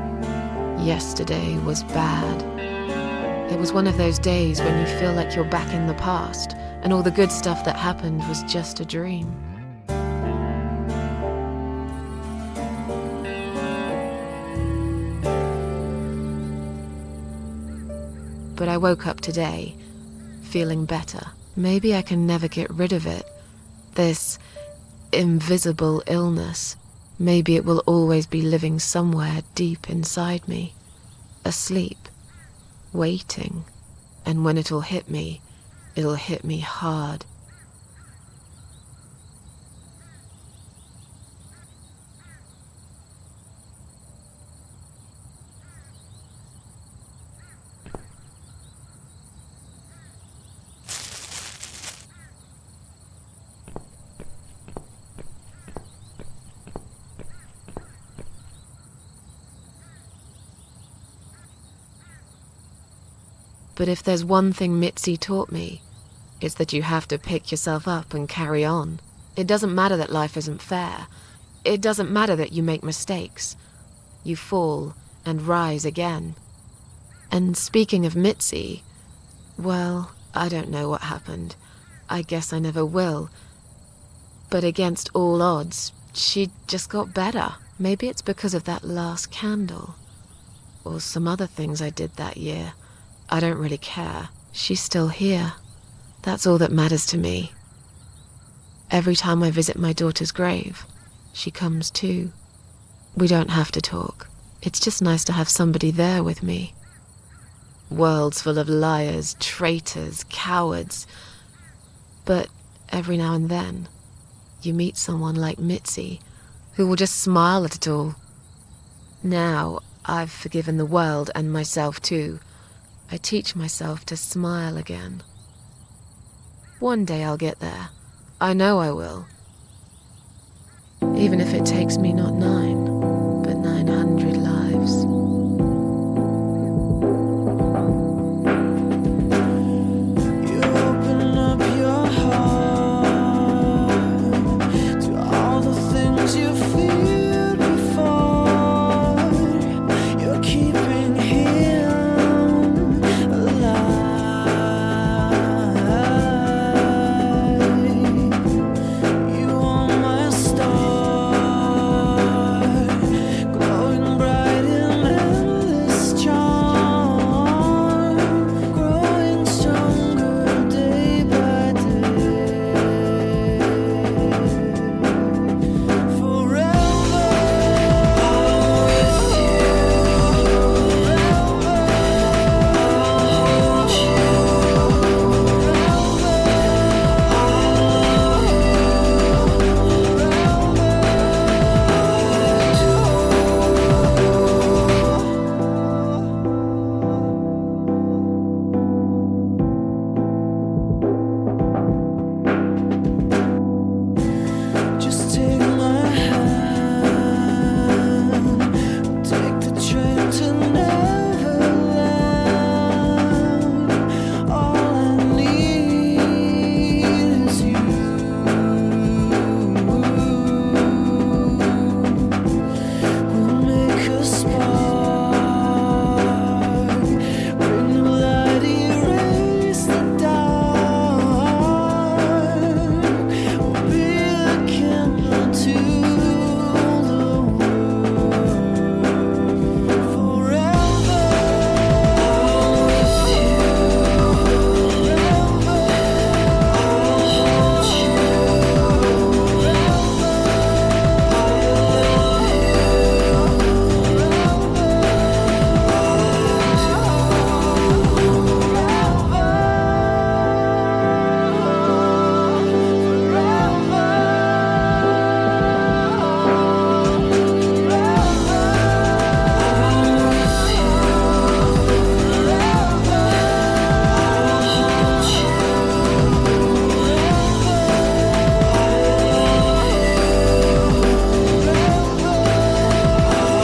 yesterday was bad. It was one of those days when you feel like you're back in the past, and all the good stuff that happened was just a dream. But I woke up today, feeling better. Maybe I can never get rid of it. This invisible illness. Maybe it will always be living somewhere deep inside me, asleep, waiting, and when it'll hit me hard. But if there's one thing Mitzi taught me, it's that you have to pick yourself up and carry on. It doesn't matter that life isn't fair. It doesn't matter that you make mistakes. You fall and rise again. And speaking of Mitzi, well, I don't know what happened. I guess I never will. But against all odds, she just got better. Maybe it's because of that last candle. Or some other things I did that year. I don't really care. She's still here. That's all that matters to me. Every time I visit my daughter's grave, she comes too. We don't have to talk. It's just nice to have somebody there with me. Worlds full of liars, traitors, cowards. But every now and then, you meet someone like Mitzi, who will just smile at it all. Now, I've forgiven the world and myself too. I teach myself to smile again. One day I'll get there. I know I will. Even if it takes me not 9.